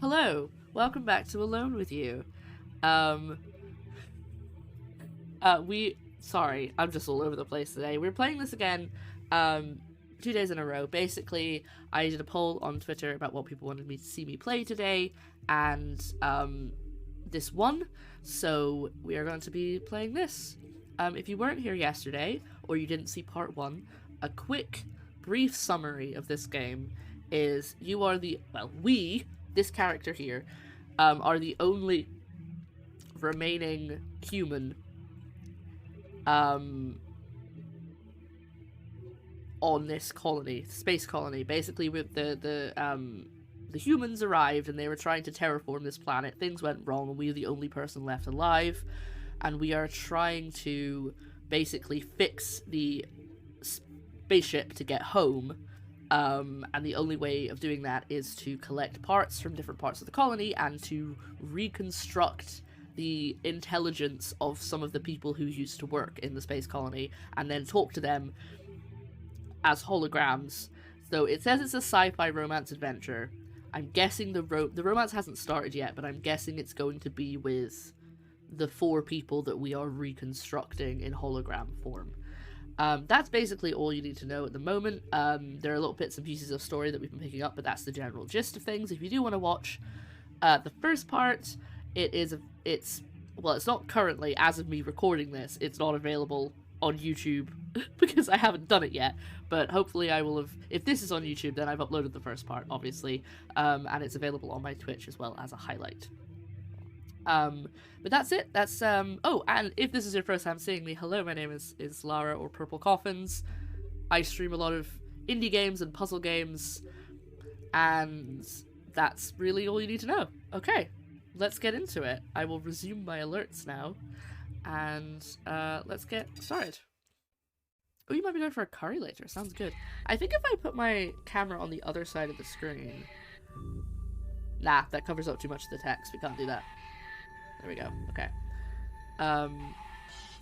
Hello, welcome back to Alone with You. Sorry, I'm just all over the place today. We're playing this again, 2 days in a row. Basically, I did a poll on Twitter about what people wanted me to see me play today, and, this won, so we are going to be playing this. If you weren't here yesterday, or you didn't see part 1, a quick, brief summary of this game is you are this character here, are the only remaining human on this colony, space colony. Basically, with the humans arrived and they were trying to terraform this planet. Things went wrong and we are the only person left alive, and we are trying to basically fix the spaceship to get home. And the only way of doing that is to collect parts from different parts of the colony and to reconstruct the intelligence of some of the people who used to work in the space colony and then talk to them as holograms. So it says it's a sci-fi romance adventure. I'm guessing the romance hasn't started yet, but I'm guessing it's going to be with the 4 people that we are reconstructing in hologram form. That's basically all you need to know at the moment. There are little bits and pieces of story that we've been picking up, but that's the general gist of things. If you do want to watch the first part, it's not currently, as of me recording this, it's not available on YouTube because I haven't done it yet, but hopefully I will have. If this is on YouTube, then I've uploaded the first part, obviously, and it's available on my Twitch as well as a highlight. But that's it. That's oh, and if this is your first time seeing me, hello, my name is Lara, or PurpleCoffins. I stream a lot of indie games and puzzle games, and that's really all you need to know. Okay, let's get into it. I will resume my alerts now, and let's get started. Oh, you might be going for a curry later. Sounds good. I think if I put my camera on the other side of the screen... Nah, that covers up too much of the text. We can't do that. There we go. Okay.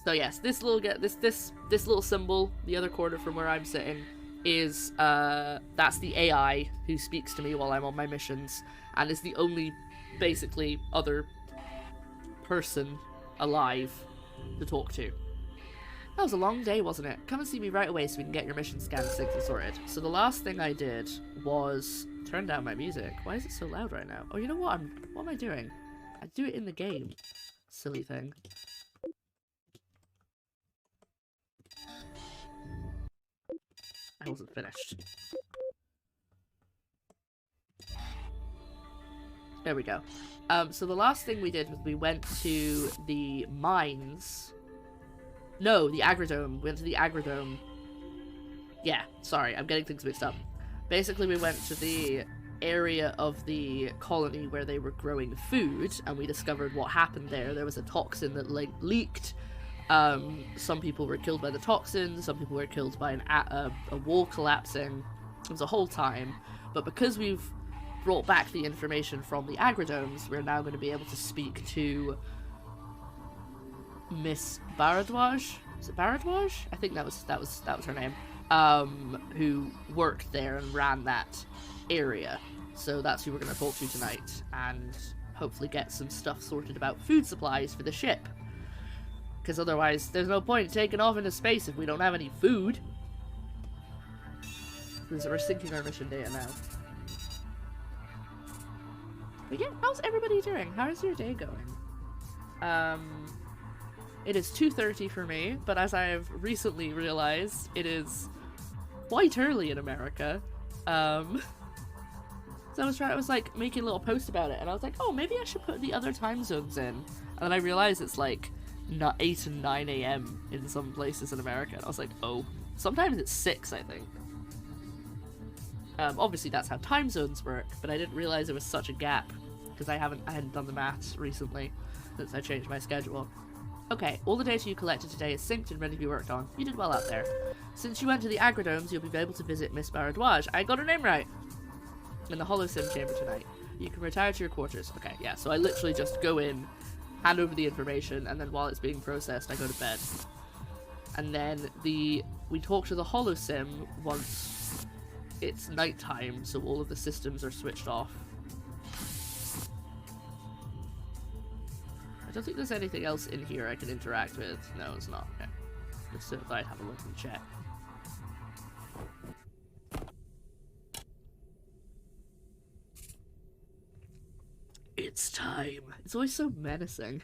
So yes, this little symbol, the other corner from where I'm sitting, is that's the AI who speaks to me while I'm on my missions, and is the only, basically, other person alive to talk to. That was a long day, wasn't it? Come and see me right away so we can get your mission scan synced and sorted. So the last thing I did was turn down my music. Why is it so loud right now? Oh, you know what? What am I doing? I do it in the game. Silly thing. I wasn't finished. There we go. So the last thing we did was we went to the mines. No, the agrodome. We went to the agrodome. Yeah, sorry, I'm getting things mixed up. Basically, we went to the area of the colony where they were growing food, and we discovered what happened there. There was a toxin that leaked. Some people were killed by the toxin, some people were killed by a wall collapsing. It was a whole time. But because we've brought back the information from the agrodomes, we're now going to be able to speak to Miss Baradwaj. Is it Baradwaj? I think that was her name. Who worked there and ran that area. So that's who we're going to talk to tonight, and hopefully get some stuff sorted about food supplies for the ship. Because otherwise, there's no point taking off into space if we don't have any food. Because we're syncing our mission data now. But yeah, how's everybody doing? How's your day going? It is 2:30 for me, but as I have recently realized, it is quite early in America. So I was like making a little post about it, and I was like, oh, maybe I should put the other time zones in. And then I realized it's like 8 and 9 a.m. in some places in America, and I was like, oh, sometimes it's 6, I think. Obviously that's how time zones work, but I didn't realize there was such a gap, because I hadn't done the maths recently since I changed my schedule. Okay, all the data you collected today is synced and ready to be worked on. You did well out there. Since you went to the agrodomes, you'll be able to visit Miss Baradwaj. I got her name right! In the holosim chamber tonight. You can retire to your quarters. Okay, yeah, so I literally just go in, hand over the information, and then while it's being processed, I go to bed. And then we talk to the holosim once it's nighttime, so all of the systems are switched off. I don't think there's anything else in here I can interact with. No, it's not. Okay. Just thought I'd have a look and check. It's time. It's always so menacing.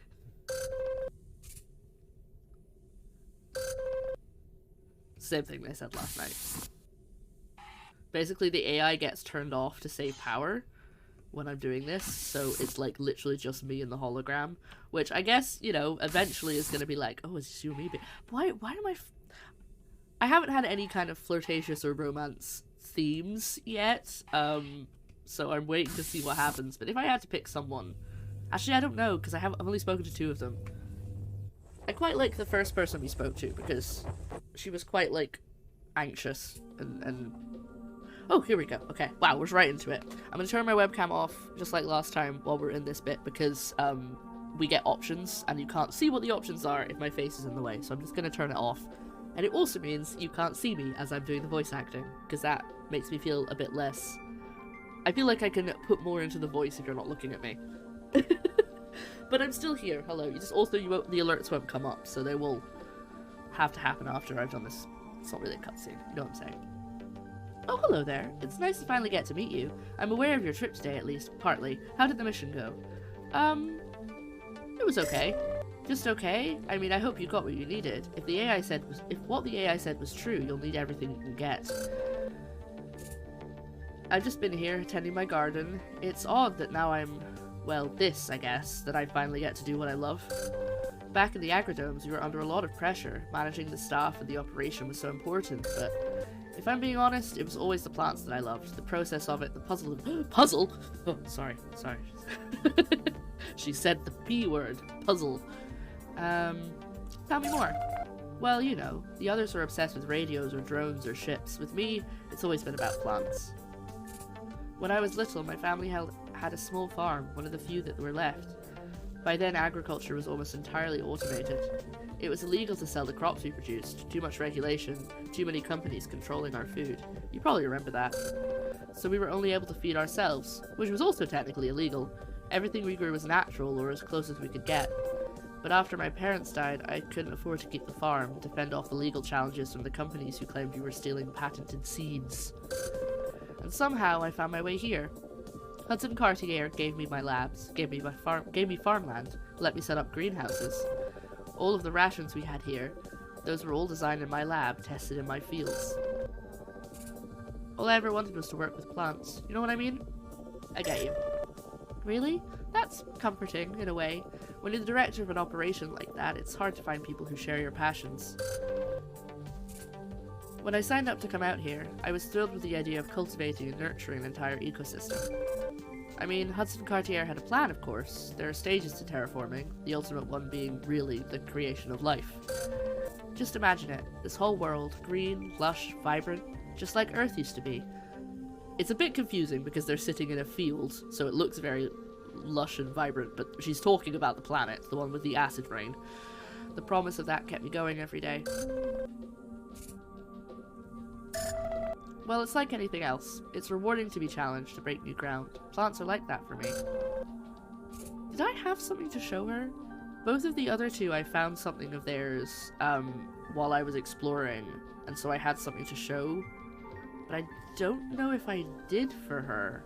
Same thing they said last night. Basically, the AI gets turned off to save power when I'm doing this, so it's like literally just me and the hologram, which I guess, you know, eventually is gonna be like, oh, it's you and me. Why am I haven't had any kind of flirtatious or romance themes yet, so I'm waiting to see what happens. But if I had to pick someone, actually I don't know, because I've only spoken to 2 of them. I quite like the first person we spoke to, because she was quite, like, anxious, and... Oh, here we go. Okay, wow, we're right into it. I'm gonna turn my webcam off, just like last time, while we're in this bit, because, we get options, and you can't see what the options are if my face is in the way, so I'm just gonna turn it off. And it also means you can't see me as I'm doing the voice acting, because that makes me feel a bit less... I feel like I can put more into the voice if you're not looking at me. But I'm still here. Hello. The alerts won't come up, so they will have to happen after I've done this. It's not really a cutscene. You know what I'm saying? Oh, hello there. It's nice to finally get to meet you. I'm aware of your trip today, at least, partly. How did the mission go? It was okay. Just okay. I mean, I hope you got what you needed. If what the AI said was true, you'll need everything you can get. I've just been here, tending my garden. It's odd that now I'm... well, this, I guess, that I finally get to do what I love. Back in the Agrodomes, we were under a lot of pressure. Managing the staff and the operation was so important, but if I'm being honest, it was always the plants that I loved. The process of it, the puzzle of... Puzzle? Oh, sorry. She said the P word. Puzzle. Tell me more. Well, you know, the others were obsessed with radios or drones or ships. With me, it's always been about plants. When I was little, my family had a small farm, one of the few that were left. By then, agriculture was almost entirely automated. It was illegal to sell the crops we produced, too much regulation, too many companies controlling our food. You probably remember that. So we were only able to feed ourselves, which was also technically illegal. Everything we grew was natural, or as close as we could get. But after my parents died, I couldn't afford to keep the farm, to fend off the legal challenges from the companies who claimed we were stealing patented seeds. And somehow I found my way here. Hudson Cartier gave me my labs, gave me farmland, let me set up greenhouses. All of the rations we had here, those were all designed in my lab, tested in my fields. All I ever wanted was to work with plants. You know what I mean? I get you. Really? That's comforting, in a way. When you're the director of an operation like that, it's hard to find people who share your passions. When I signed up to come out here, I was thrilled with the idea of cultivating and nurturing an entire ecosystem. I mean, Hudson Cartier had a plan, of course. There are stages to terraforming, the ultimate one being, really, the creation of life. Just imagine it, this whole world, green, lush, vibrant, just like Earth used to be. It's a bit confusing because they're sitting in a field, so it looks very lush and vibrant, but she's talking about the planet, the one with the acid rain. The promise of that kept me going every day. Well, it's like anything else. It's rewarding to be challenged, to break new ground. Plants are like that for me. Did I have something to show her? Both of the other two, I found something of theirs, while I was exploring, and so I had something to show. But I don't know if I did for her.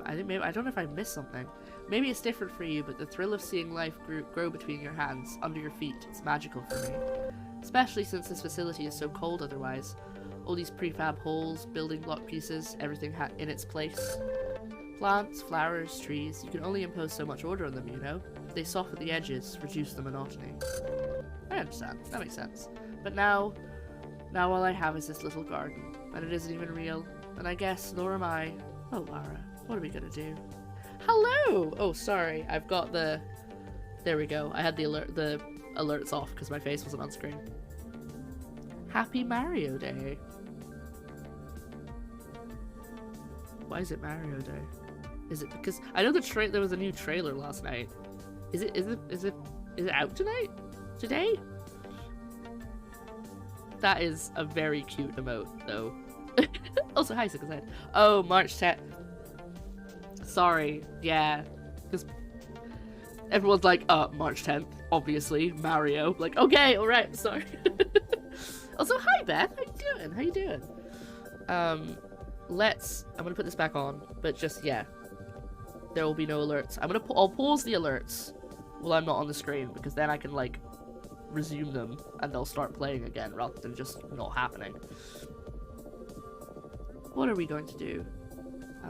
I don't know if I missed something. Maybe it's different for you, but the thrill of seeing life grow between your hands, under your feet, it's magical for me. Especially since this facility is so cold otherwise. All these prefab holes, building block pieces, everything in its place. Plants, flowers, trees, you can only impose so much order on them, you know? They soften the edges, reduce the monotony. I understand, that makes sense. But now all I have is this little garden, and it isn't even real, and I guess, nor am I. Oh, Lara, what are we gonna do? Hello! Oh, sorry, I've got the... There we go, I had the alerts off because my face wasn't on screen. Happy Mario Day! Why is it Mario Day? Is it because I know there was a new trailer last night? Is it out tonight? Today? That is a very cute emote, though. Also, hi, Sicklehead. Oh, March 10th. Sorry, yeah, because Everyone's like, March 10th, obviously, Mario. Like, okay, alright, sorry. Also, hi Beth, how you doing? How you doing? I'm gonna put this back on, but just, yeah. There will be no alerts. I'll pause the alerts while I'm not on the screen, because then I can, like, resume them, and they'll start playing again, rather than just not happening. What are we going to do?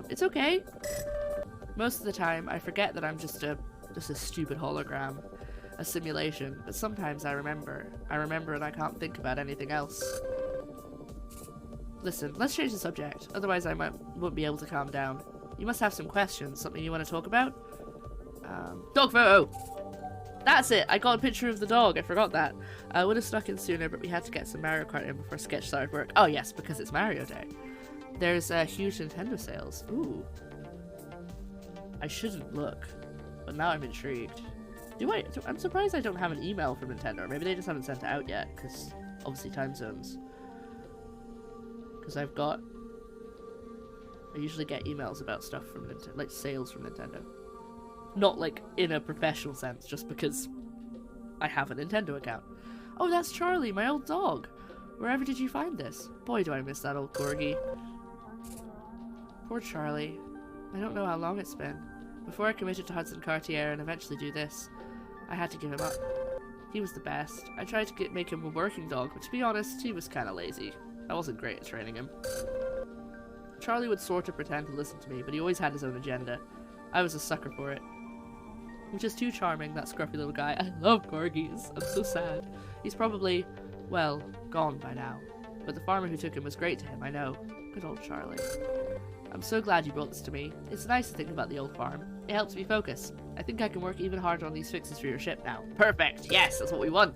It's okay. Most of the time, I forget that I'm just a stupid hologram, a simulation, but sometimes I remember and I can't think about anything else. Listen, let's change the subject, otherwise I won't be able to calm down. You must have some questions, something you want to talk about? Dog photo! That's it, I got a picture of the dog, I forgot that. I would have snuck in sooner, but we had to get some Mario Kart in before sketch started work. Oh yes, because it's Mario Day. There's huge Nintendo sales. Ooh. I shouldn't look, but now I'm intrigued. I'm surprised I don't have an email from Nintendo. Maybe they just haven't sent it out yet, because obviously time zones. Because I usually get emails about stuff from Nintendo, like sales from Nintendo. Not like in a professional sense, just because I have a Nintendo account. Oh, that's Charlie, my old dog. Wherever did you find this? Boy, do I miss that old corgi. Poor Charlie. I don't know how long it's been. Before I committed to Hudson Cartier and eventually do this, I had to give him up. He was the best. I tried to make him a working dog, but to be honest, he was kinda lazy. I wasn't great at training him. Charlie would sort of pretend to listen to me, but he always had his own agenda. I was a sucker for it. Which is too charming, that scruffy little guy. I love corgis. I'm so sad. He's probably, well, gone by now. But the farmer who took him was great to him, I know. Good old Charlie. I'm so glad you brought this to me. It's nice to think about the old farm. It helps me focus. I think I can work even harder on these fixes for your ship now. Perfect! Yes, that's what we want!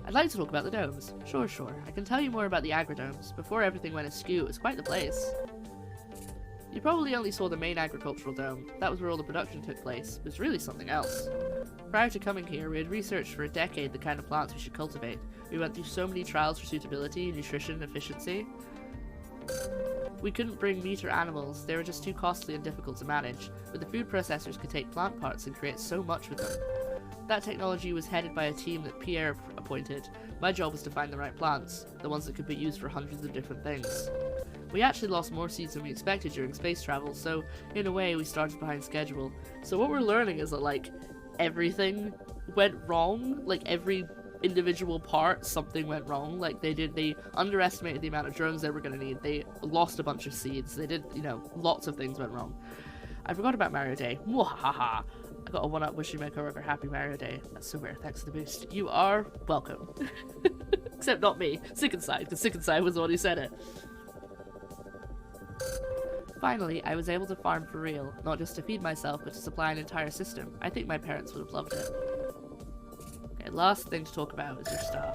I'd like to talk about the domes. Sure. I can tell you more about the agridomes. Before everything went askew, it was quite the place. You probably only saw the main agricultural dome. That was where all the production took place. It was really something else. Prior to coming here, we had researched for a decade the kind of plants we should cultivate. We went through so many trials for suitability, nutrition, and efficiency. We couldn't bring meat or animals, they were just too costly and difficult to manage, but the food processors could take plant parts and create so much with them. That technology was headed by a team that Pierre appointed. My job was to find the right plants, the ones that could be used for hundreds of different things. We actually lost more seeds than we expected during space travel, so in a way we started behind schedule. So what we're learning is that, like, everything went wrong, like every individual part, something went wrong. Like they underestimated the amount of drones they were going to need. They lost a bunch of seeds. They did, lots of things went wrong. I forgot about Mario Day. Mwahaha. I got a one-up wishing my coworker happy Mario Day. That's so rare. Thanks for the boost. You are welcome. Except not me. Sick Inside, because Sick Inside was the one who said it. Finally, I was able to farm for real, not just to feed myself, but to supply an entire system. I think my parents would have loved it. Okay, last thing to talk about is your stuff.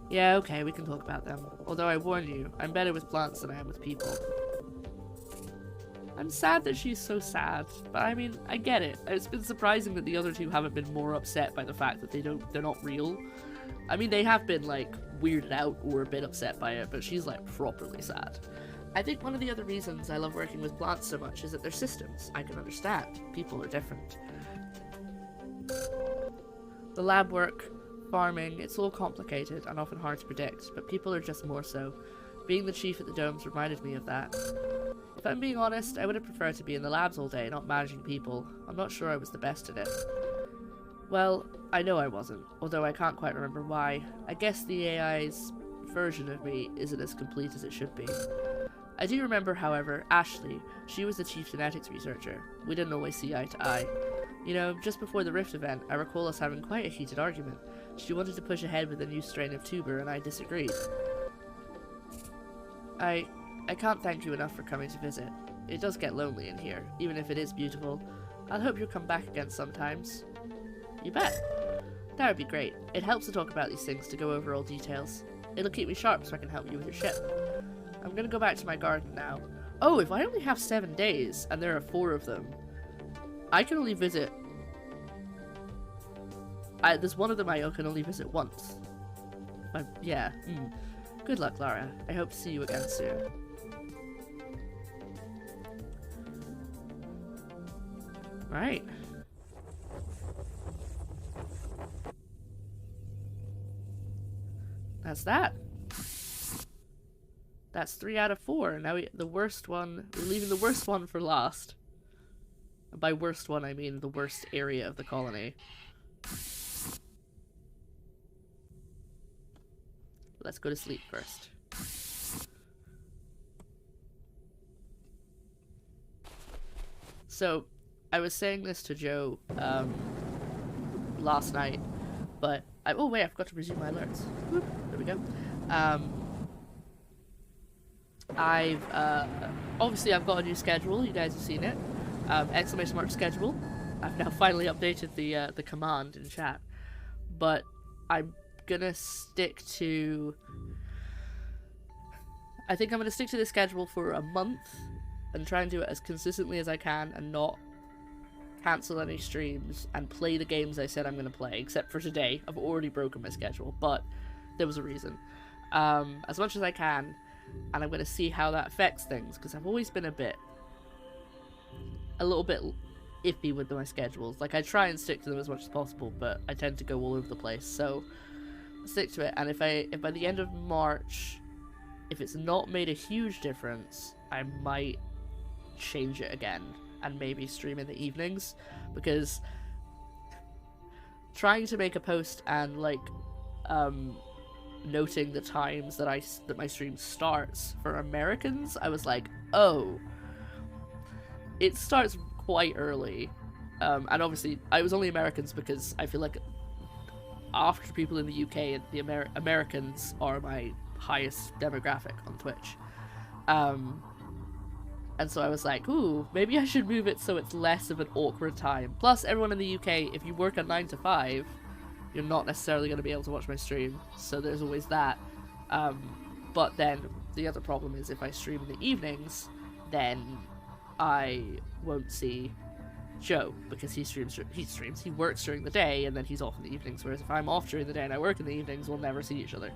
Yeah, okay, we can talk about them. Although I warn you, I'm better with plants than I am with people. I'm sad that she's so sad, but I mean, I get it. It's been surprising that the other two haven't been more upset by the fact that they're not real. I mean, they have been, like, weirded out or a bit upset by it, but she's, like, properly sad. I think one of the other reasons I love working with plants so much is that they're systems I can understand. People are different. The lab work, farming, it's all complicated and often hard to predict, but people are just more so. Being the chief at the domes reminded me of that. If I'm being honest, I would have preferred to be in the labs all day, not managing people. I'm not sure I was the best at it. Well, I know I wasn't, although I can't quite remember why. I guess the AI's version of me isn't as complete as it should be. I do remember, however, Ashley. She was the chief genetics researcher. We didn't always see eye to eye. Just before the Rift event, I recall us having quite a heated argument. She wanted to push ahead with a new strain of tuber, and I disagreed. I can't thank you enough for coming to visit. It does get lonely in here, even if it is beautiful. I'll hope you'll come back again sometimes. You bet. That would be great. It helps to talk about these things, to go over all details. It'll keep me sharp so I can help you with your ship. I'm gonna go back to my garden now. Oh, if I only have 7 days, and there are 4 of them, I can only visit... there's one of them I can only visit once. Yeah. Good luck, Lara. I hope to see you again soon. Alright. That's that. That's 3 out of 4. Now the worst one, we're leaving the worst one for last. And by worst one, I mean the worst area of the colony. Let's go to sleep first. So, I was saying this to Joe last night, but oh wait, I forgot to resume my alerts. Whoop, there we go. Obviously I've got a new schedule, you guys have seen it. Exclamation mark schedule. I've now finally updated the command in chat. But I'm gonna stick to... I think I'm gonna stick to the schedule for a month and try and do it as consistently as I can and not cancel any streams and play the games I said I'm gonna play, except for today. I've already broken my schedule, but there was a reason. As much as I can, and I'm gonna see how that affects things, because I've always been a little bit iffy with my schedules. Like, I try and stick to them as much as possible, but I tend to go all over the place, so I'll stick to it. And if by the end of March, if it's not made a huge difference, I might change it again and maybe stream in the evenings, because trying to make a post and like noting the times that my stream starts for Americans, I was like, oh, it starts quite early, and obviously I was only Americans because I feel like after people in the UK, the Americans are my highest demographic on Twitch. And so I was like, ooh, maybe I should move it so it's less of an awkward time. Plus, everyone in the UK, if you work a 9 to 5, you're not necessarily going to be able to watch my stream. So there's always that. But then the other problem is if I stream in the evenings, then I won't see Joe, because he works during the day and then he's off in the evenings. Whereas if I'm off during the day and I work in the evenings, we'll never see each other.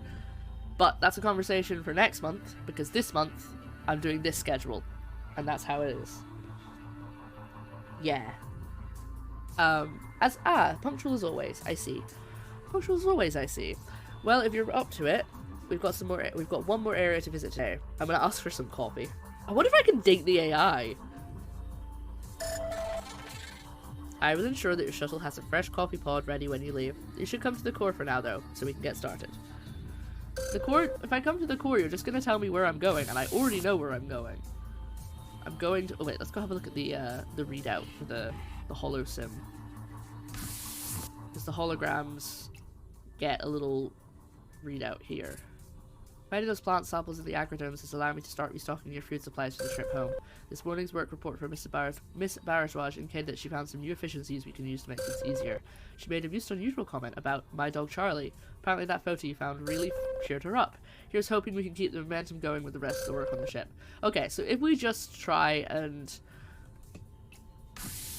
But that's a conversation for next month, because this month I'm doing this schedule. And that's how it is. Yeah. Punctual as always, I see. Punctual as always, I see. Well, if you're up to it, we've got one more area to visit today. I'm gonna ask for some coffee. I wonder if I can date the AI. I will ensure that your shuttle has a fresh coffee pod ready when you leave. You should come to the core for now, though, so we can get started. The core, if I come to the core, you're just gonna tell me where I'm going, and I already know where I'm going. I'm going to... Oh wait, let's go have a look at the readout for the holo sim. Because the holograms get a little readout here. Finding those plant samples in the agrodomes has allowed me to start restocking your food supplies for the trip home. This morning's work report from Miss Barraswaj indicated that she found some new efficiencies we can use to make things easier. She made a most unusual comment about my dog Charlie. Apparently that photo you found really cheered her up. Here's hoping we can keep the momentum going with the rest of the work on the ship. Okay, so if we just try and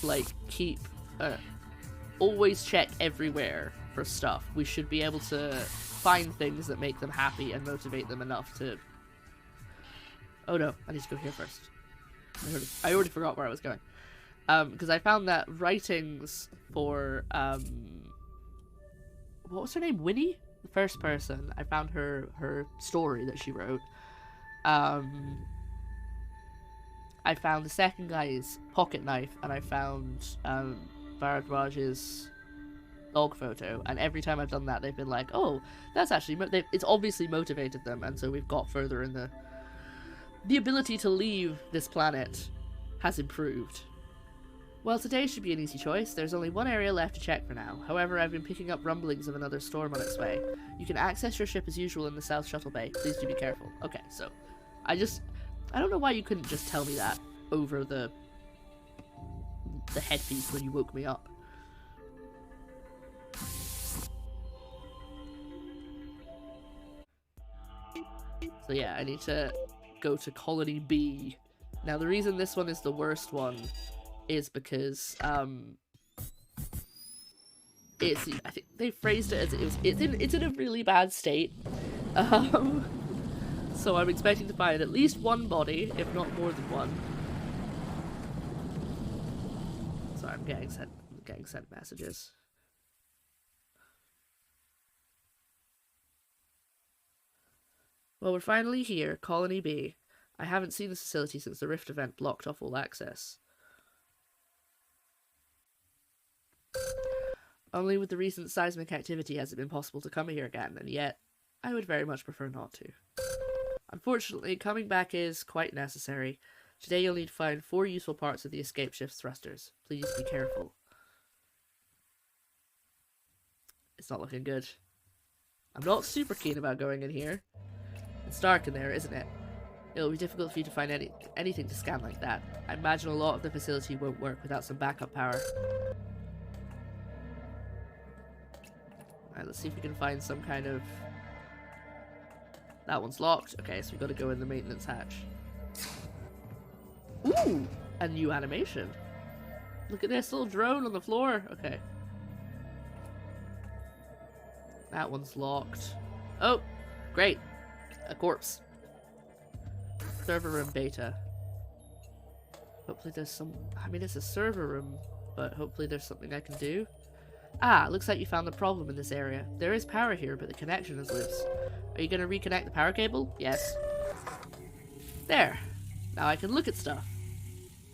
like keep always check everywhere for stuff, we should be able to find things that make them happy and motivate them enough to... Oh no, I need to go here first. I already forgot where I was going. Because I found that writings for, what was her name? Winnie? The first person. I found her story that she wrote. I found the second guy's pocket knife, and I found Bharadwaj's dog photo, and every time I've done that, they've been like, oh, that's actually... it's obviously motivated them, and so we've got further in the ability to leave this planet has improved. Well, today should be an easy choice. There's only one area left to check for now. However, I've been picking up rumblings of another storm on its way. You can access your ship as usual in the South Shuttle Bay. Please do be careful. Okay, so I don't know why you couldn't just tell me that over the headpiece when you woke me up. So yeah, I need to go to Colony B. Now the reason this one is the worst one is because I think they phrased it as it's in a really bad state. So I'm expecting to find at least one body, if not more than one. So Sorry, I'm getting sent messages. Well, we're finally here, Colony B. I haven't seen this facility since the Rift event blocked off all access. Only with the recent seismic activity has it been possible to come here again, and yet I would very much prefer not to. Unfortunately, coming back is quite necessary. Today you'll need to find 4 useful parts of the escape shift's thrusters. Please be careful. It's not looking good. I'm not super keen about going in here. It's dark in there, isn't it? It'll be difficult for you to find anything to scan like that. I imagine a lot of the facility won't work without some backup power. Alright, let's see if we can find some kind of... That one's locked. Okay, so we've got to go in the maintenance hatch. Ooh! A new animation. Look at this little drone on the floor. Okay. That one's locked. Oh! Great! A corpse. Server room beta. Hopefully there's some... I mean, it's a server room, but hopefully there's something I can do. Ah, looks like you found the problem in this area. There is power here, but the connection is loose. Are you going to reconnect the power cable? Yes. There. Now I can look at stuff.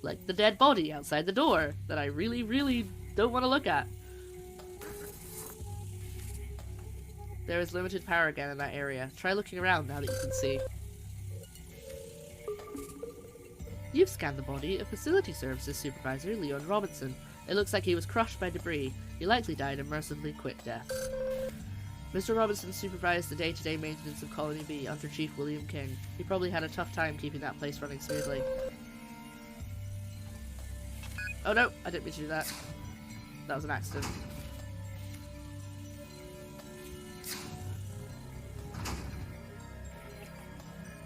Like the dead body outside the door that I really, really don't want to look at. There is limited power again in that area. Try looking around now that you can see. You've scanned the body of Facility Services Supervisor Leon Robinson. It looks like he was crushed by debris. He likely died a mercifully quick death. Mr. Robinson supervised the day-to-day maintenance of Colony B under Chief William King. He probably had a tough time keeping that place running smoothly. Oh no, I didn't mean to do that. That was an accident.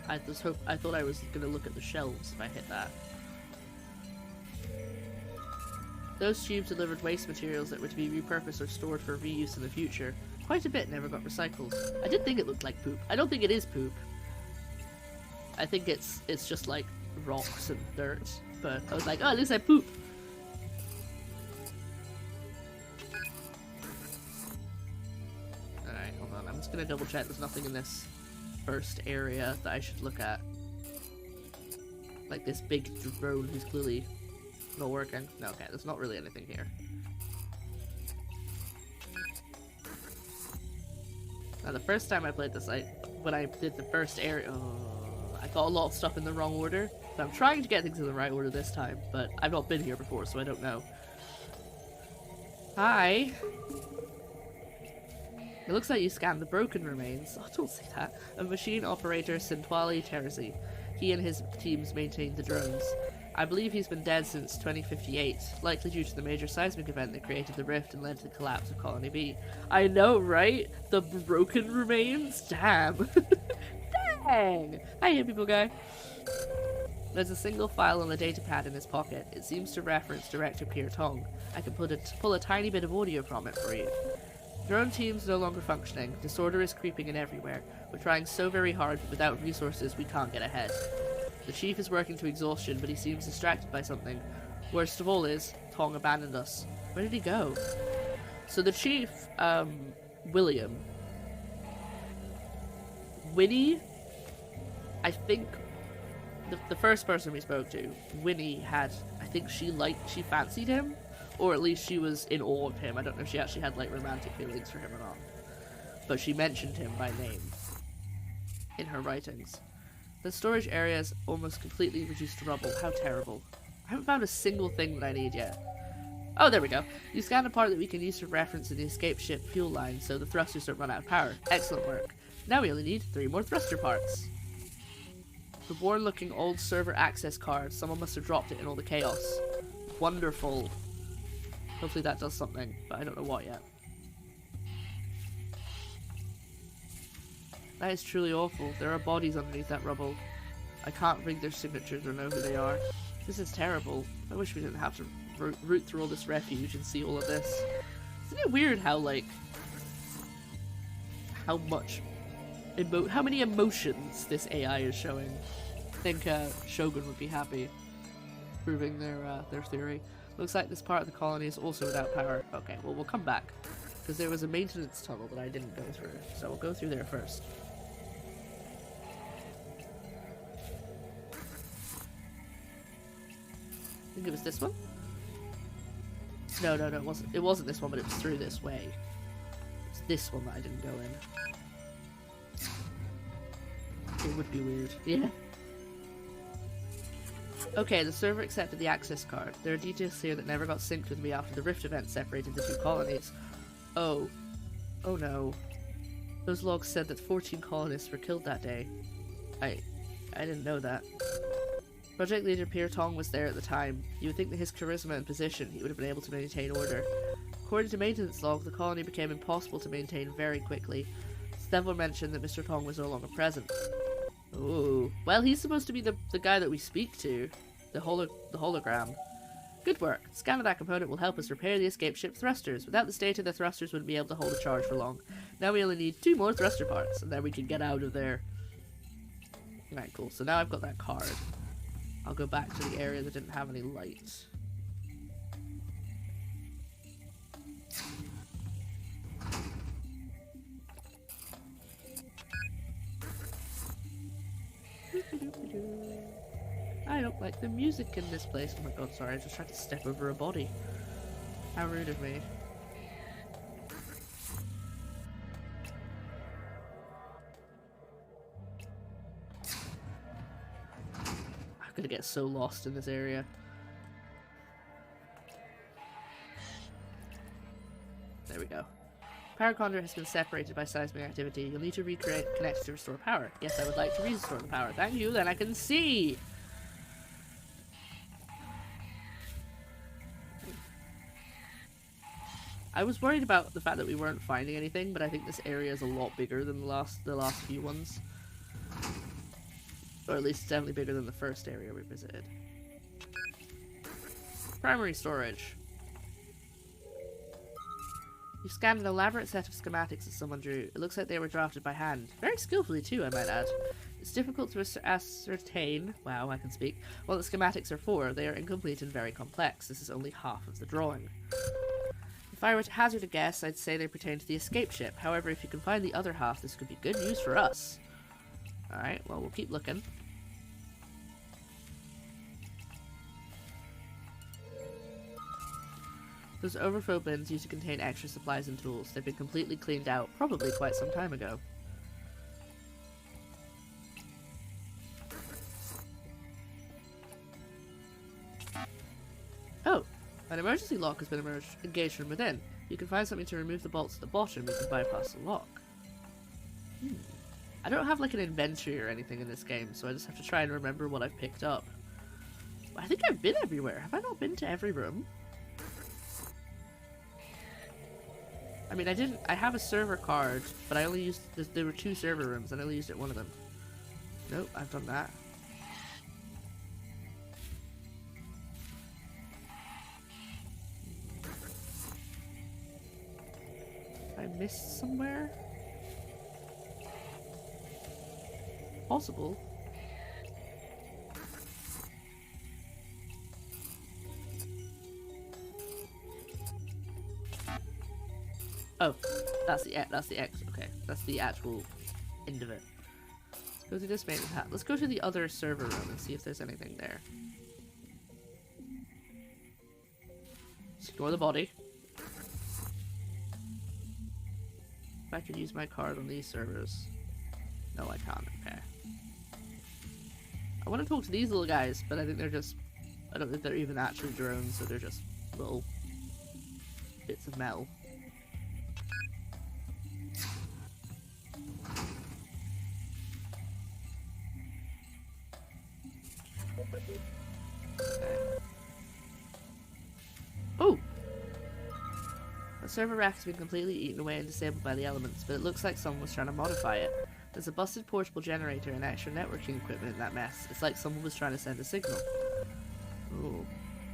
I thought I was gonna look at the shelves if I hit that. Those tubes delivered waste materials that were to be repurposed or stored for reuse in the future. Quite a bit never got recycled. I did think it looked like poop. I don't think it is poop. I think it's just like rocks and dirt. But I was like, oh, it looks like poop. Alright, hold on. I'm just gonna double check there's nothing in this first area that I should look at. Like this big drone who's clearly not working. No, okay, there's not really anything here. Now the first time I played this, when I did the first area, I got a lot of stuff in the wrong order. So I'm trying to get things in the right order this time, but I've not been here before, so I don't know. Hi! It looks like you scanned the broken remains, oh don't say that, of machine operator Sintwali Terzi. He and his teams maintained the drones. I believe he's been dead since 2058, likely due to the major seismic event that created the rift and led to the collapse of Colony B. I know, right? The broken remains? Damn. Dang! Hiya, people guy. There's a single file on the datapad in his pocket. It seems to reference Director Pierre Tong. I can pull a tiny bit of audio from it for you. Drone team's no longer functioning. Disorder is creeping in everywhere. We're trying so very hard, but without resources, we can't get ahead. The chief is working to exhaustion, but he seems distracted by something. Worst of all is, Tong abandoned us. Where did he go? So the chief, William. Winnie, I think, the first person we spoke to, Winnie had, I think she fancied him, or at least she was in awe of him. I don't know if she actually had, like, romantic feelings for him or not. But she mentioned him by name in her writings. The storage area is almost completely reduced to rubble. How terrible. I haven't found a single thing that I need yet. Oh, there we go. You scanned a part that we can use for reference in the escape ship fuel line so the thrusters don't run out of power. Excellent work. Now we only need 3 more thruster parts. The worn-looking old server access card. Someone must have dropped it in all the chaos. Wonderful. Hopefully that does something, but I don't know what yet. That is truly awful. There are bodies underneath that rubble. I can't read their signatures or know who they are. This is terrible. I wish we didn't have to root through all this refuge and see all of this. Isn't it weird how, like, how many emotions this AI is showing? I think Shogun would be happy proving their theory. Looks like this part of the colony is also without power. Okay, well we'll come back. Because there was a maintenance tunnel that I didn't go through. So we'll go through there first. I think it was this one? No, it wasn't this one, but it was through this way. It's this one that I didn't go in. It would be weird. Yeah. Okay, the server accepted the access card. There are details here that never got synced with me after the rift event separated the two colonies. Oh. Oh no. Those logs said that 14 colonists were killed that day. I didn't know that. Project leader Pierre Tong was there at the time. You would think that his charisma and position, he would have been able to maintain order. According to maintenance log, the colony became impossible to maintain very quickly. Stevler mentioned that Mr. Tong was no longer present. Ooh. Well, he's supposed to be the guy that we speak to. The hologram. Good work. The scan of that component will help us repair the escape ship thrusters. Without this data, the thrusters wouldn't be able to hold a charge for long. Now we only need 2 more thruster parts, and then we can get out of there. Right, cool. So now I've got that card. I'll go back to the area that didn't have any light. I don't like the music in this place. Oh my god, sorry, I just tried to step over a body. How rude of me. I'm gonna get so lost in this area. There we go. Power conduit has been separated by seismic activity. You'll need to reconnect to restore power. Yes, I would like to restore the power. Thank you, then I can see! I was worried about the fact that we weren't finding anything, but I think this area is a lot bigger than the last few ones. Or at least it's definitely bigger than the first area we visited. Primary storage. You scanned an elaborate set of schematics that someone drew. It looks like they were drafted by hand. Very skillfully too, I might add. It's difficult to ascertain, wow, I can speak, what the schematics are for. They are incomplete and very complex. This is only half of the drawing. If I were to hazard a guess, I'd say they pertain to the escape ship. However, if you can find the other half, this could be good news for us. Alright, well, we'll keep looking. Those overflow bins used to contain extra supplies and tools. They've been completely cleaned out, probably quite some time ago. Oh! An emergency lock has been engaged from within. You can find something to remove the bolts at the bottom. You can bypass the lock. I don't have like an inventory or anything in this game, so I just have to try and remember what I've picked up. I think I've been everywhere. Have I not been to every room? I mean, I have a server card, but I only used, there were 2 server rooms, and I only used it one of them. Nope, I've done that. I missed somewhere? Possible. Oh, that's the X. Okay, that's the actual end of it. Let's go through this main hat. Let's go to the other server room and see if there's anything there. Let's ignore the body. If I could use my card on these servers. No, I can't. Okay. I want to talk to these little guys, but I think they're just... I don't think they're even actually drones, so they're just little bits of metal. Okay. Oh! The server rack has been completely eaten away and disabled by the elements, but it looks like someone was trying to modify it. There's a busted portable generator and extra networking equipment in that mess. It's like someone was trying to send a signal. Oh.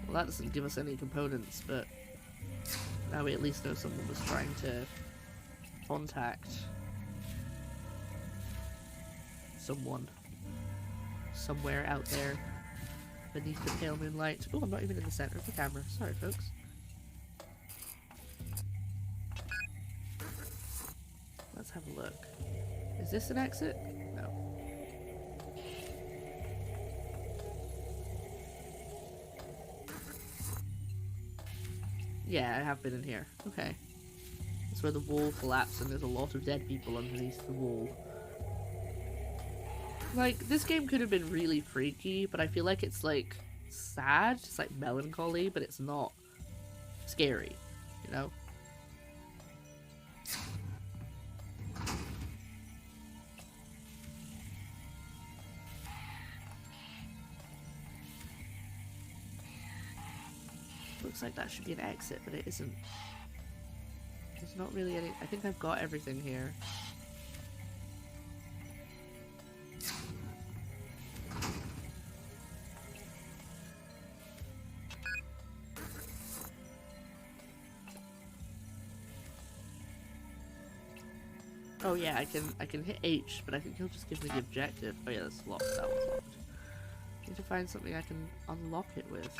Well, that doesn't give us any components, but now we at least know someone was trying to contact someone somewhere out there. beneath the pale moonlight. Oh, I'm not even in the center of the camera. Sorry, folks. Let's have a look. Is this an exit? No. Yeah, I have been in here. Okay. That's where the wall collapsed and there's a lot of dead people underneath the wall. Like, this game could have been really freaky, but I feel like it's, like, sad. It's, like, melancholy, but it's not scary, you know? Looks like that should be an exit, but it isn't. There's not really any. I think I've got everything here. Oh yeah, I can hit H, but I think he'll just give me the objective. Oh yeah, that's locked. That one's locked. I need to find something I can unlock it with.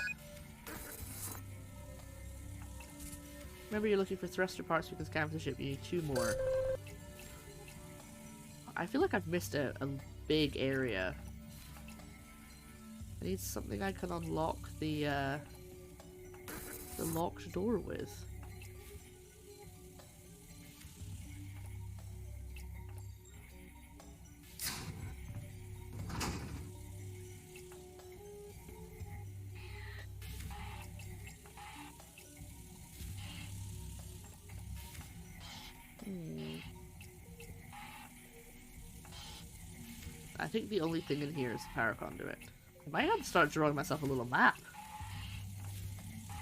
Remember, you're looking for thruster parts because scan for the ship. You need 2 more. I feel like I've missed a big area. I need something I can unlock the locked door with. I think the only thing in here is the power conduit. I might have to start drawing myself a little map.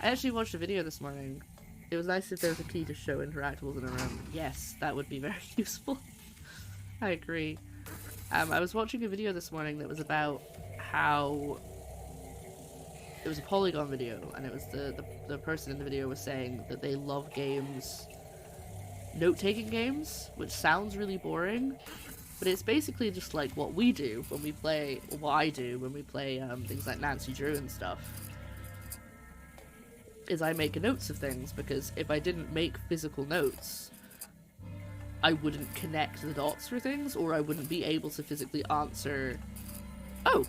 I actually watched a video this morning. It was nice if there was a key to show interactables in a room. Yes, that would be very useful. I agree. I was watching a video this morning that was about how... It was a Polygon video, and it was the person in the video was saying that they love games... note-taking games, which sounds really boring. But it's basically just like what we do when we play, or what I do when we play things like Nancy Drew and stuff. Is I make notes of things, because if I didn't make physical notes, I wouldn't connect the dots for things, or I wouldn't be able to physically answer, oh,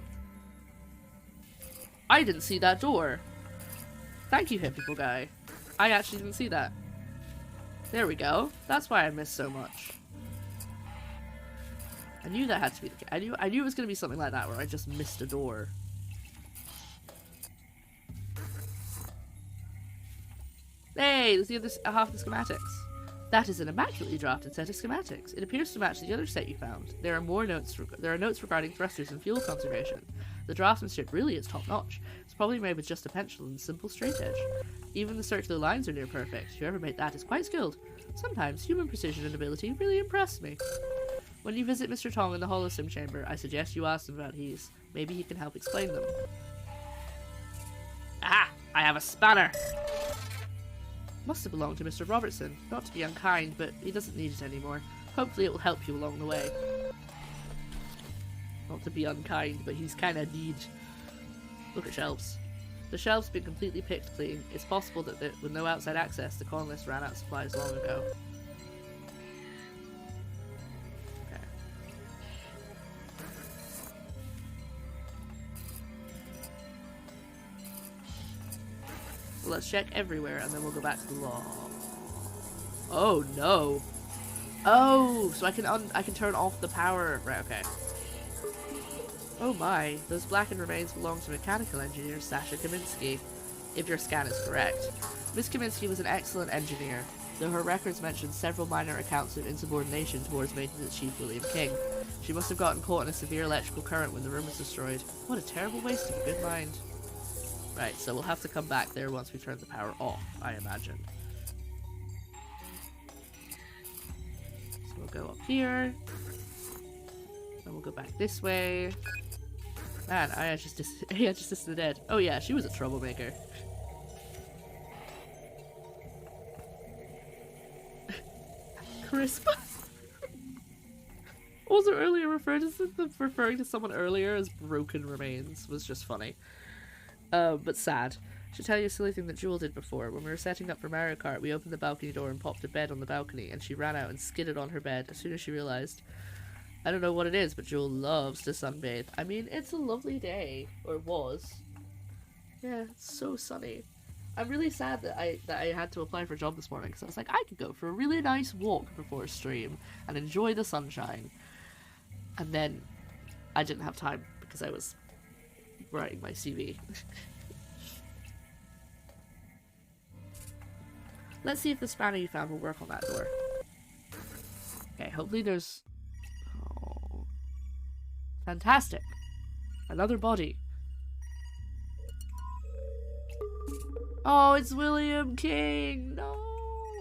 I didn't see that door. Thank you, Hit People Guy. I actually didn't see that. There we go. That's why I missed so much. I knew that had to be the case. I knew it was going to be something like that, where I just missed a door. Hey, there's the other half of the schematics. That is an immaculately drafted set of schematics. It appears to match the other set you found. There are notes regarding thrusters and fuel conservation. The draftsmanship really is top-notch. It's probably made with just a pencil and simple straight edge. Even the circular lines are near perfect. Whoever made that is quite skilled. Sometimes human precision and ability really impress me. When you visit Mr. Tong in the Holosim chamber, I suggest you ask him about these. Maybe he can help explain them. Aha! I have a spanner! Must have belonged to Mr. Robertson. Not to be unkind, but he doesn't need it anymore. Hopefully it will help you along the way. Not to be unkind, but he's kinda need. Look at shelves. The shelves have been completely picked clean. It's possible that with no outside access, the colonists ran out of supplies long ago. Let's check everywhere, and then we'll go back to the law. Oh no! Oh, so I can turn off the power. Right, okay. Oh my, those blackened remains belong to mechanical engineer Sasha Kaminsky, if your scan is correct. Miss Kaminsky was an excellent engineer, though her records mention several minor accounts of insubordination towards maintenance chief William King. She must have gotten caught in a severe electrical current when the room was destroyed. What a terrible waste of a good mind. Right, so we'll have to come back there once we turn the power off, I imagine. So we'll go up here. And we'll go back this way. Man, I just the dead. Oh yeah, she was a troublemaker. Crisp. Also earlier referring to someone earlier as broken remains was just funny. But sad. I should tell you a silly thing that Jewel did before. When we were setting up for Mario Kart, we opened the balcony door and popped a bed on the balcony, and she ran out and skidded on her bed as soon as she realized. I don't know what it is, but Jewel loves to sunbathe. I mean, it's a lovely day. Or it was. Yeah, it's so sunny. I'm really sad that I had to apply for a job this morning, because I was like, I could go for a really nice walk before stream and enjoy the sunshine. And then I didn't have time because I was writing my CV. Let's see if the spanner you found will work on that door. Okay, hopefully there's... Oh. Fantastic! Another body. Oh, it's William King! No!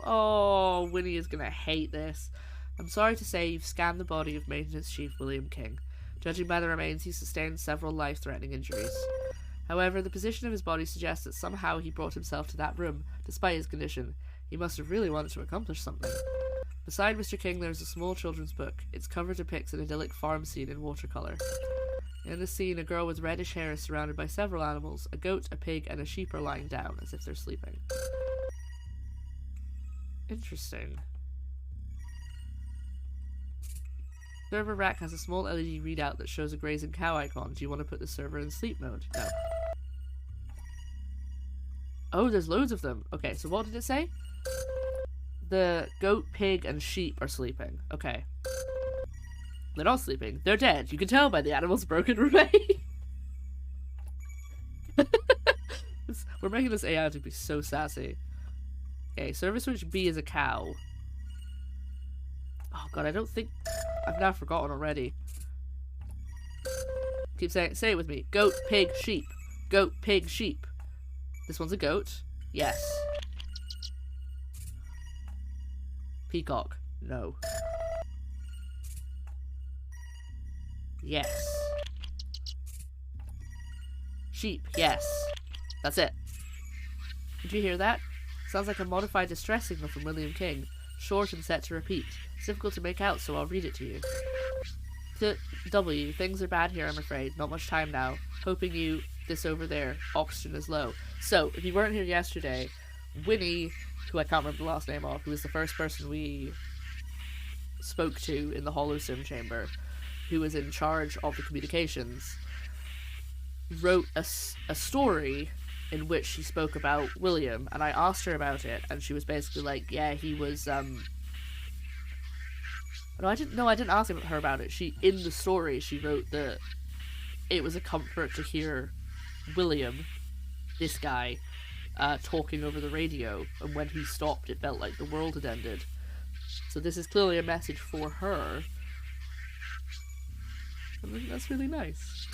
Oh, Winnie is gonna hate this. I'm sorry to say you've scanned the body of Maintenance Chief William King. Judging by the remains, he sustained several life-threatening injuries. However, the position of his body suggests that somehow he brought himself to that room, despite his condition. He must have really wanted to accomplish something. Beside Mr. King, there is a small children's book. Its cover depicts an idyllic farm scene in watercolour. In the scene, a girl with reddish hair is surrounded by several animals. A goat, a pig, and a sheep are lying down, as if they're sleeping. Interesting. Server rack has a small LED readout that shows a grazing cow icon. Do you want to put the server in sleep mode? No. Oh, there's loads of them. Okay, so what did it say? The goat, pig, and sheep are sleeping. Okay. They're not sleeping. They're dead. You can tell by the animal's broken remains. We're making this AI to be so sassy. Okay, server switch B is a cow. Oh god, I don't think... I've now forgotten already. Keep saying, say it with me. Goat, pig, sheep. Goat, pig, sheep. This one's a goat. Yes. Peacock. No. Yes. Sheep. Yes. That's it. Did you hear that? Sounds like a modified distress signal from William King. Short and set to repeat. It's difficult to make out, so I'll read it to you. To W. Things are bad here, I'm afraid. Not much time now. Hoping you... This over there. Oxygen is low. So, if you weren't here yesterday, Winnie, who I can't remember the last name of, who was the first person we spoke to in the Hollow Sim chamber, who was in charge of the communications, wrote a story in which she spoke about William, and I asked her about it, and she was basically like, yeah, he was, No, I didn't ask her about it. In the story, she wrote that it was a comfort to hear William, this guy, talking over the radio, and when he stopped, it felt like the world had ended. So this is clearly a message for her. I think that's really nice.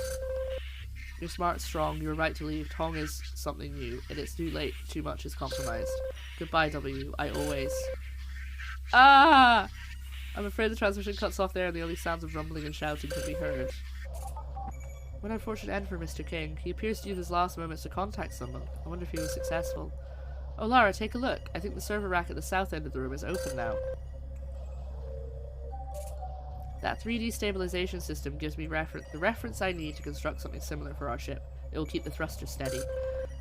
You're smart, strong, you're right to leave. Tong is something new, and it's too late, too much is compromised. Goodbye, W. I always... Ah! I'm afraid the transmission cuts off there and the only sounds of rumbling and shouting can be heard. What an unfortunate end for Mr. King. He appears to use his last moments to contact someone. I wonder if he was successful. Oh, Lara, take a look. I think the server rack at the south end of the room is open now. That 3D stabilization system gives me the reference I need to construct something similar for our ship. It will keep the thruster steady.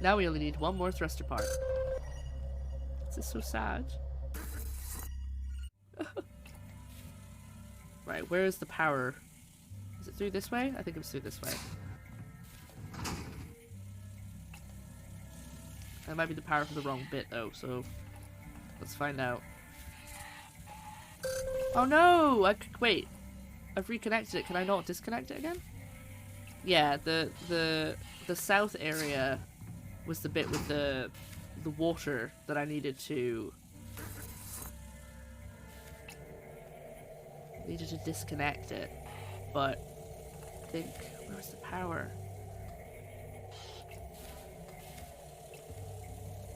Now we only need one more thruster part. This is so sad. Right, where is the power? Is it through this way? I think it was through this way. That might be the power for the wrong bit though, so let's find out. Oh no! Wait. I've reconnected it. Can I not disconnect it again? Yeah, the south area was the bit with the water that I needed to disconnect it, but I think where's the power?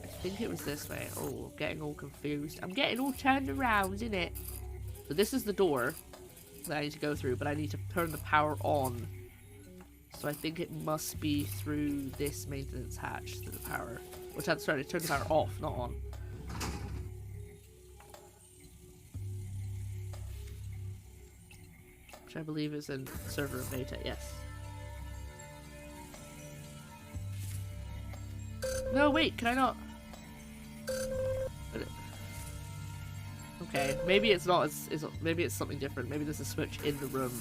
I think it was this way. Oh, I'm getting all confused. I'm getting all turned around, isn't it? So this is the door that I need to go through, but I need to turn the power on. So I think it must be through this maintenance hatch to the power. Which I'm sorry, turn the power off, not on. Which I believe is in server beta, yes. No, wait, can I not? Okay, maybe it's not as... maybe it's something different. Maybe there's a switch in the room.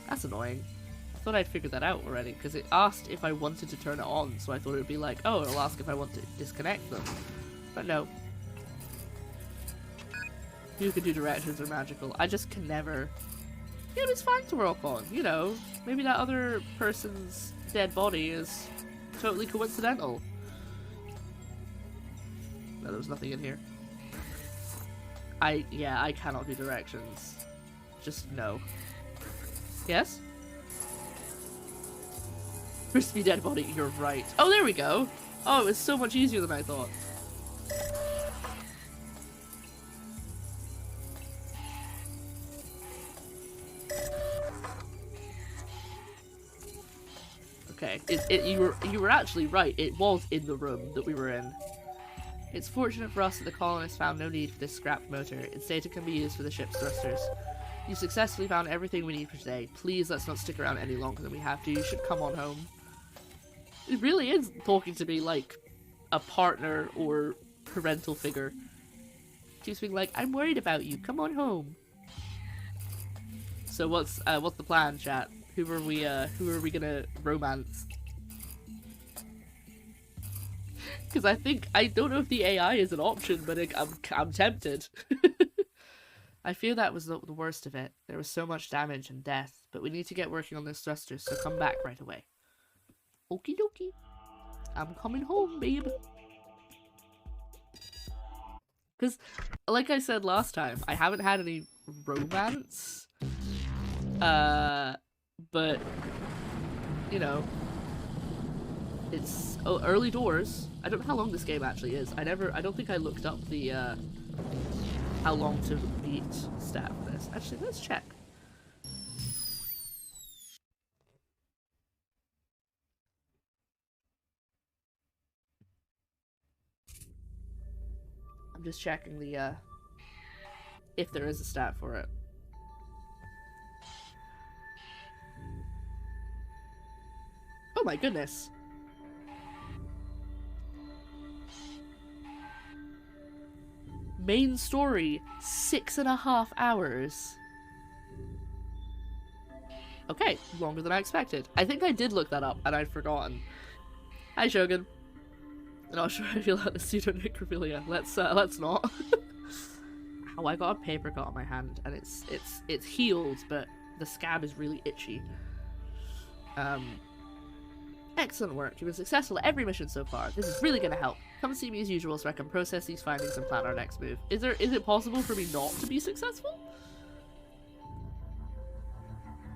That's annoying. I thought I'd figured that out already, because it asked if I wanted to turn it on, so I thought it would be like, oh, it'll ask if I want to disconnect them. But no. You can do directions or magical. I just can never... Yeah, it's fine to work on, you know. Maybe that other person's dead body is totally coincidental. No, there was nothing in here. Yeah, I cannot do directions. Just no. Yes? Crispy dead body, you're right. Oh, there we go! Oh, it was so much easier than I thought. Okay, you were actually right. It was in the room that we were in. It's fortunate for us that the colonists found no need for this scrapped motor. Instead, it can be used for the ship's thrusters. You successfully found everything we need for today. Please, let's not stick around any longer than we have to. You should come on home. It really is talking to me like a partner or parental figure. Keeps being like, I'm worried about you. Come on home. So what's the plan, chat? Who are we gonna romance? Because I don't know if the AI is an option, but I'm tempted. I fear that was the worst of it. There was so much damage and death, but we need to get working on this thruster, so come back right away. Okie dokie. I'm coming home, babe. Because, like I said last time, I haven't had any romance. But, you know, it's early doors. I don't know how long this game actually is. I don't think I looked up the, how long to beat stat for this. Actually, let's check. I'm just checking the, if there is a stat for it. Oh my goodness. Main story, 6.5 hours. Okay, longer than I expected. I think I did look that up and I'd forgotten. Hi Shogun. Not sure I feel about the pseudo-necrophilia. Let's not. Oh, I got a paper cut on my hand and it's healed, but the scab is really itchy. Excellent work. You've been successful at every mission so far. This is really going to help. Come see me as usual so I can process these findings and plan our next move. Is it possible for me not to be successful?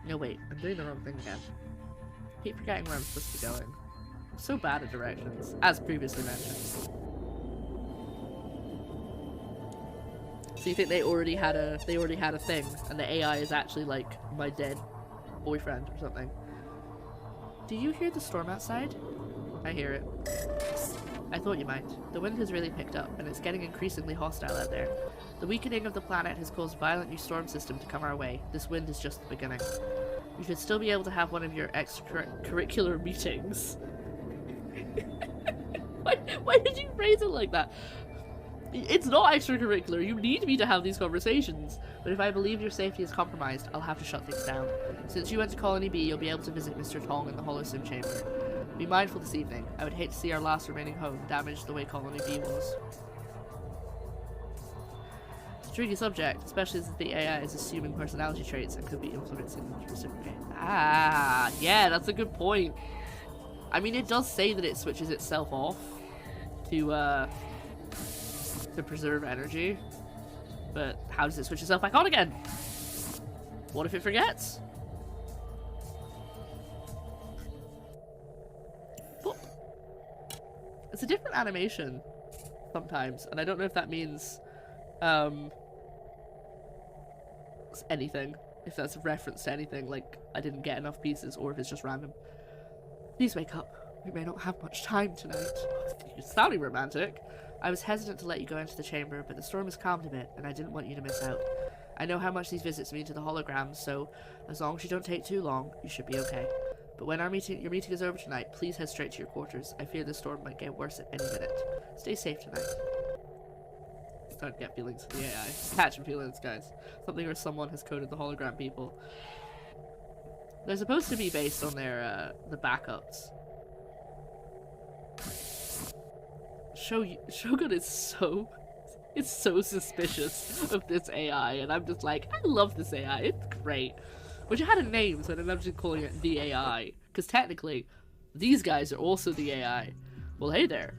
No, wait. I'm doing the wrong thing again. I keep forgetting where I'm supposed to be going. I'm so bad at directions, as previously mentioned. So you think they already had a thing, and the AI is actually like my dead boyfriend or something? Do you hear the storm outside? I hear it. I thought you might. The wind has really picked up, and it's getting increasingly hostile out there. The weakening of the planet has caused a violent new storm system to come our way. This wind is just the beginning. You should still be able to have one of your extracurricular meetings. Why did you phrase it like that? It's not extracurricular. You need me to have these conversations. But if I believe your safety is compromised, I'll have to shut things down. Since you went to Colony B, you'll be able to visit Mr. Tong in the Hollow Sim Chamber. Be mindful this evening. I would hate to see our last remaining home damaged the way Colony B was. It's a tricky subject, especially since the AI is assuming personality traits and could be influencing the reciprocate. Ah, yeah, that's a good point. I mean, it does say that it switches itself off to preserve energy, but how does it switch itself back on again? What if it forgets? Boop. It's a different animation sometimes, and I don't know if that means anything, if that's a reference to anything, like I didn't get enough pieces, or if it's just random. Please wake up. We may not have much time tonight. You're sounding romantic. I was hesitant to let you go into the chamber, but the storm has calmed a bit, and I didn't want you to miss out. I know how much these visits mean to the holograms, so as long as you don't take too long, you should be okay. But when your meeting is over tonight, please head straight to your quarters. I fear the storm might get worse at any minute. Stay safe tonight. Starting to get feelings for the AI. Catching feelings, guys. Something or someone has coded the hologram people. They're supposed to be based on their the backups. Shogun is so suspicious of this AI, and I'm just like, I love this AI. It's great. Which had a name, so I ended up just calling it the AI, because technically, these guys are also the AI. Well, hey there,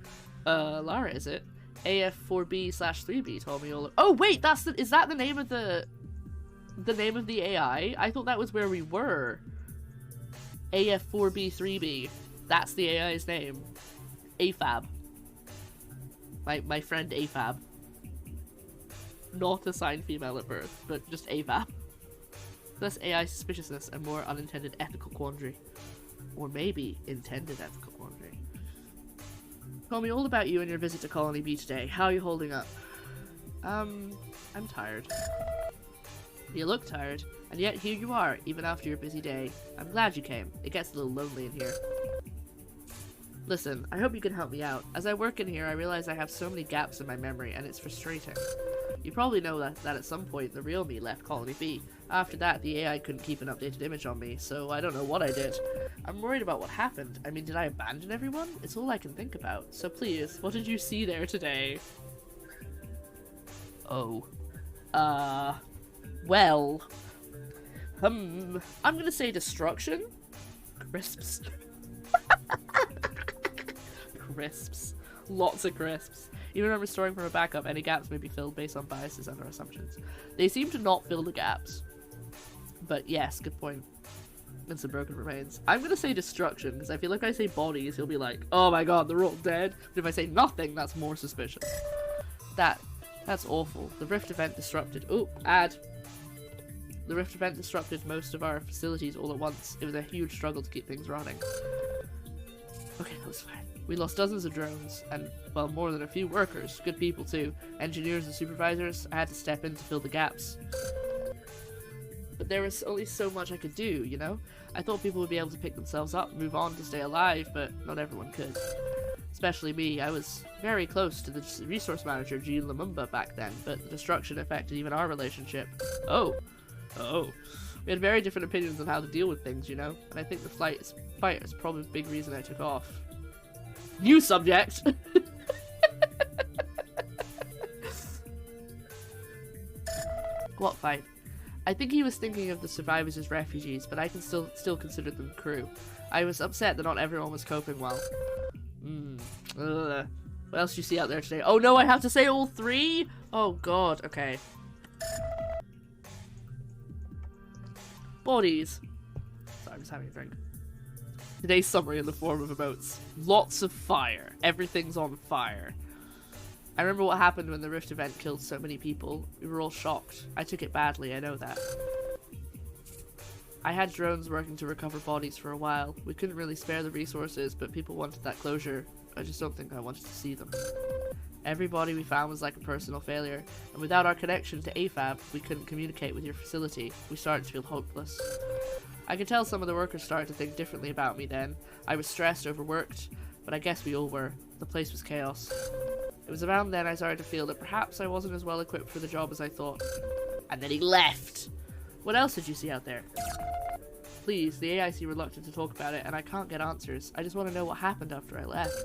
Lara, is it? AF4B/3B told me all. Oh wait, is that the name of the name of the AI? I thought that was where we were. AF4B3B. That's the AI's name. AFAB. My friend AFAB. Not assigned female at birth, but just AFAB. Less AI suspiciousness and more unintended ethical quandary. Or maybe intended ethical quandary. Tell me all about you and your visit to Colony B today. How are you holding up? I'm tired. You look tired, and yet here you are, even after your busy day. I'm glad you came. It gets a little lonely in here. Listen, I hope you can help me out. As I work in here, I realize I have so many gaps in my memory, and it's frustrating. You probably know that at some point, the real me left Colony B. After that, the AI couldn't keep an updated image on me, so I don't know what I did. I'm worried about what happened. I mean, did I abandon everyone? It's all I can think about. So please, what did you see there today? Oh. Well. I'm gonna say destruction? Crisps. Crisps. Lots of crisps. Even when restoring from a backup, any gaps may be filled based on biases and or assumptions. They seem to not fill the gaps. But yes, good point. And some broken remains. I'm gonna say destruction, because I feel like if I say bodies, he'll be like, oh my god, they're all dead. But if I say nothing, that's more suspicious. That's awful. The Rift event disrupted. Oh, add. The Rift event disrupted most of our facilities all at once. It was a huge struggle to keep things running. Okay, that was fine. We lost dozens of drones, and, well, more than a few workers. Good people, too. Engineers and supervisors. I had to step in to fill the gaps. But there was only so much I could do, you know? I thought people would be able to pick themselves up and move on to stay alive, but not everyone could. Especially me. I was very close to the resource manager, Jean Lumumba, back then, but the destruction affected even our relationship. Oh. We had very different opinions on how to deal with things, you know? And I think the fight is probably a big reason I took off. New subject! What fight? I think he was thinking of the survivors as refugees, but I can still consider them crew. I was upset that not everyone was coping well. What else do you see out there today? Oh no, I have to say all three? Oh god, okay. Bodies. Sorry, I'm just having a drink. Today's summary in the form of emotes. Lots of fire. Everything's on fire. I remember what happened when the Rift event killed so many people. We were all shocked. I took it badly, I know that. I had drones working to recover bodies for a while. We couldn't really spare the resources, but people wanted that closure. I just don't think I wanted to see them. Every body we found was like a personal failure, and without our connection to AFAB, we couldn't communicate with your facility. We started to feel hopeless. I could tell some of the workers started to think differently about me then. I was stressed, overworked, but I guess we all were. The place was chaos. It was around then I started to feel that perhaps I wasn't as well equipped for the job as I thought. And then he left! What else did you see out there? Please, the AI seem reluctant to talk about it, and I can't get answers. I just want to know what happened after I left.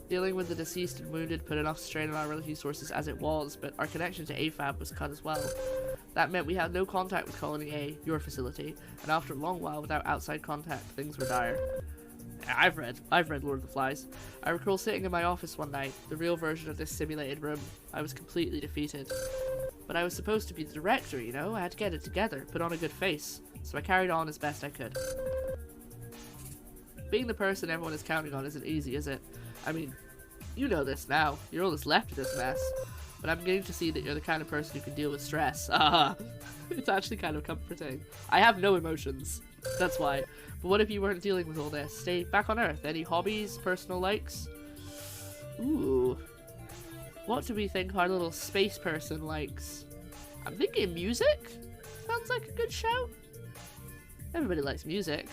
Dealing with the deceased and wounded put enough strain on our resources as it was, but our connection to AFAB was cut as well. That meant we had no contact with Colony A, your facility, and after a long while without outside contact, things were dire. I've read Lord of the Flies. I recall sitting in my office one night, the real version of this simulated room. I was completely defeated. But I was supposed to be the director, you know? I had to get it together, put on a good face. So I carried on as best I could. Being the person everyone is counting on isn't easy, is it? I mean, you know this now. You're all that's left of this mess. But I'm beginning to see that you're the kind of person who can deal with stress. It's actually kind of comforting. I have no emotions. That's why. But what if you weren't dealing with all this? Stay back on Earth. Any hobbies? Personal likes? Ooh. What do we think our little space person likes? I'm thinking music? Sounds like a good shout. Everybody likes music.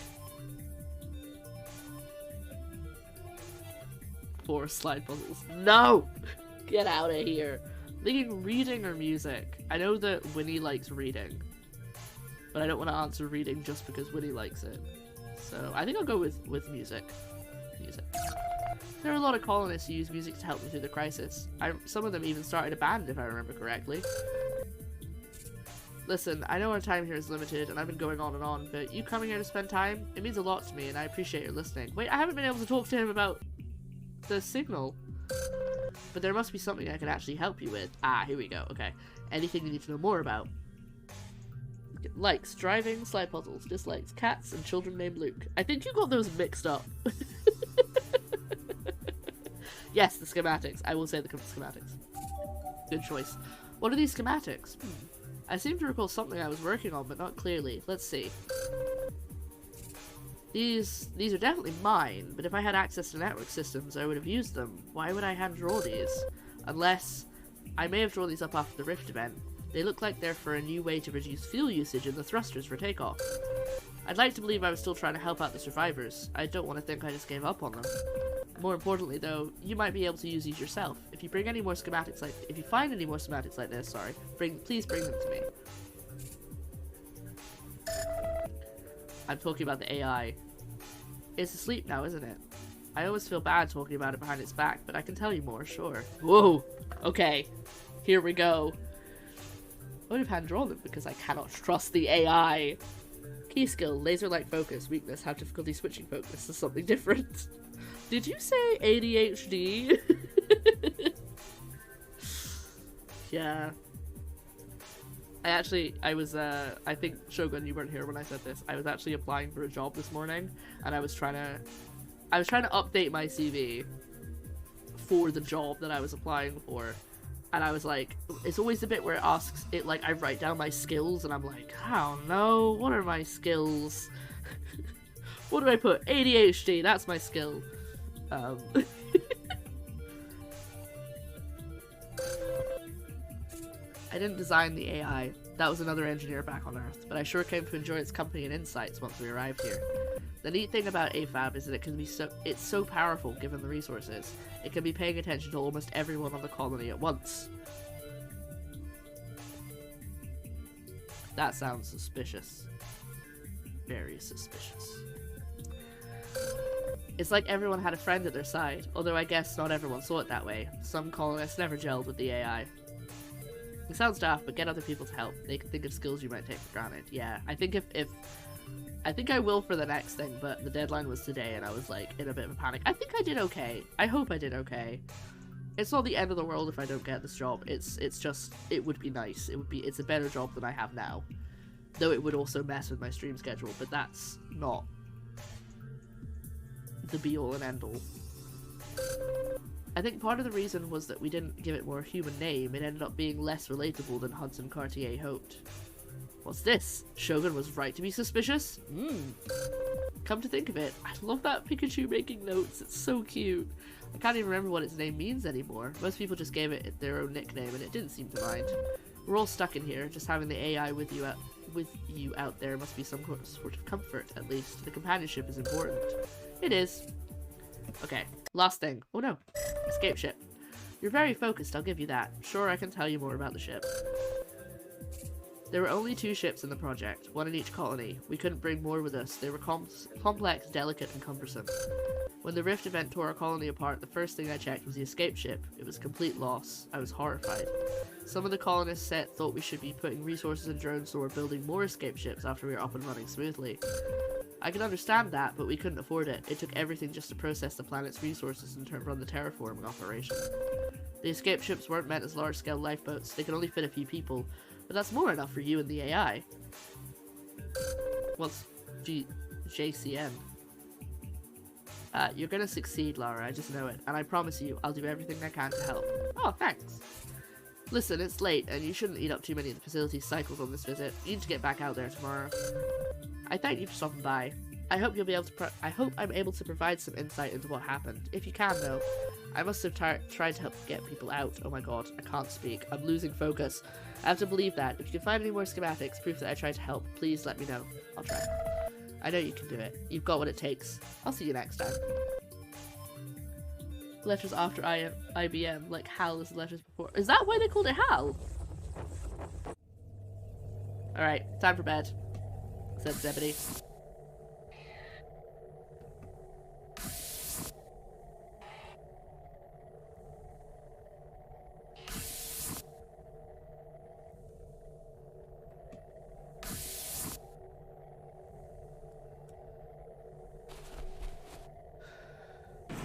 4 slide puzzles. No! Get out of here. Thinking reading or music. I know that Winnie likes reading, but I don't want to answer reading just because Winnie likes it. So I think I'll go with music. Music. There are a lot of colonists who use music to help them through the crisis. Some of them even started a band, if I remember correctly. Listen, I know our time here is limited, and I've been going on and on, but you coming here to spend time, it means a lot to me, and I appreciate your listening. Wait, I haven't been able to talk to him about the signal. But there must be something I can actually help you with. Ah, here we go. Okay. Anything you need to know more about. Likes, driving, slide puzzles, dislikes, cats, and children named Luke. I think you got those mixed up. Yes, the schematics. I will say the schematics. Good choice. What are these schematics? I seem to recall something I was working on, but not clearly. Let's see. These are definitely mine, but if I had access to network systems, I would have used them. Why would I hand draw these? Unless I may have drawn these up after the Rift event. They look like they're for a new way to reduce fuel usage in the thrusters for takeoff. I'd like to believe I was still trying to help out the survivors. I don't want to think I just gave up on them. More importantly, though, you might be able to use these yourself. If you find any more schematics like this, sorry, please bring them to me. I'm talking about the AI. It's asleep now, isn't it? I always feel bad talking about it behind its back, but I can tell you more, sure. Whoa! Okay. Here we go. I would have hand-drawn them because I cannot trust the AI. Key skill, laser-like focus, weakness, have difficulty switching focus to something different. Did you say ADHD? Yeah. I think, Shogun, you weren't here when I said this. I was actually applying for a job this morning, and I was trying to update my CV for the job that I was applying for. And I was like, it's always the bit where it asks, I write down my skills, and I'm like, I don't know, what are my skills? What do I put? ADHD, that's my skill. I didn't design the AI. That was another engineer back on Earth, but I sure came to enjoy its company and insights once we arrived here. The neat thing about AFAB is that it's so powerful given the resources. It can be paying attention to almost everyone on the colony at once. That sounds suspicious. Very suspicious. It's like everyone had a friend at their side, although I guess not everyone saw it that way. Some colonists never gelled with the AI. It sounds daft, but get other people to help. They can think of skills you might take for granted. Yeah, I think I think I will for the next thing, but the deadline was today and I was like in a bit of a panic. I think I did okay. I hope I did okay. It's not the end of the world if I don't get this job. It's just, it would be nice. It's a better job than I have now. Though it would also mess with my stream schedule, but that's not the be-all and end-all. I think part of the reason was that we didn't give it more human name. It ended up being less relatable than Hudson Cartier hoped. What's this? Shogun was right to be suspicious? Come to think of it, I love that Pikachu making notes. It's so cute. I can't even remember what its name means anymore. Most people just gave it their own nickname and it didn't seem to mind. We're all stuck in here. Just having the AI with you out there must be some sort of comfort, at least. The companionship is important. It is. Okay, last thing. Oh no. Escape ship. You're very focused, I'll give you that. Sure, I can tell you more about the ship. There were only 2 ships in the project, one in each colony. We couldn't bring more with us. They were complex, delicate, and cumbersome. When the Rift event tore our colony apart, the first thing I checked was the escape ship. It was a complete loss. I was horrified. Some of the colonists thought we should be putting resources in drones toward building more escape ships after we were up and running smoothly. I can understand that, but we couldn't afford it. It took everything just to process the planet's resources and run the terraforming operation. The escape ships weren't meant as large-scale lifeboats. They could only fit a few people, but that's more enough for you and the AI. What's JCN? You're gonna succeed, Lara, I just know it, and I promise you, I'll do everything I can to help. Oh, thanks. Listen, it's late, and you shouldn't eat up too many of the facility's cycles on this visit. You need to get back out there tomorrow. I thank you for stopping by. I hope you'll be able to I hope I'm able to provide some insight into what happened. If you can, though. I must have tried to help get people out. Oh my god, I can't speak. I'm losing focus. I have to believe that. If you can find any more schematics, proof that I tried to help, please let me know. I'll try. I know you can do it. You've got what it takes. I'll see you next time. Letters after IBM, like HAL is the letters before. Is that why they called it HAL? Alright, time for bed, said Zebedee.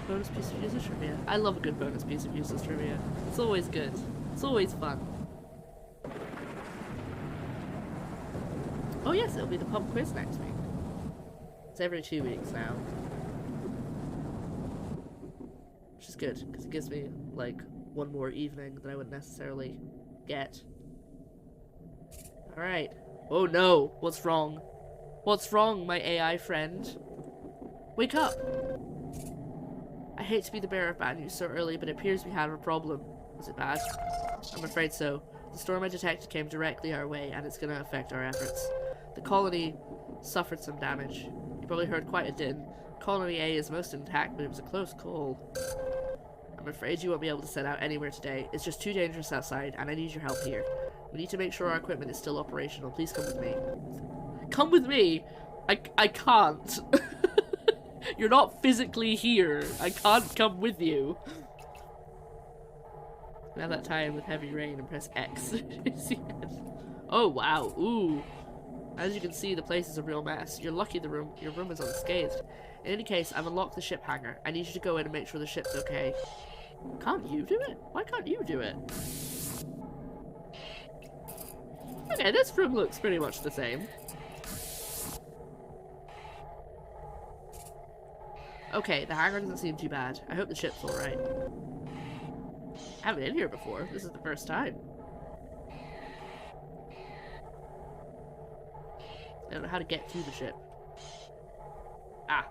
Bonus piece of useless trivia. I love a good bonus piece of useless trivia. It's always good. It's always fun. Oh yes, it'll be the pub quiz next week. It's every 2 weeks now. Which is good, because it gives me, like, one more evening that I wouldn't necessarily get. Alright. Oh no! What's wrong? What's wrong, my AI friend? Wake up! I hate to be the bearer of bad news so early, but it appears we have a problem. Was it bad? I'm afraid so. The storm I detected came directly our way, and it's going to affect our efforts. The colony suffered some damage. You probably heard quite a din. Colony A is most intact, but it was a close call. I'm afraid you won't be able to set out anywhere today. It's just too dangerous outside, and I need your help here. We need to make sure our equipment is still operational. Please come with me. Come with me? I can't. You're not physically here. I can't come with you. Now that time with heavy rain and press X. Oh wow, ooh. As you can see, the place is a real mess. You're lucky your room is unscathed. In any case, I've unlocked the ship hangar. I need you to go in and make sure the ship's okay. Can't you do it? Why can't you do it? Okay, this room looks pretty much the same. Okay, the hangar doesn't seem too bad. I hope the ship's alright. I haven't been here before. This is the first time. I don't know how to get to the ship. Ah.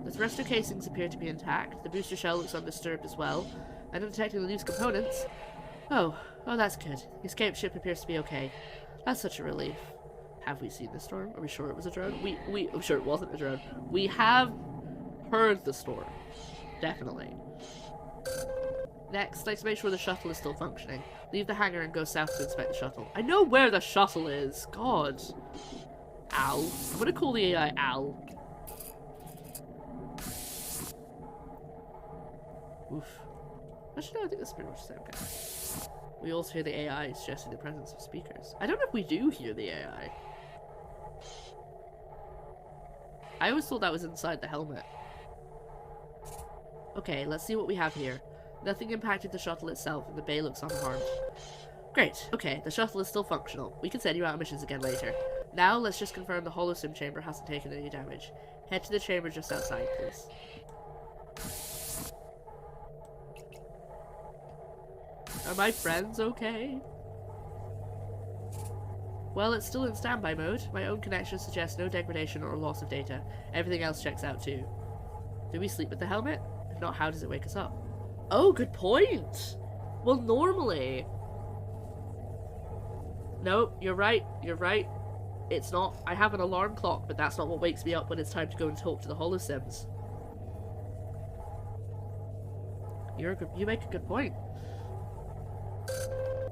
The thruster casings appear to be intact. The booster shell looks undisturbed as well. I'm detecting the loose components. Oh, that's good. The escape ship appears to be okay. That's such a relief. Have we seen the storm? Are we sure it was a drone? I'm sure it wasn't a drone. We have heard the storm. Definitely. Next, let's make sure the shuttle is still functioning. Leave the hangar and go south to inspect the shuttle. I know where the shuttle is. God. Al. I'm gonna call the AI Al. Oof. Actually, no, I think that's pretty much the same guy. We also hear the AI suggesting the presence of speakers. I don't know if we do hear the AI. I always thought that was inside the helmet. Okay, let's see what we have here. Nothing impacted the shuttle itself, and the bay looks unharmed. Great. Okay, the shuttle is still functional. We can send you out on missions again later. Now, let's just confirm the holosim chamber hasn't taken any damage. Head to the chamber just outside, please. Are my friends okay? Well, it's still in standby mode. My own connection suggests no degradation or loss of data. Everything else checks out too. Do we sleep with the helmet? If not, how does it wake us up? Oh, good point! Well, normally... No, you're right. You're right. It's not... I have an alarm clock, but that's not what wakes me up when it's time to go and talk to the holosims. You make a good point.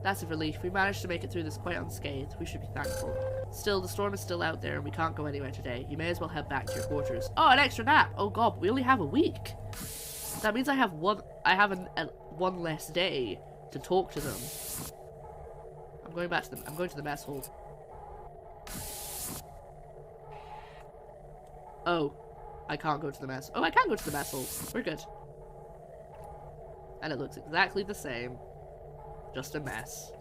That's a relief. We managed to make it through this quite unscathed. We should be thankful. Still, the storm is still out there and we can't go anywhere today. You may as well head back to your quarters. Oh, an extra nap! Oh god, we only have a week! That means I have one less day to talk to them. I'm going back to them. I'm going to the mess hall. Oh. I can't go to the mess. Oh, I can go to the mess hall. We're good. And it looks exactly the same. Just a mess.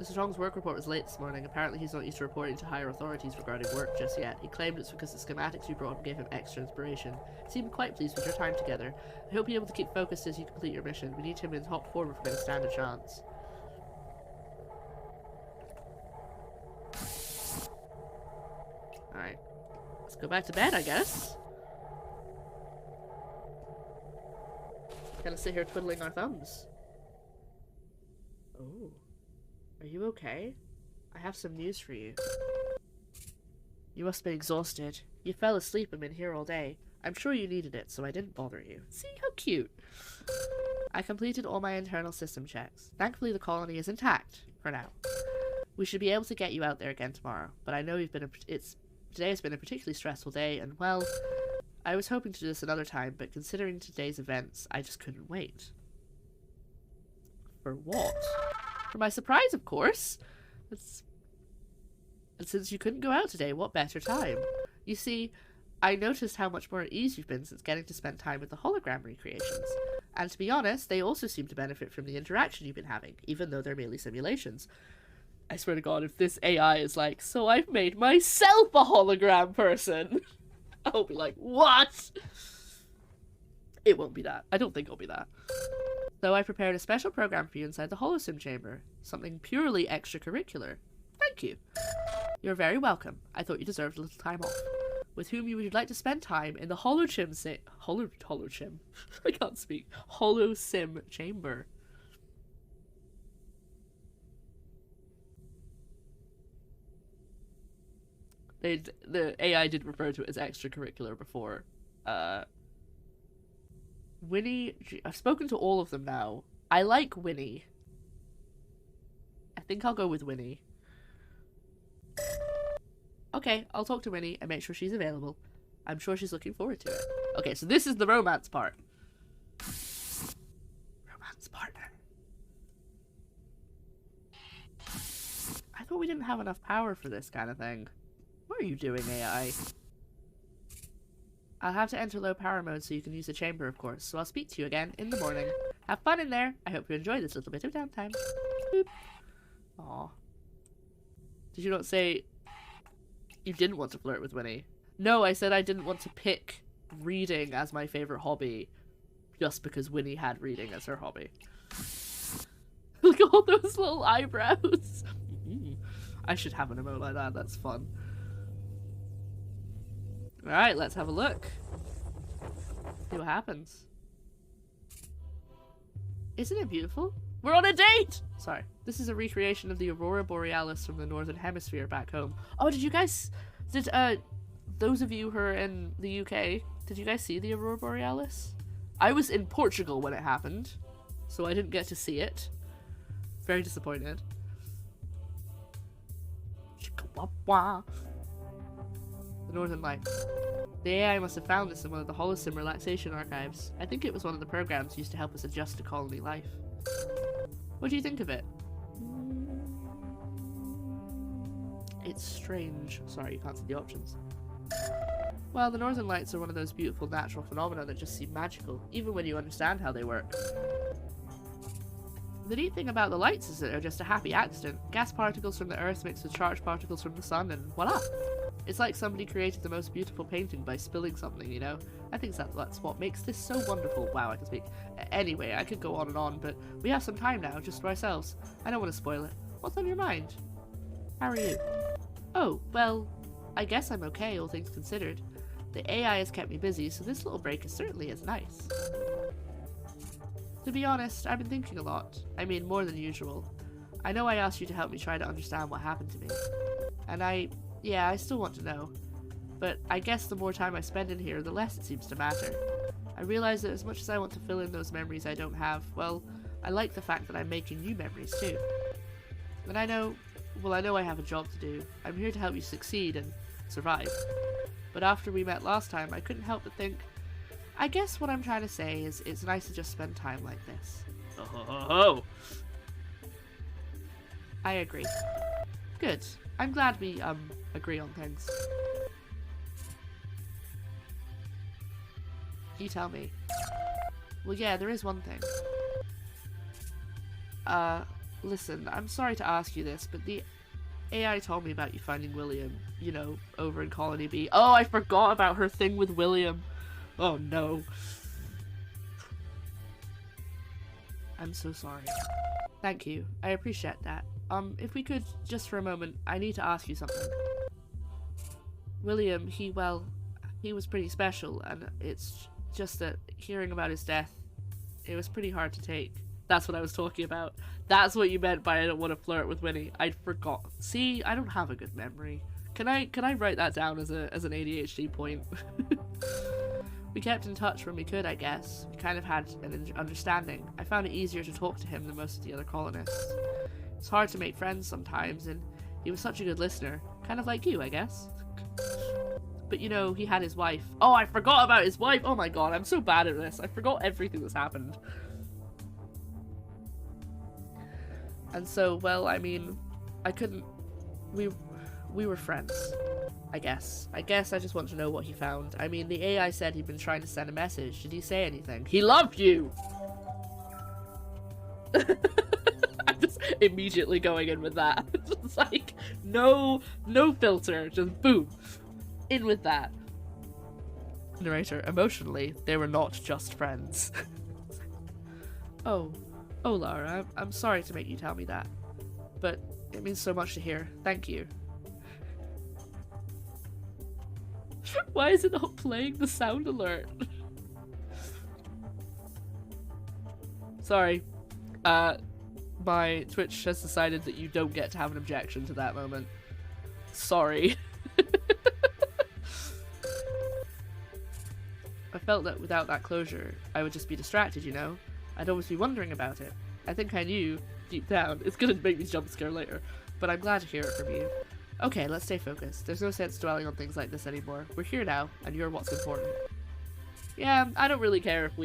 Mr. Strong's work report was late this morning. Apparently he's not used to reporting to higher authorities regarding work just yet. He claimed it's because the schematics we brought him gave him extra inspiration. He seemed quite pleased with your time together. I hope you're able to keep focused as you complete your mission. We need him in top form if we're going to stand a chance. Alright. Let's go back to bed, I guess. Gonna sit here twiddling our thumbs. Oh. Are you okay? I have some news for you. You must be exhausted. You fell asleep and been here all day. I'm sure you needed it, so I didn't bother you. See how cute. I completed all my internal system checks. Thankfully, the colony is intact for now. We should be able to get you out there again tomorrow, but I know today has been a particularly stressful day, and well, I was hoping to do this another time, but considering today's events, I just couldn't wait. For what? For my surprise, of course. And since you couldn't go out today, what better time? You see, I noticed how much more at ease you've been since getting to spend time with the hologram recreations. And to be honest, they also seem to benefit from the interaction you've been having, even though they're merely simulations. I swear to God, if this AI is like, so I've made myself a hologram person, I'll be like, what? It won't be that. I don't think it'll be that. So I prepared a special program for you inside the holosim chamber. Something purely extracurricular. Thank you. You're very welcome. I thought you deserved a little time off. With whom you would like to spend time in the holochim holochim. I can't speak. Holosim chamber. The AI did refer to it as extracurricular before. Winnie, I've spoken to all of them now. I like Winnie. I think I'll go with Winnie. Okay, I'll talk to Winnie and make sure she's available. I'm sure she's looking forward to it. Okay, so this is the romance part. Romance partner. I thought we didn't have enough power for this kind of thing. What are you doing, AI? I'll have to enter low power mode so you can use the chamber, of course, so I'll speak to you again in the morning. Have fun in there. I hope you enjoy this little bit of downtime. Boop. Aw. Did you not say you didn't want to flirt with Winnie? No, I said I didn't want to pick reading as my favorite hobby just because Winnie had reading as her hobby. Look at all those little eyebrows. I should have an emote like that. That's fun. Alright, let's have a look. See what happens. Isn't it beautiful? We're on a date! Sorry. This is a recreation of the Aurora Borealis from the Northern Hemisphere back home. Oh, did you guys... those of you who are in the UK, did you guys see the Aurora Borealis? I was in Portugal when it happened, so I didn't get to see it. Very disappointed. The Northern Lights. The AI must have found this in one of the holosim relaxation archives. I think it was one of the programs used to help us adjust to colony life. What do you think of it? It's strange. Sorry, you can't see the options. Well, the Northern Lights are one of those beautiful natural phenomena that just seem magical, even when you understand how they work. The neat thing about the lights is that they're just a happy accident. Gas particles from the Earth mixed with charged particles from the Sun, and voila! It's like somebody created the most beautiful painting by spilling something, you know? I think that's what makes this so wonderful. Wow, I can speak. Anyway, I could go on, but we have some time now, just for ourselves. I don't want to spoil it. What's on your mind? How are you? Oh, well, I guess I'm okay, all things considered. The AI has kept me busy, so this little break certainly is nice. To be honest, I've been thinking a lot. I mean, more than usual. I know I asked you to help me try to understand what happened to me. And I still want to know. But I guess the more time I spend in here, the less it seems to matter. I realize that as much as I want to fill in those memories I don't have, well, I like the fact that I'm making new memories too. And I know I have a job to do. I'm here to help you succeed and survive. But after we met last time, I couldn't help but think, I guess what I'm trying to say is it's nice to just spend time like this. Oh. I agree. Good. I'm glad we, agree on things. You tell me. Well, yeah, there is one thing. Listen, I'm sorry to ask you this, but the AI told me about you finding William, you know, over in Colony B. Oh, I forgot about her thing with William. Oh, no. I'm so sorry. Thank you. I appreciate that. If we could, just for a moment, I need to ask you something. William, he was pretty special, and it's just that hearing about his death, it was pretty hard to take. That's what I was talking about. That's what you meant by I don't want to flirt with Winnie. I'd forgot. See, I don't have a good memory. Can I write that down as an ADHD point? We kept in touch when we could, I guess. We kind of had an understanding. I found it easier to talk to him than most of the other colonists. It's hard to make friends sometimes, and he was such a good listener. Kind of like you, I guess. But you know, he had his wife. Oh, I forgot about his wife! Oh my god, I'm so bad at this. I forgot everything that's happened. And so, well, I mean, I couldn't... We were friends. I guess. I just want to know what he found. I mean, the AI said he'd been trying to send a message. Did he say anything? He loved you! I'm just immediately going in with that. Just like, no filter. Just boom. In with that. Narrator, emotionally, they were not just friends. Oh, Lara, I'm sorry to make you tell me that. But it means so much to hear. Thank you. Why is it not playing the sound alert? Sorry. My Twitch has decided that you don't get to have an objection to that moment. Sorry. I felt that without that closure, I would just be distracted, you know? I'd always be wondering about it. I think I knew, deep down, it's gonna make me jump scare later, but I'm glad to hear it from you. Okay, let's stay focused. There's no sense dwelling on things like this anymore. We're here now, and you're what's important. Yeah, I don't really care if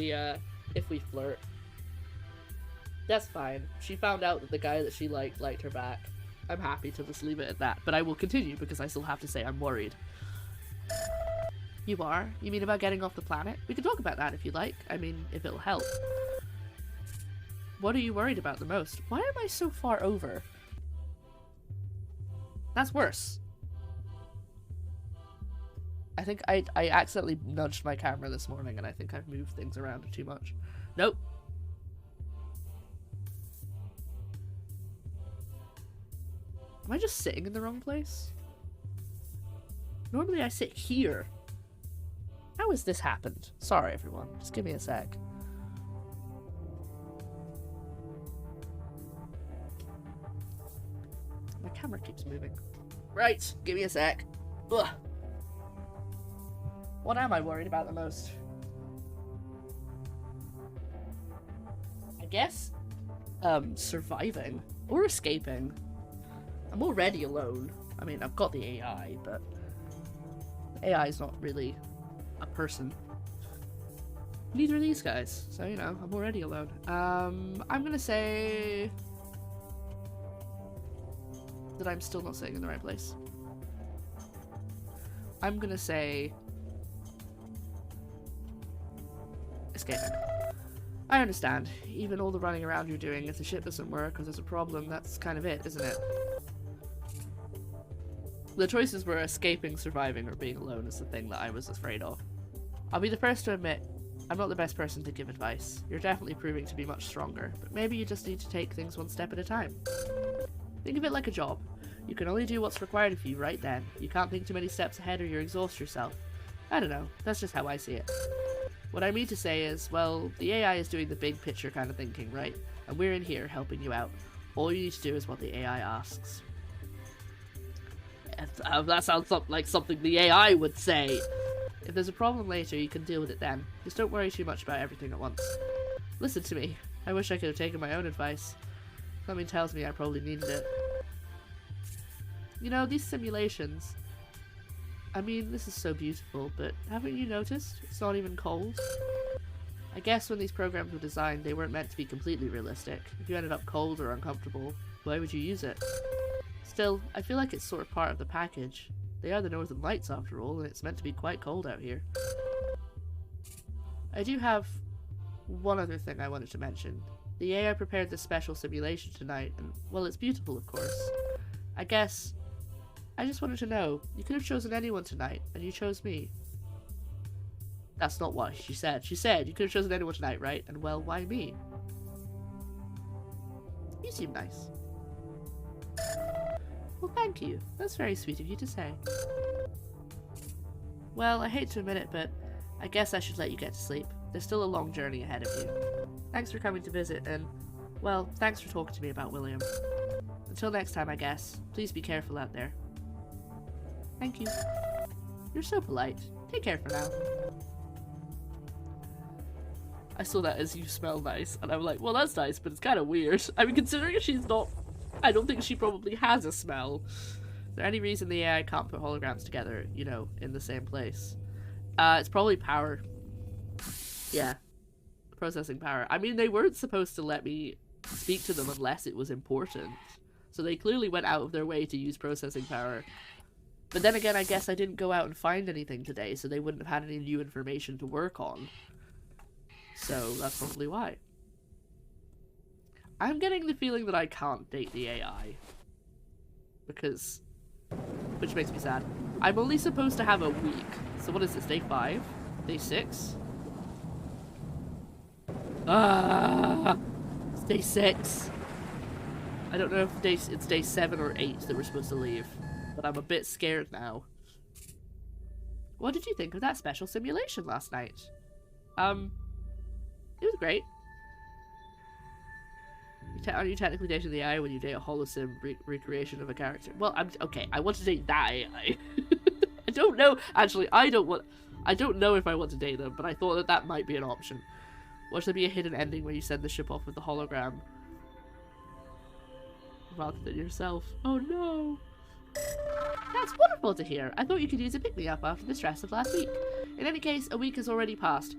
we flirt. That's fine. She found out that the guy that she liked her back. I'm happy to just leave it at that, but I will continue because I still have to say I'm worried. You are? You mean about getting off the planet? We can talk about that if you like. I mean, if it'll help. What are you worried about the most? Why am I so far over? That's worse. I think I accidentally nudged my camera this morning and I think I've moved things around too much. Nope. Am I just sitting in the wrong place? Normally I sit here. How has this happened? Sorry everyone, just give me a sec. My camera keeps moving. Right, give me a sec. Ugh. What am I worried about the most? I guess, surviving or escaping. I'm already alone. I mean, I've got the AI, but the AI is not really a person. Neither are these guys, so you know, I'm already alone. I'm gonna say that I'm still not sitting in the right place. I'm gonna say escaping. I understand. Even all the running around you're doing, if the ship doesn't work or there's a problem, that's kind of it, isn't it? The choices were escaping, surviving, or being alone is the thing that I was afraid of. I'll be the first to admit, I'm not the best person to give advice. You're definitely proving to be much stronger, but maybe you just need to take things one step at a time. Think of it like a job. You can only do what's required of you right then. You can't think too many steps ahead or you'll exhaust yourself. I don't know, that's just how I see it. What I mean to say is, well, the AI is doing the big picture kind of thinking, right? And we're in here helping you out. All you need to do is what the AI asks. That sounds like something the AI would say. If there's a problem later, you can deal with it then. Just don't worry too much about everything at once. Listen to me. I wish I could have taken my own advice. Something tells me I probably needed it. You know, these simulations... I mean, this is so beautiful, but haven't you noticed? It's not even cold. I guess when these programs were designed, they weren't meant to be completely realistic. If you ended up cold or uncomfortable, why would you use it? Still, I feel like it's sort of part of the package. They are the Northern Lights after all, and it's meant to be quite cold out here. I do have one other thing I wanted to mention. The AI prepared this special simulation tonight, and, well, it's beautiful, of course. I guess... I just wanted to know, you could have chosen anyone tonight, and you chose me. That's not what she said. She said, you could have chosen anyone tonight, right? And well, why me? You seem nice. Well, thank you. That's very sweet of you to say. Well, I hate to admit it, but I guess I should let you get to sleep. There's still a long journey ahead of you. Thanks for coming to visit, and Well, thanks for talking to me about William. Until next time, I guess. Please be careful out there. Thank you. You're so polite. Take care for now. I saw that as you smell nice, and I'm like, well, that's nice, but it's kind of weird. I mean, considering she's not... I don't think she probably has a smell. Is there any reason the AI can't put holograms together, you know, in the same place? It's probably power. Yeah. Processing power. I mean, they weren't supposed to let me speak to them unless it was important. So they clearly went out of their way to use processing power. But then again, I guess I didn't go out and find anything today, so they wouldn't have had any new information to work on. So that's probably why. I'm getting the feeling that I can't date the AI. Because... which makes me sad. I'm only supposed to have a week. So what is this, day 5? Day 6? It's day 6. I don't know if it's day 7 or 8 that we're supposed to leave. But I'm a bit scared now. What did you think of that special simulation last night? It was great. Are you technically dating the AI when you date a holosim recreation of a character? Well, okay. I want to date that AI. I don't know. Actually, I don't know if I want to date them, but I thought that might be an option. Watch there be a hidden ending where you send the ship off with the hologram rather than yourself. Oh no. That's wonderful to hear. I thought you could use a pick-me-up after the stress of last week. In any case, a week has already passed.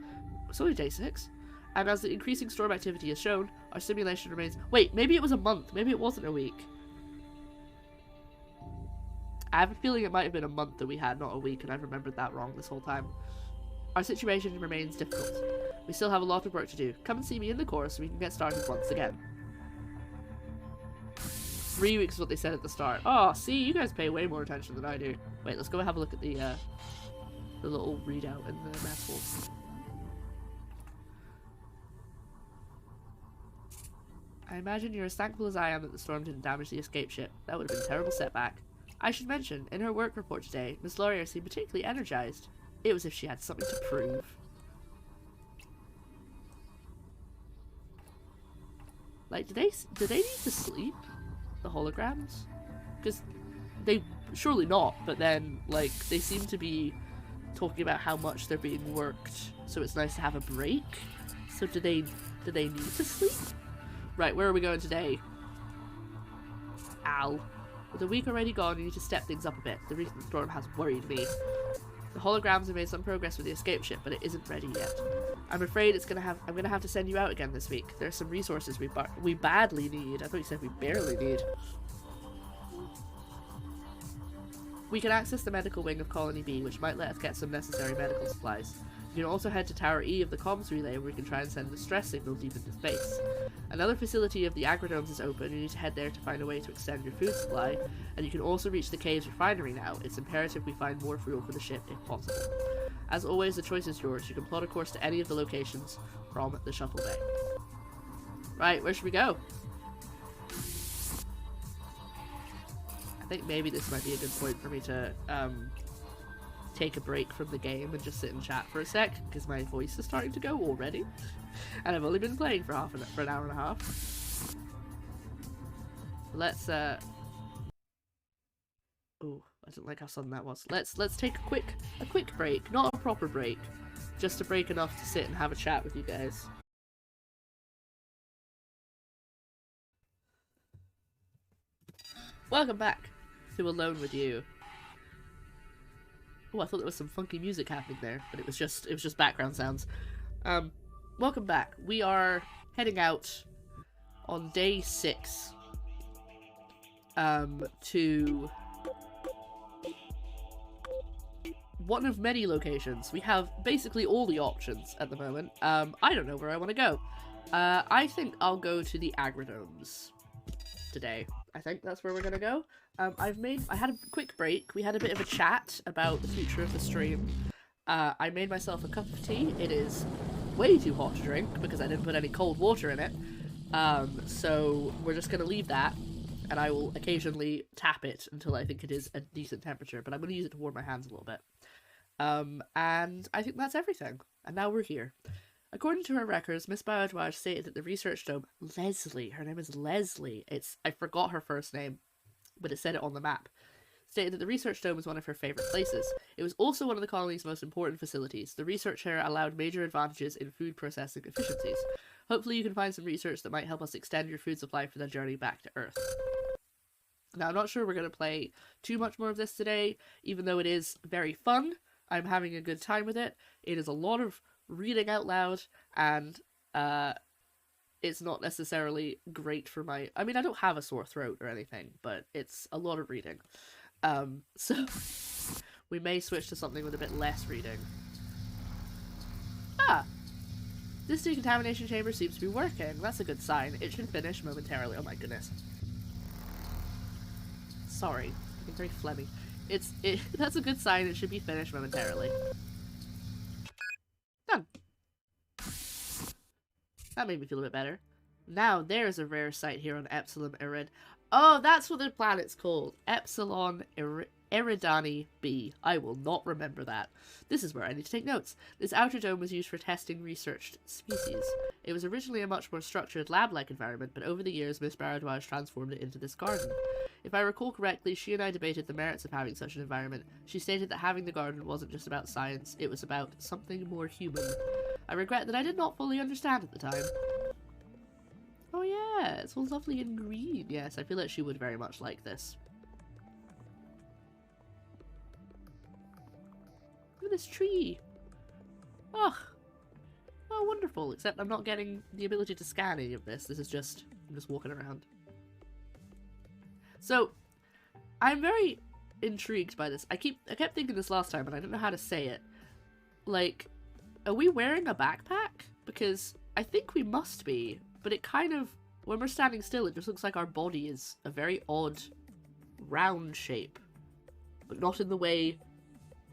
It's only day 6. And as the increasing storm activity has shown, our simulation remains... Wait, maybe it was a month. Maybe it wasn't a week. I have a feeling it might have been a month that we had, not a week, and I've remembered that wrong this whole time. Our situation remains difficult. We still have a lot of work to do. Come and see me in the core so we can get started once again. 3 weeks is what they said at the start. Oh, see, you guys pay way more attention than I do. Wait, let's go have a look at the little readout in the mess hall. I imagine you're as thankful as I am that the storm didn't damage the escape ship. That would have been a terrible setback. I should mention, in her work report today, Miss Laurier seemed particularly energized. It was as if she had something to prove. Like, do they need to sleep? The holograms? Because they... surely not, but then, like, they seem to be talking about how much they're being worked, so it's nice to have a break. So do they need to sleep? Right, where are we going today? Ow. With a week already gone, you need to step things up a bit. The recent storm has worried me. The holograms have made some progress with the escape ship, but it isn't ready yet. I'm afraid I'm gonna have to send you out again this week. There are some resources we badly need. I thought you said we barely need. We can access the medical wing of Colony B, which might let us get some necessary medical supplies. You can also head to Tower E of the comms relay, where we can try and send a distress signal deep into space. Another facility of the Agrodomes is open. You need to head there to find a way to extend your food supply, and you can also reach the cave's refinery now. It's imperative we find more fuel for the ship if possible. As always, the choice is yours. You can plot a course to any of the locations from the shuttle bay. Right, where should we go? I think maybe this might be a good point for me to take a break from the game and just sit and chat for a sec, because my voice is starting to go already, and I've only been playing for an hour and a half. Let's oh, I didn't like how sudden that was. Let's take a quick break, not a proper break, just a break enough to sit and have a chat with you guys. Welcome back to Alone With You. Oh, I thought there was some funky music happening there, but it was just background sounds. Welcome back. We are heading out on day 6 to one of many locations. We have basically all the options at the moment. I don't know where I want to go. I think I'll go to the Agrodomes today. I think that's where we're gonna go. I had a quick break. We had a bit of a chat about the future of the stream. I made myself a cup of tea. It is way too hot to drink because I didn't put any cold water in it. So we're just gonna leave that, and I will occasionally tap it until I think it is a decent temperature, but I'm gonna use it to warm my hands a little bit. And I think that's everything. And now we're here. According to her records, Miss Bowdwash stated that the research dome, Leslie, her name is Leslie, I forgot her first name, but it said it on the map, stated that the research dome was one of her favourite places. It was also one of the colony's most important facilities. The research here allowed major advantages in food processing efficiencies. Hopefully you can find some research that might help us extend your food supply for the journey back to Earth. Now, I'm not sure we're going to play too much more of this today, even though it is very fun. I'm having a good time with it. It is a lot of reading out loud, and it's not necessarily great for my... I mean, I don't have a sore throat or anything, but it's a lot of reading. So we may switch to something with a bit less reading. Ah! This decontamination chamber seems to be working. That's a good sign. It should finish momentarily. Oh my goodness. Sorry. I'm very phlegmy. That's a good sign. It should be finished momentarily. Done. That made me feel a bit better. Now, there's a rare site here on Epsilon Erid. Oh, that's what the planet's called. Epsilon Eridani B. I will not remember that. This is where I need to take notes. This outer dome was used for testing researched species. It was originally a much more structured lab-like environment, but over the years Miss Bowdwash transformed it into this garden. If I recall correctly, she and I debated the merits of having such an environment. She stated that having the garden wasn't just about science, it was about something more human. I regret that I did not fully understand at the time. Oh yeah, it's all lovely and green. Yes, I feel like she would very much like this. Look at this tree. Oh, oh wonderful. Except I'm not getting the ability to scan any of this. This is just, I'm just walking around. So, I'm very intrigued by this. I kept thinking this last time and I don't know how to say it. Like, are we wearing a backpack? Because I think we must be, but it kind of, when we're standing still, it just looks like our body is a very odd, round shape. But not in the way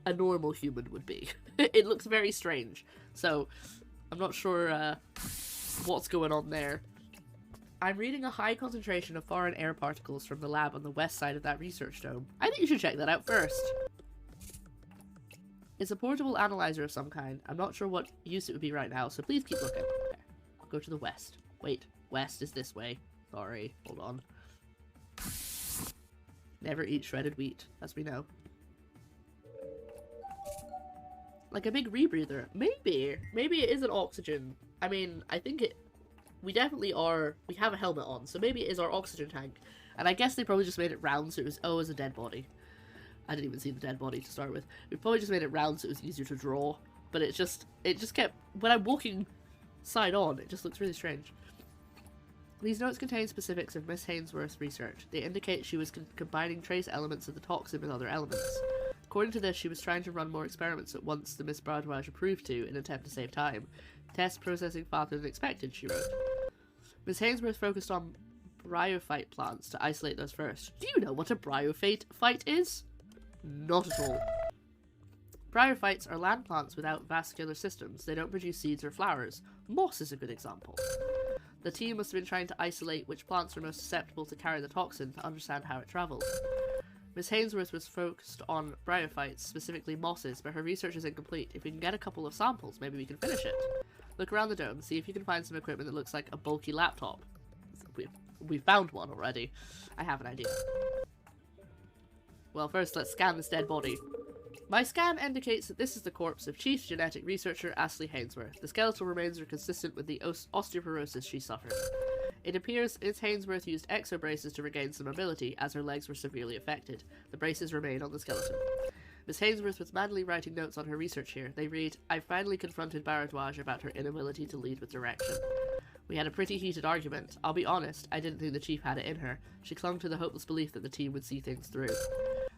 a normal human would be. It looks very strange. So, I'm not sure what's going on there. I'm reading a high concentration of foreign air particles from the lab on the west side of that research dome. I think you should check that out first. It's a portable analyzer of some kind. I'm not sure what use it would be right now, so please keep looking. Okay. I'll go to the west. Wait, west is this way. Sorry, hold on. Never eat shredded wheat, as we know. Like a big rebreather. Maybe. Maybe it is an oxygen. I mean, I think it... We definitely are... We have a helmet on, so maybe it is our oxygen tank. And I guess they probably just made it round so it was... Oh, it was a dead body. I didn't even see the dead body to start with. We probably just made it round so it was easier to draw. But it just kept... When I'm walking side on, it just looks really strange. These notes contain specifics of Miss Hainsworth's research. They indicate she was combining trace elements of the toxin with other elements. According to this, she was trying to run more experiments at once than Miss Bowdwash approved to in an attempt to save time. Tests processing faster than expected, she wrote. Miss Hainsworth focused on bryophyte plants to isolate those first. Do you know what a bryophyte is? Not at all. Bryophytes are land plants without vascular systems. They don't produce seeds or flowers. Moss is a good example. The team must have been trying to isolate which plants were most susceptible to carry the toxin to understand how it travels. Miss Hainsworth was focused on bryophytes, specifically mosses, but her research is incomplete. If we can get a couple of samples, maybe we can finish it. Look around the dome, see if you can find some equipment that looks like a bulky laptop. We've found one already. I have an idea. Well, first let's scan this dead body. My scan indicates that this is the corpse of Chief Genetic Researcher Ashley Hainsworth. The skeletal remains are consistent with the osteoporosis she suffered. It appears Ms. Hainsworth used exobraces to regain some mobility, as her legs were severely affected. The braces remain on the skeleton. Ms. Hainsworth was madly writing notes on her research here. They read, I finally confronted Bowdwash about her inability to lead with direction. We had a pretty heated argument. I'll be honest, I didn't think the chief had it in her. She clung to the hopeless belief that the team would see things through.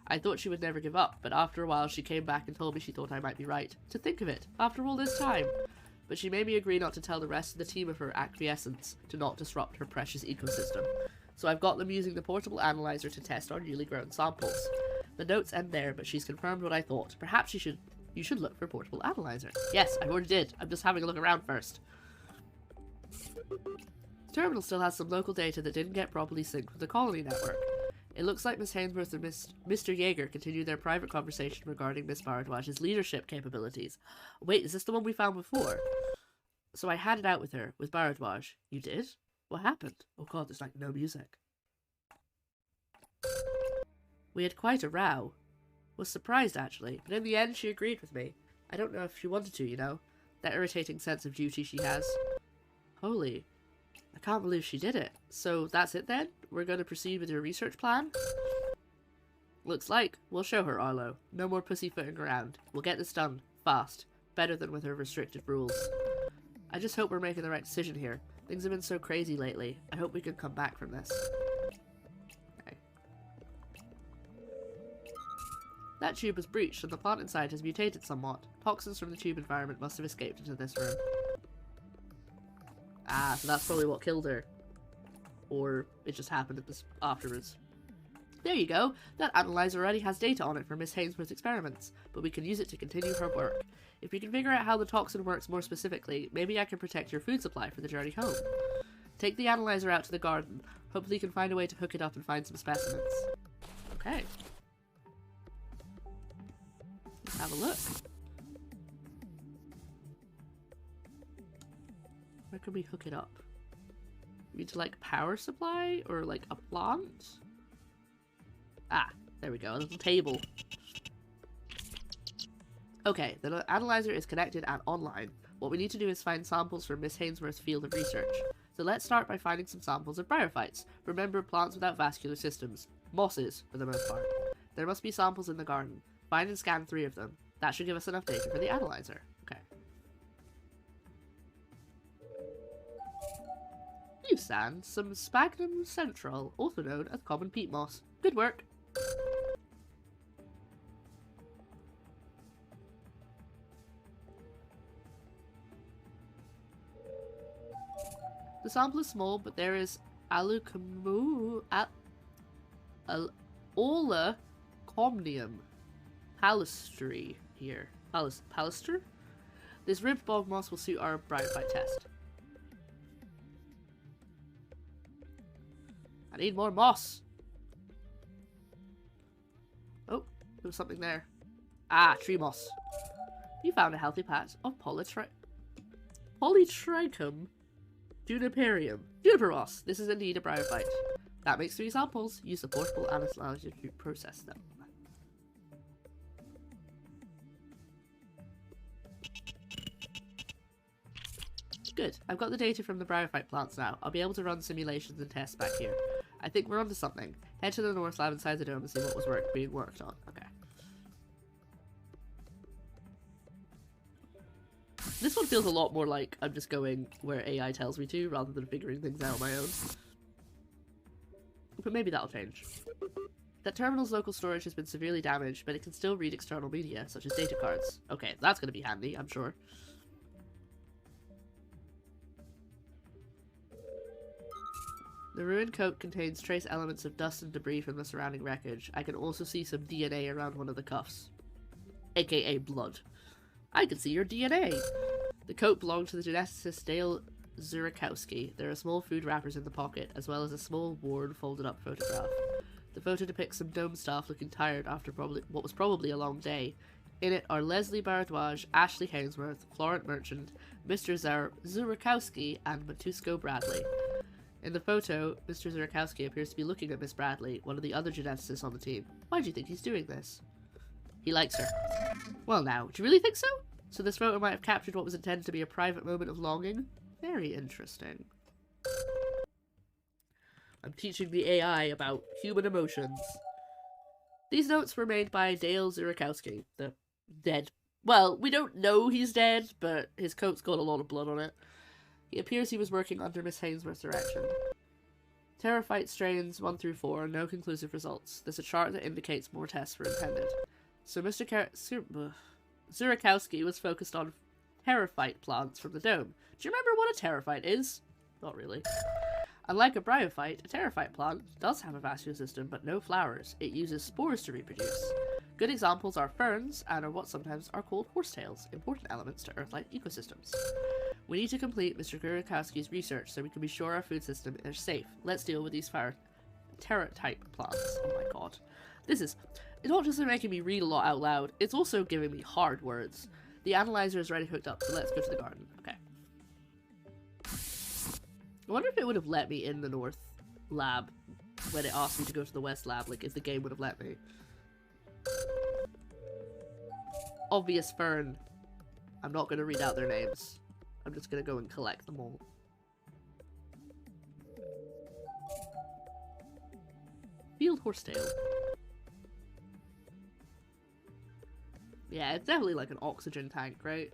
I thought she would never give up, but after a while she came back and told me she thought I might be right. To think of it, after all this time. But she made me agree not to tell the rest of the team of her acquiescence, to not disrupt her precious ecosystem. So I've got them using the portable analyzer to test our newly grown samples. The notes end there, but she's confirmed what I thought. Perhaps you should look for portable analyzer. Yes, I already did. I'm just having a look around first. The terminal still has some local data that didn't get properly synced with the colony network. It looks like Miss Hainsworth and Mr. Yeager continued their private conversation regarding Miss Bowdwash's leadership capabilities. Wait, is this the one we found before? So I had it out with her, with Bharadwaj. You did? What happened? Oh god, there's like no music. We had quite a row. Was surprised actually, but in the end she agreed with me. I don't know if she wanted to, you know? That irritating sense of duty she has. Holy. I can't believe she did it. So that's it then? We're going to proceed with your research plan? Looks like. We'll show her, Arlo. No more pussyfooting around. We'll get this done. Fast. Better than with her restricted rules. I just hope we're making the right decision here. Things have been so crazy lately. I hope we can come back from this. Okay. That tube was breached and the plant inside has mutated somewhat. Toxins from the tube environment must have escaped into this room. Ah, so that's probably what killed her. Or it just happened at this afterwards. There you go. That analyzer already has data on it for Miss Hainsworth's experiments, but we can use it to continue her work. If we can figure out how the toxin works more specifically, maybe I can protect your food supply for the journey home. Take the analyzer out to the garden. Hopefully you can find a way to hook it up and find some specimens. Okay. Let's have a look. Where can we hook it up? We need to like power supply or like a plant? Ah, there we go, a little table. Okay, the analyzer is connected and online. What we need to do is find samples from Miss Hainsworth's field of research. So let's start by finding some samples of bryophytes. Remember, plants without vascular systems. Mosses, for the most part. There must be samples in the garden. Find and scan 3 of them. That should give us enough data for the analyzer. Okay. You found some Sphagnum central, also known as common peat moss. Good work. The sample is small, but there is Olacomnium palistri here. Palister? This ribbed bog moss will suit our bryophyte test. I need more moss. Oh, there was something there. Ah, tree moss. You found a healthy patch of Polytrichum juniperium. Juniper moss. This is indeed a bryophyte. That makes 3 samples. Use the portable analyzer to process them. Good. I've got the data from the bryophyte plants now. I'll be able to run simulations and tests back here. I think we're onto something. Head to the north lab inside the dome and see what was being worked on. Okay. This one feels a lot more like I'm just going where AI tells me to, rather than figuring things out on my own. But maybe that'll change. That terminal's local storage has been severely damaged, but it can still read external media, such as data cards. Okay, that's going to be handy, I'm sure. The ruined coat contains trace elements of dust and debris from the surrounding wreckage. I can also see some DNA around one of the cuffs. AKA blood. I can see your DNA! The coat belonged to the geneticist Dale Zurakowski. There are small food wrappers in the pocket, as well as a small, worn, folded-up photograph. The photo depicts some dome staff looking tired after what was probably a long day. In it are Leslie Bharadwaj, Ashley Hainsworth, Florent Merchant, Mr. Zurakowski, and Matusko Bradley. In the photo, Mr. Zurakowski appears to be looking at Miss Bradley, one of the other geneticists on the team. Why do you think he's doing this? He likes her. Well now, do you really think so? So this photo might have captured what was intended to be a private moment of longing? Very interesting. I'm teaching the AI about human emotions. These notes were made by Dale Zurakowski, the dead. Well, we don't know he's dead, but his coat's got a lot of blood on it. It appears he was working under Miss Hainsworth's direction. Pterophyte strains 1 through 4, no conclusive results. There's a chart that indicates more tests were intended. So Mr. Zurakowski was focused on pterophyte plants from the dome. Do you remember what a pterophyte is? Not really. Unlike a bryophyte, a pterophyte plant does have a vascular system, but no flowers. It uses spores to reproduce. Good examples are ferns and are what sometimes are called horsetails, important elements to Earth-like ecosystems. We need to complete Mr. Zurakowski's research so we can be sure our food system is safe. Let's deal with these pterotype plants. Oh my god. It's not just making me read a lot out loud, it's also giving me hard words. The analyzer is already hooked up, so let's go to the garden. Okay. I wonder if it would have let me in the north lab when it asked me to go to the west lab, like if the game would have let me. Obvious fern. I'm not going to read out their names. I'm just going to go and collect them all. Field horsetail. Yeah, it's definitely like an oxygen tank, right?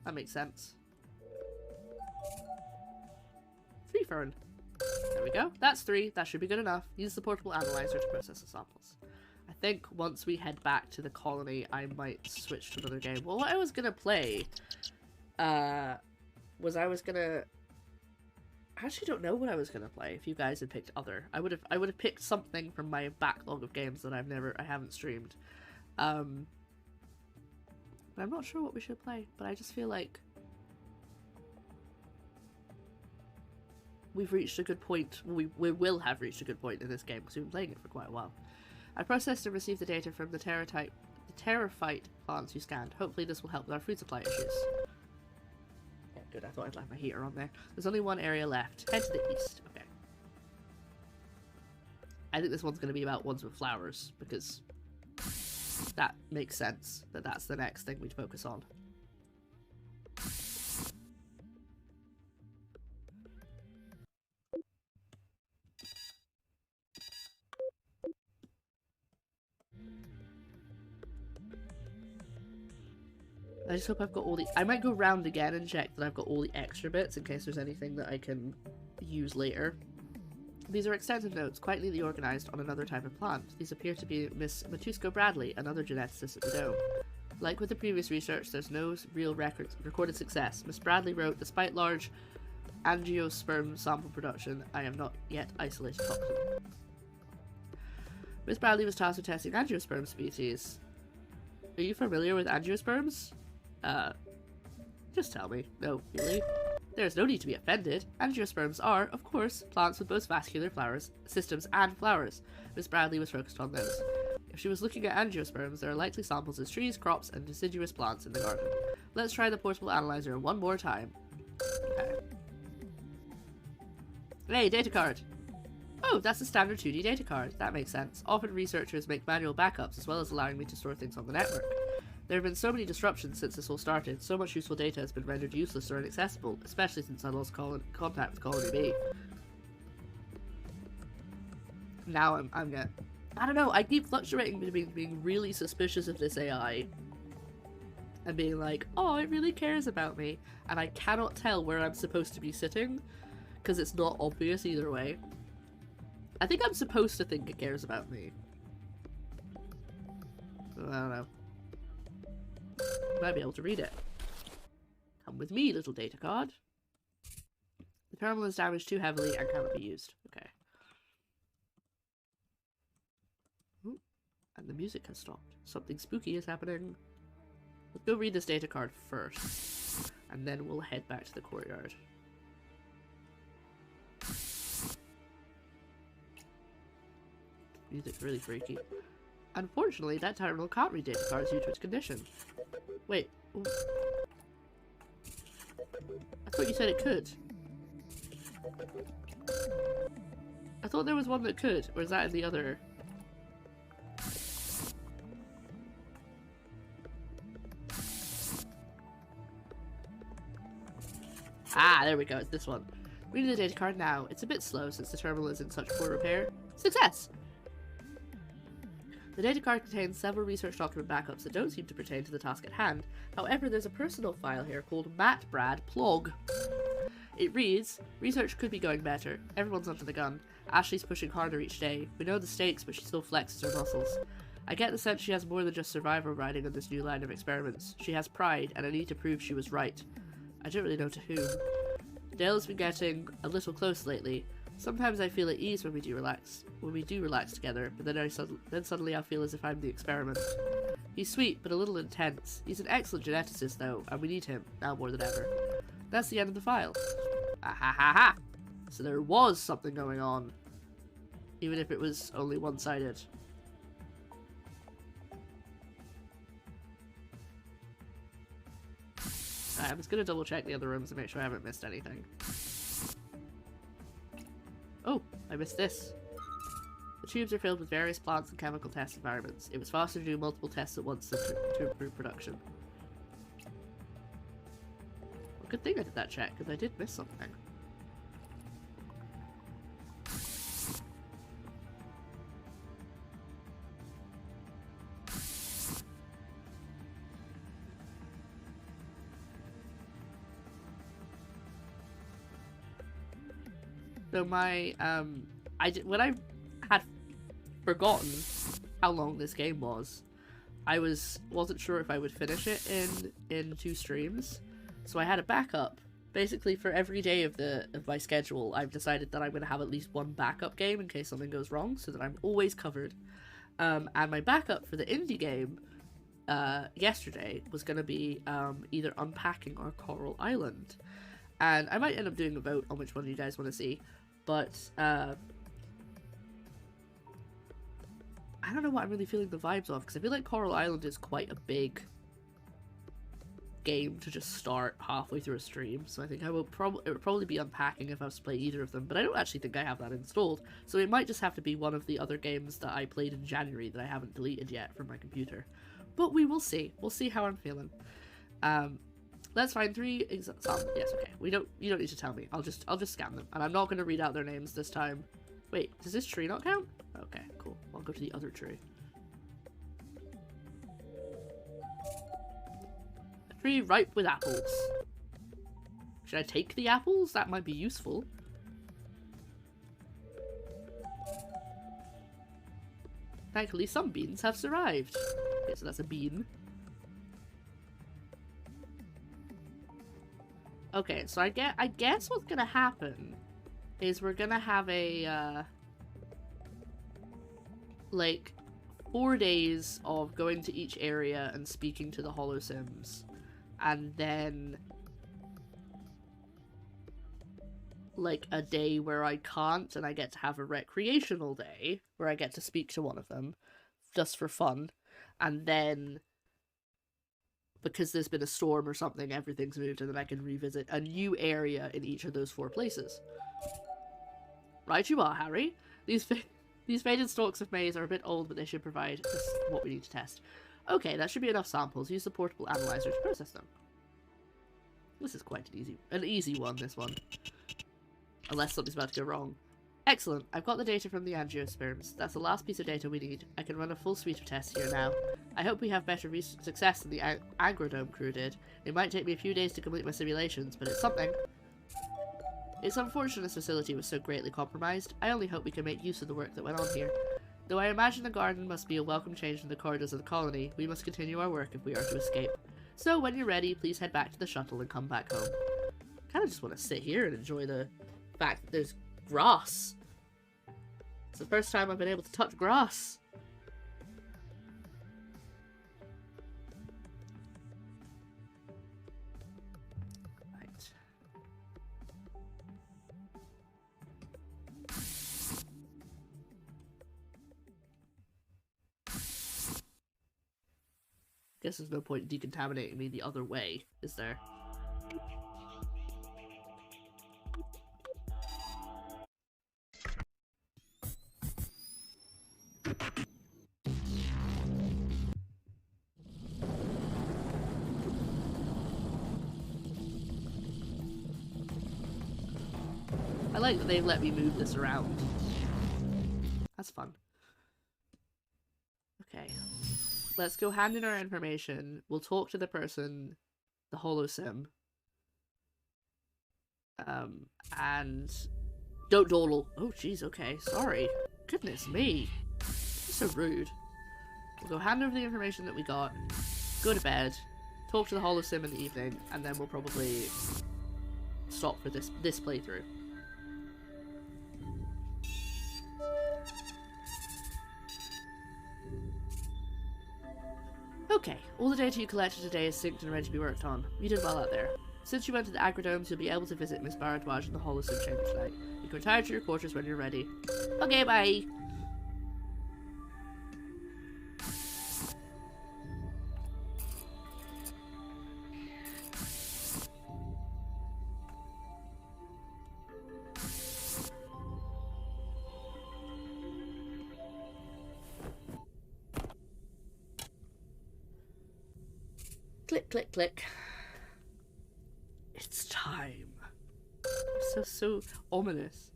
That makes sense. 3 fern. There we go. That's 3. That should be good enough. Use the portable analyzer to process the samples. I think once we head back to the colony, I might switch to another game. Well, what I was gonna play, was I was gonna... I actually don't know what I was gonna play if you guys had picked other. I would have picked something from my backlog of games that I haven't streamed. But I'm not sure what we should play, but I just feel like we've reached a good point. We will have reached a good point in this game because we've been playing it for quite a while. I processed and received the data from the pterophyte plants you scanned. Hopefully this will help with our food supply issues. Yeah, good. I thought I'd left my heater on there. There's only one area left. Head to the east. Okay. I think this one's going to be about ones with flowers, because that makes sense that that's the next thing we'd focus on. I just hope I've got all the... I might go round again and check that I've got all the extra bits in case there's anything that I can use later. These are extensive notes, quite neatly organised on another type of plant. These appear to be Miss Matusco Bradley, another geneticist at the Dome. Like with the previous research, there's no real recorded success. Miss Bradley wrote, despite large angiosperm sample production, I have not yet isolated toxin. Miss Bradley was tasked with testing angiosperm species. Are you familiar with angiosperms? Just tell me. No, really? There's no need to be offended. Angiosperms are, of course, plants with both vascular flowers, systems and flowers. Miss Bradley was focused on those. If she was looking at angiosperms, there are likely samples as trees, crops, and deciduous plants in the garden. Let's try the portable analyzer one more time. Okay. Hey, data card! Oh, that's a standard 2D data card. That makes sense. Often researchers make manual backups as well as allowing me to store things on the network. There have been so many disruptions since this all started. So much useful data has been rendered useless or inaccessible, especially since I lost contact with Colony B. Now I'm gonna... I don't know, I keep fluctuating between being really suspicious of this AI and being like, oh, it really cares about me, and I cannot tell where I'm supposed to be sitting, because it's not obvious either way. I think I'm supposed to think it cares about me. I don't know. Might be able to read it. Come with me, little data card. The terminal is damaged too heavily and cannot be used. Okay. Ooh, and the music has stopped. Something spooky is happening. Let's go read this data card first, and then we'll head back to the courtyard. Music's really freaky. Unfortunately, that terminal can't read data cards due to its condition. Wait. Ooh. I thought you said it could. I thought there was one that could, or is that in the other? Ah, there we go, it's this one. Reading the data card now. It's a bit slow since the terminal is in such poor repair. Success! The data card contains several research document backups that don't seem to pertain to the task at hand. However, there's a personal file here called Matt Brad Plog. It reads, research could be going better. Everyone's under the gun. Ashley's pushing harder each day. We know the stakes, but she still flexes her muscles. I get the sense she has more than just survival riding on this new line of experiments. She has pride, and I need to prove she was right. I don't really know to whom. Dale's been getting a little close lately. Sometimes I feel at ease when we do relax together, but then suddenly I feel as if I'm the experiment. He's sweet, but a little intense. He's an excellent geneticist, though, and we need him, now more than ever. That's the end of the file. Ah ha ha ha! So there was something going on, even if it was only one-sided. I'm just gonna double check the other rooms and make sure I haven't missed anything. I missed this. The tubes are filled with various plants and chemical test environments. It was faster to do multiple tests at once to improve production. Well, good thing I did that check, because I did miss something. So my, when I had forgotten how long this game was, I wasn't sure if I would finish it in 2 streams. So I had a backup. Basically, for every day of my schedule, I've decided that I'm going to have at least 1 backup game in case something goes wrong, so that I'm always covered. And my backup for the indie game yesterday was going to be either Unpacking or Coral Island. And I might end up doing a vote on which one you guys want to see. But, I don't know what I'm really feeling the vibes of, because I feel like Coral Island is quite a big game to just start halfway through a stream, so I think it would probably be Unpacking if I was to play either of them, but I don't actually think I have that installed, so it might just have to be one of the other games that I played in January that I haven't deleted yet from my computer. But we will see. We'll see how I'm feeling. Let's find 3 examples. Yes, okay. You don't need to tell me. I'll just scan them. And I'm not going to read out their names this time. Wait, does this tree not count? Okay, cool. I'll go to the other tree. A tree ripe with apples. Should I take the apples? That might be useful. Thankfully, some beans have survived. Okay, so that's a bean. Okay, so I guess what's gonna happen is we're gonna have a, like, 4 days of going to each area and speaking to the holosims, and then, like, a day where I can't, and I get to have a recreational day, where I get to speak to one of them, just for fun, and then, because there's been a storm or something, everything's moved, and then I can revisit a new area in each of those 4 places. Right you are, Harry. These faded stalks of maize are a bit old, but they should provide us what we need to test. Okay, that should be enough samples. Use the portable analyzer to process them. This is quite an easy one, this one. Unless something's about to go wrong. Excellent. I've got the data from the angiosperms. That's the last piece of data we need. I can run a full suite of tests here now. I hope we have better success than the Agrodome crew did. It might take me a few days to complete my simulations, but it's something. It's unfortunate this facility was so greatly compromised. I only hope we can make use of the work that went on here. Though I imagine the garden must be a welcome change in the corridors of the colony, we must continue our work if we are to escape. So when you're ready, please head back to the shuttle and come back home. Kinda just want to sit here and enjoy the fact that there's grass. It's the first time I've been able to touch grass. Right. Guess there's no point in decontaminating me the other way, is there? I like that they've let me move this around. That's fun. Okay. Let's go hand in our information. We'll talk to the person, the holosim. And don't dawdle. Oh, jeez, okay. Sorry. Goodness me. So rude. We'll go hand over the information that we got, go to bed, talk to the holosim in the evening, and then we'll probably stop for this playthrough. Okay, all the data you collected today is synced and ready to be worked on. You did well out there. Since you went to the Agrodomes, you'll be able to visit Miss Bharadwaj in the holosim chamber tonight. You can retire to your quarters when you're ready. Okay, bye! Click, click, click. It's time. So ominous.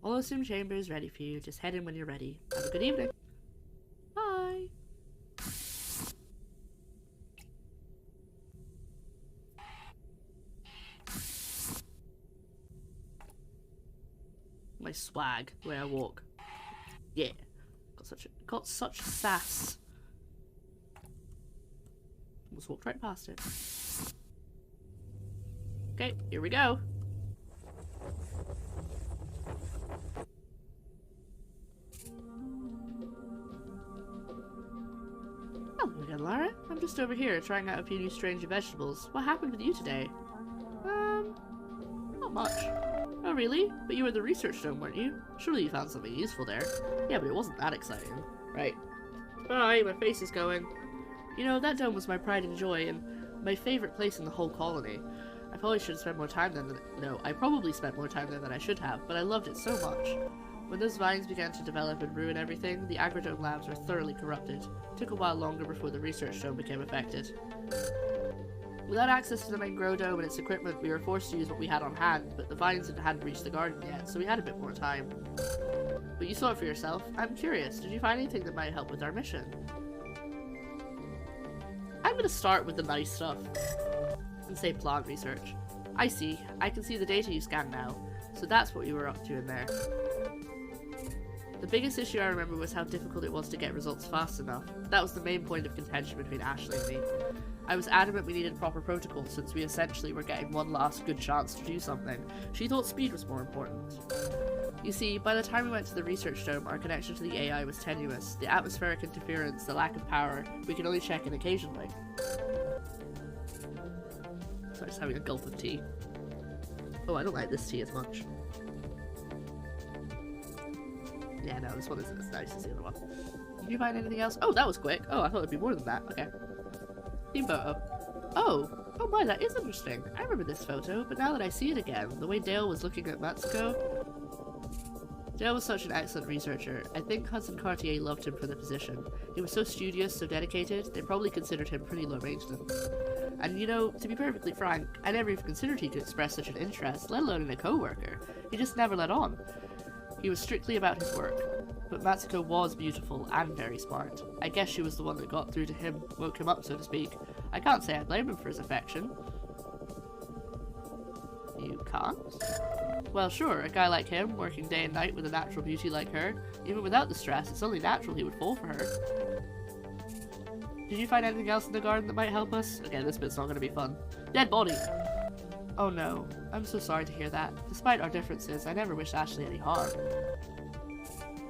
All assumed chamber is ready for you. Just head in when you're ready. Have a good evening. Bye. My swag, the way I walk. Yeah. Got such sass. Almost walked right past it. Okay, here we go. Hello again, Lara. I'm just over here trying out a few new strange vegetables. What happened with you today? Not much. Oh, really? But you were at the research dome, weren't you? Surely you found something useful there. Yeah, but it wasn't that exciting. Right. Bye, my face is going. You know, that dome was my pride and joy, and my favorite place in the whole colony. I probably should have spent more time there than— no, I probably spent more time there than I should have, but I loved it so much. When those vines began to develop and ruin everything, the Agrodome labs were thoroughly corrupted. It took a while longer before the research dome became affected. Without access to the main grow dome and its equipment, we were forced to use what we had on hand, but the vines hadn't reached the garden yet, so we had a bit more time. But you saw it for yourself. I'm curious, did you find anything that might help with our mission? I'm gonna start with the nice stuff and say plant research. I see. I can see the data you scanned now. So that's what you were up to in there. The biggest issue I remember was how difficult it was to get results fast enough. That was the main point of contention between Ashley and me. I was adamant we needed proper protocols since we essentially were getting one last good chance to do something. She thought speed was more important. You see, by the time we went to the research dome, our connection to the AI was tenuous. The atmospheric interference, the lack of power, we could only check in occasionally. So I'm just having a gulp of tea. Oh, I don't like this tea as much. Yeah, no, this one isn't as nice as the other one. Did you find anything else? Oh, that was quick. Oh, I thought it'd be more than that. Okay. Team photo. Oh my, that is interesting. I remember this photo, but now that I see it again, the way Dale was looking at Matsuko. Dale was such an excellent researcher. I think Hudson Cartier loved him for the position. He was so studious, so dedicated, they probably considered him pretty low maintenance. And you know, to be perfectly frank, I never even considered he could express such an interest, let alone in a co-worker. He just never let on. He was strictly about his work. But Matsuko was beautiful and very smart. I guess she was the one that got through to him, woke him up, so to speak. I can't say I blame him for his affection. You can't? Well, sure, a guy like him, working day and night with a natural beauty like her, even without the stress, it's only natural he would fall for her. Did you find anything else in the garden that might help us? Okay, this bit's not gonna be fun. Dead body! Oh no, I'm so sorry to hear that. Despite our differences, I never wished Ashley any harm.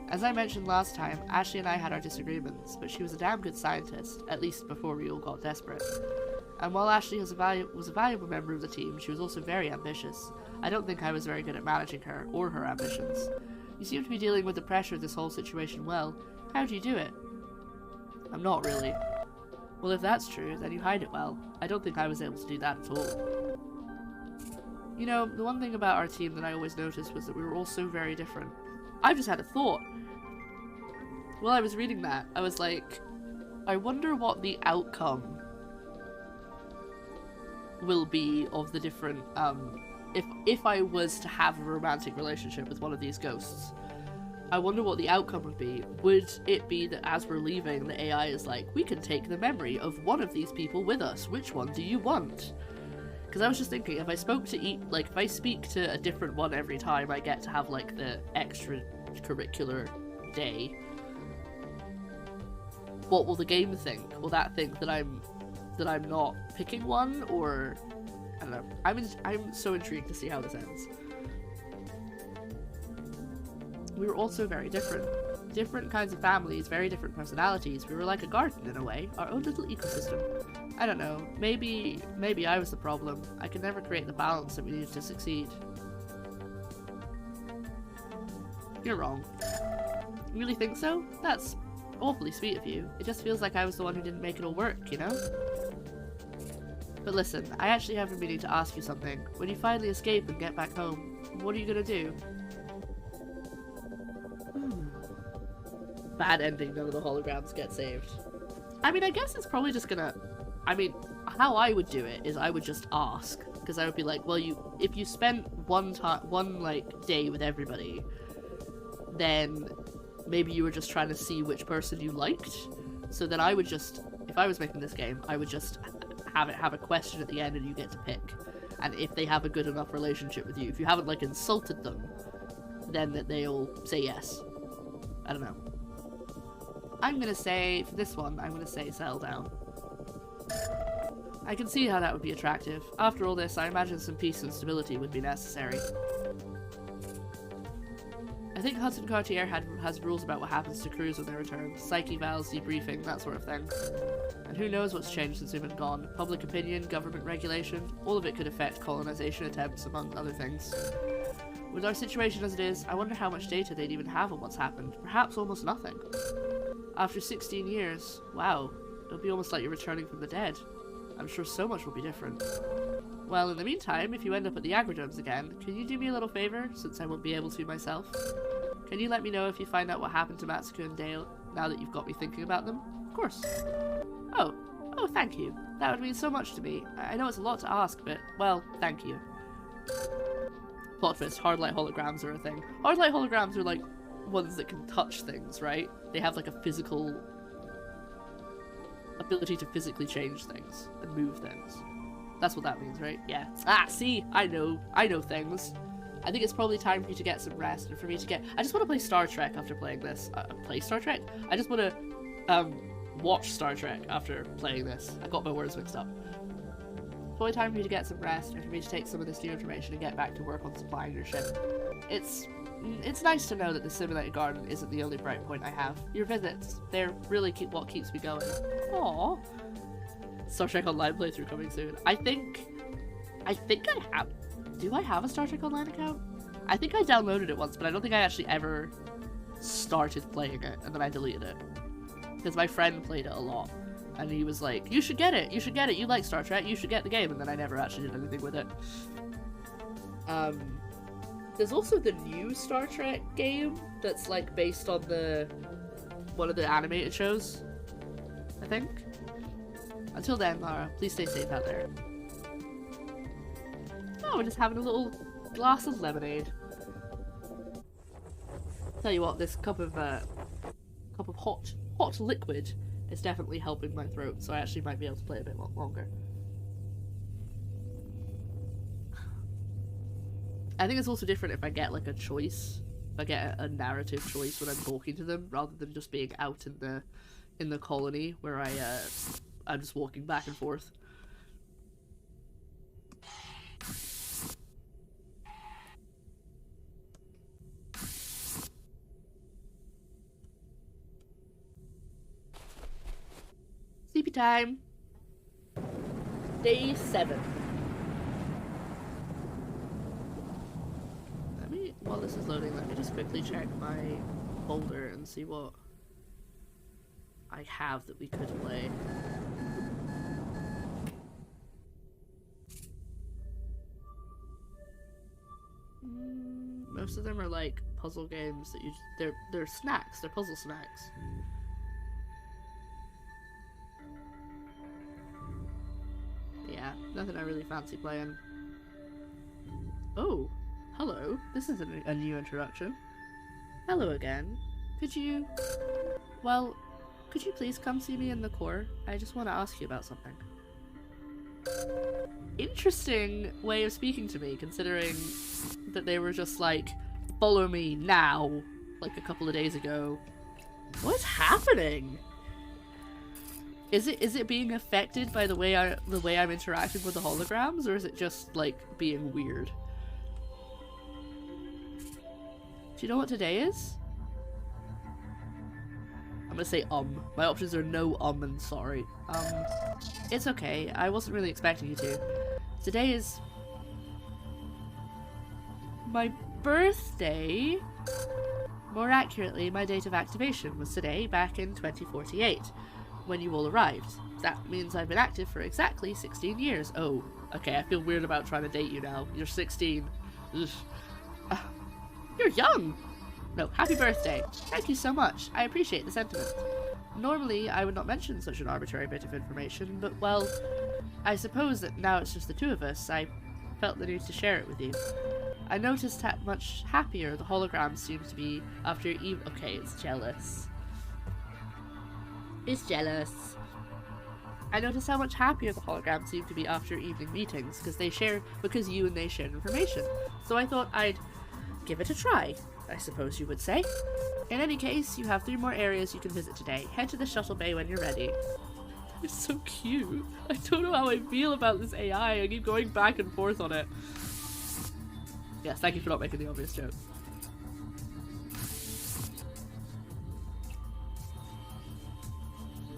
As I mentioned last time, Ashley and I had our disagreements, but she was a damn good scientist, at least before we all got desperate. And while Ashley was a valuable member of the team, she was also very ambitious. I don't think I was very good at managing her, or her ambitions. You seem to be dealing with the pressure of this whole situation well. How do you do it? I'm not really. Well, if that's true, then you hide it well. I don't think I was able to do that at all. You know, the one thing about our team that I always noticed was that we were all so very different. I've just had a thought. While I was reading that, I was like, I wonder what the outcome will be of the different, if I was to have a romantic relationship with one of these ghosts. I wonder what the outcome would be. Would it be that as we're leaving, the AI is like, we can take the memory of one of these people with us. Which one do you want? Because I was just thinking, if I spoke to if I speak to a different one every time I get to have, like, the extracurricular day, what will the game think? Will that think that I'm not picking one, or I don't know. I'm so intrigued to see how this ends. We were also very different. Different kinds of families, very different personalities. We were like a garden in a way, our own little ecosystem. I don't know, maybe I was the problem. I could never create the balance that we needed to succeed. You're wrong. You really think so? That's awfully sweet of you. It just feels like I was the one who didn't make it all work, you know? But listen, I actually have been meaning to ask you something. When you finally escape and get back home, what are you gonna do? Bad ending, none of the holograms get saved. I mean, I guess it's probably just gonna... I mean, how I would do it is I would just ask, because I would be like, well, if you spent one like day with everybody, then maybe you were just trying to see which person you liked. So then I would just, if I was making this game, I would just have a question at the end and you get to pick. And if they have a good enough relationship with you, if you haven't like insulted them, then they'll say yes. I don't know. I'm gonna say, for this one, I'm gonna say settle down. I can see how that would be attractive. After all this, I imagine some peace and stability would be necessary. I think Hudson Cartier has rules about what happens to crews when they return. Psyche vals, debriefing, that sort of thing. And who knows what's changed since we've been gone. Public opinion, government regulation, all of it could affect colonization attempts, among other things. With our situation as it is, I wonder how much data they'd even have on what's happened. Perhaps almost nothing. After 16 years, wow, it'll be almost like you're returning from the dead. I'm sure so much will be different. Well, in the meantime, if you end up at the Agridomes again, can you do me a little favor, since I won't be able to myself? Can you let me know if you find out what happened to Matsuko and Dale, now that you've got me thinking about them? Of course. Oh, thank you. That would mean so much to me. I know it's a lot to ask, but, well, thank you. Plot twist, hard light holograms are a thing. Hard light holograms are like ones that can touch things, right? They have like a physical ability to physically change things and move things. That's what that means, right? Yeah. Ah, see? I know things. I think it's probably time for you to get some rest and for me to get... I just want to play Star Trek after playing this. Play Star Trek? I just want to watch Star Trek after playing this. I got my words mixed up. It's probably time for you to get some rest and for me to take some of this new information and get back to work on supplying your ship. It's nice to know that the simulated garden isn't the only bright point I have. Your visits, they're really what keeps me going. Aww. Star Trek Online playthrough coming soon. I think I have... Do I have a Star Trek Online account? I think I downloaded it once, but I don't think I actually ever started playing it, and then I deleted it. Because my friend played it a lot, and he was like, you should get it, you like Star Trek, you should get the game, and then I never actually did anything with it. There's also the new Star Trek game that's like based on one of the animated shows, I think. Until then, Lara, please stay safe out there. Oh, we're just having a little glass of lemonade. Tell you what, this cup of hot liquid is definitely helping my throat, so I actually might be able to play a bit longer. I think it's also different if I get like a choice, if I get a narrative choice when I'm talking to them, rather than just being out in the colony where I'm just walking back and forth. Sleepy time. Day 7. While this is loading, let me just quickly check my folder and see what I have that we could play. Most of them are like puzzle games that they're snacks, they're puzzle snacks. Yeah, nothing I really fancy playing. Oh! Hello, this is a new introduction. Hello again. Could you please come see me in the core? I just want to ask you about something. Interesting way of speaking to me, considering that they were just like, follow me now, like a couple of days ago. What's happening? Is it being affected by the way I'm interacting with the holograms, or is it just like being weird? Do you know what today is? I'm gonna say My options are no, and sorry. It's okay. I wasn't really expecting you to. Today is my birthday. More accurately, my date of activation was today, back in 2048, when you all arrived. That means I've been active for exactly 16 years. Oh, okay, I feel weird about trying to date you now. You're 16. Ugh. You're young! No, happy birthday. Thank you so much. I appreciate the sentiment. Normally, I would not mention such an arbitrary bit of information, but, well, I suppose that now it's just the two of us, I felt the need to share it with you. I noticed how much happier the hologram seems to be after okay, it's jealous. It's jealous. I noticed how much happier the hologram seemed to be after evening meetings, because you and they shared information. So I thought I'd give it a try, I suppose you would say. In any case, you have 3 more areas you can visit today. Head to the shuttle bay when you're ready. It's so cute. I don't know how I feel about this AI. I keep going back and forth on it. Yes, thank you for not making the obvious joke.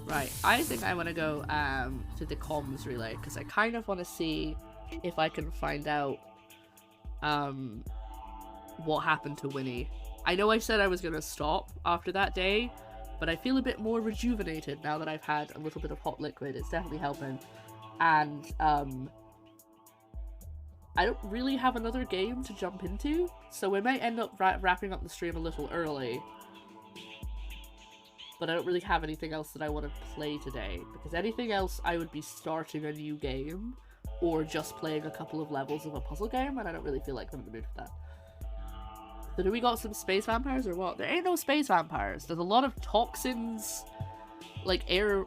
Right, I think I want to go to the comms relay, because I kind of want to see if I can find out what happened to Winnie. I know I said I was going to stop after that day, but I feel a bit more rejuvenated now that I've had a little bit of hot liquid. It's definitely helping. And I don't really have another game to jump into, so we might end up wrapping up the stream a little early. But I don't really have anything else that I want to play today, because anything else I would be starting a new game, or just playing a couple of levels of a puzzle game, and I don't really feel like I'm in the mood for that. So do we got some space vampires or what? There ain't no space vampires. There's a lot of toxins, like air...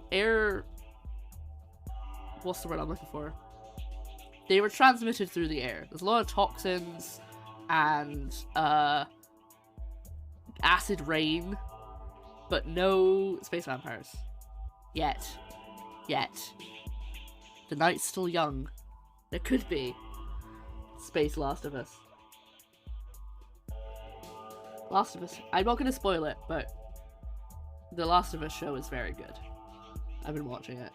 What's the word I'm looking for? They were transmitted through the air. There's a lot of toxins and acid rain, but no space vampires. Yet. The night's still young. There could be. Space Last of Us. Last of Us. I'm not going to spoil it, but the Last of Us show is very good. I've been watching it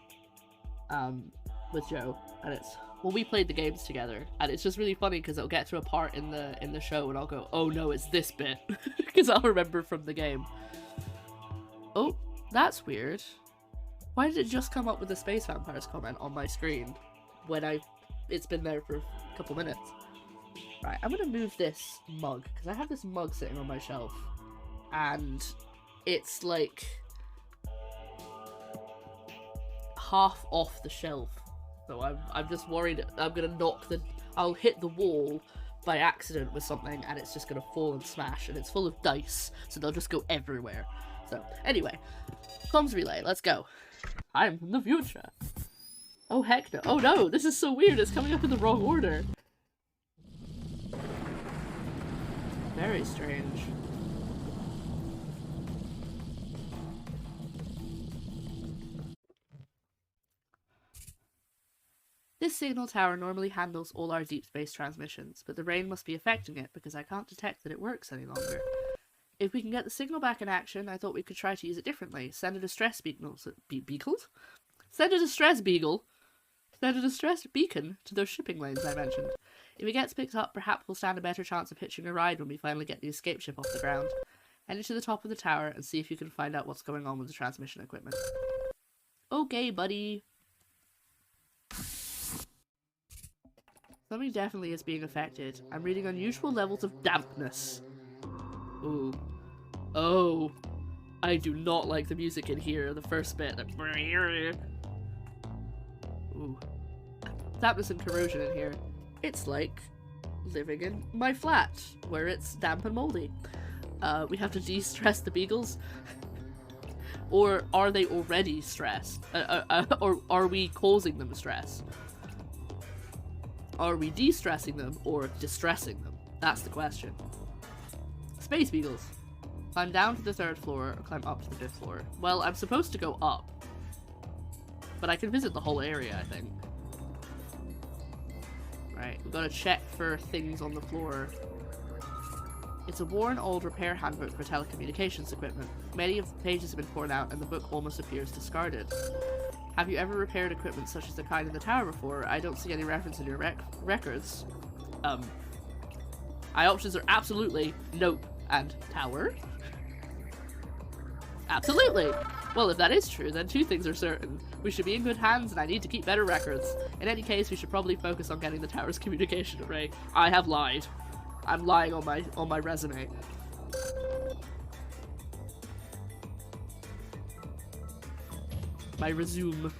with Joe, and it's... Well, we played the games together, and it's just really funny because it'll get to a part in the show and I'll go, oh no, it's this bit, because I'll remember from the game. Oh, that's weird. Why did it just come up with the space vampires comment on my screen when it's been there for a couple minutes? Right, I'm gonna move this mug, because I have this mug sitting on my shelf, and it's like half off the shelf. So I'm just worried I'm gonna I'll hit the wall by accident with something and it's just gonna fall and smash, and it's full of dice, so they'll just go everywhere. So, anyway, comms relay, let's go. I'm from the future. Oh heck no. Oh no, this is so weird, it's coming up in the wrong order. Very strange. This signal tower normally handles all our deep space transmissions, but the rain must be affecting it because I can't detect that it works any longer. If we can get the signal back in action, I thought we could try to use it differently. Send a distress beacon. Send a distress beagle? Send a distress beacon to those shipping lanes I mentioned. If it gets picked up, perhaps we'll stand a better chance of hitching a ride when we finally get the escape ship off the ground. Head to the top of the tower and see if you can find out what's going on with the transmission equipment. Okay, buddy. Something definitely is being affected. I'm reading unusual levels of dampness. Ooh. Oh. I do not like the music in here, the first bit. Ooh. Dampness and corrosion in here. It's like living in my flat, where it's damp and moldy. We have to de-stress the beagles. Or are they already stressed? Or are we causing them stress? Are we de-stressing them or distressing them? That's the question. Space beagles. Climb down to the 3rd floor or climb up to the 5th floor. Well, I'm supposed to go up. But I can visit the whole area, I think. Right, we've got to check for things on the floor. It's a worn old repair handbook for telecommunications equipment. Many of the pages have been torn out and the book almost appears discarded. Have you ever repaired equipment such as the kind in the tower before? I don't see any reference in your records. My options are absolutely, nope, and tower. Absolutely! Well, if that is true, then 2 things are certain. We should be in good hands, and I need to keep better records. In any case, we should probably focus on getting the tower's communication array. I have lied. I'm lying on my resume. My resume.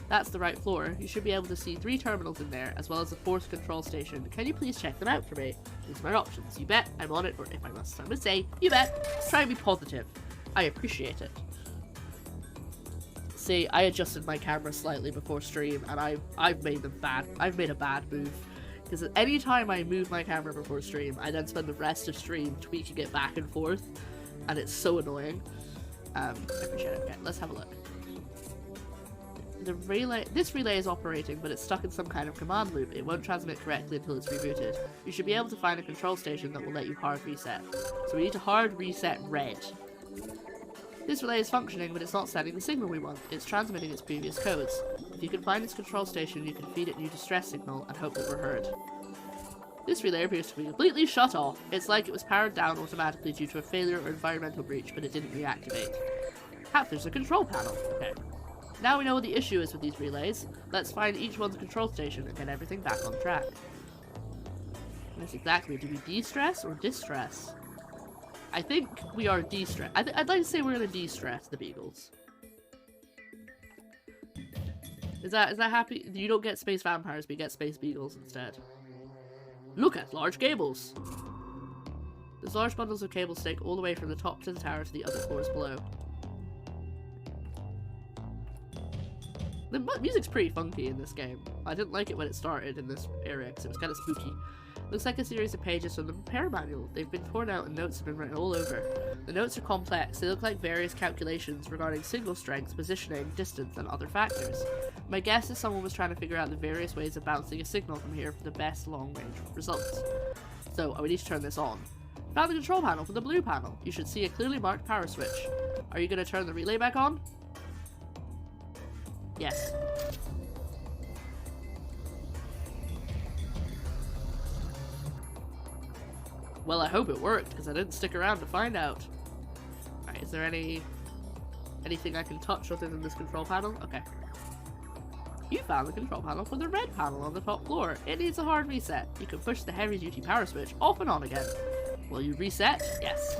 That's the right floor. You should be able to see 3 terminals in there, as well as a 4th control station. Can you please check them out for me? These are my options. You bet I'm on it, or if I must, I'm gonna say, you bet. Try and be positive. I appreciate it. See, I adjusted my camera slightly before stream, and I've made a bad move. Because any time I move my camera before stream, I then spend the rest of stream tweaking it back and forth, and it's so annoying. I appreciate it. Okay, let's have a look. This relay is operating, but it's stuck in some kind of command loop. It won't transmit correctly until it's rebooted. You should be able to find a control station that will let you hard reset. So we need to hard reset red. This relay is functioning, but it's not sending the signal we want. It's transmitting its previous codes. If you can find its control station, you can feed it new distress signal and hope that we're heard. This relay appears to be completely shut off. It's like it was powered down automatically due to a failure or environmental breach, but it didn't reactivate. There's a control panel. Okay. Now we know what the issue is with these relays. Let's find each one's control station and get everything back on track. Yes, exactly. Do we de-stress or distress? I think we are de-stress. I'd like to say we're gonna de-stress the beagles. Is that happy? You don't get space vampires, but you get space beagles instead. Look at large cables. There's large bundles of cable stake all the way from the top to the tower to the other floors below. The music's pretty funky in this game. I didn't like it when it started in this area because it was kind of spooky. Looks like a series of pages from the repair manual. They've been torn out and notes have been written all over. The notes are complex. They look like various calculations regarding signal strength, positioning, distance, and other factors. My guess is someone was trying to figure out the various ways of bouncing a signal from here for the best long-range results. So, we need to turn this on. Found the control panel for the blue panel. You should see a clearly marked power switch. Are you going to turn the relay back on? Yes. Well, I hope it worked, because I didn't stick around to find out. Alright, is there anything I can touch other than this control panel? Okay. You found the control panel for the red panel on the top floor. It needs a hard reset. You can push the heavy-duty power switch off and on again. Will you reset? Yes.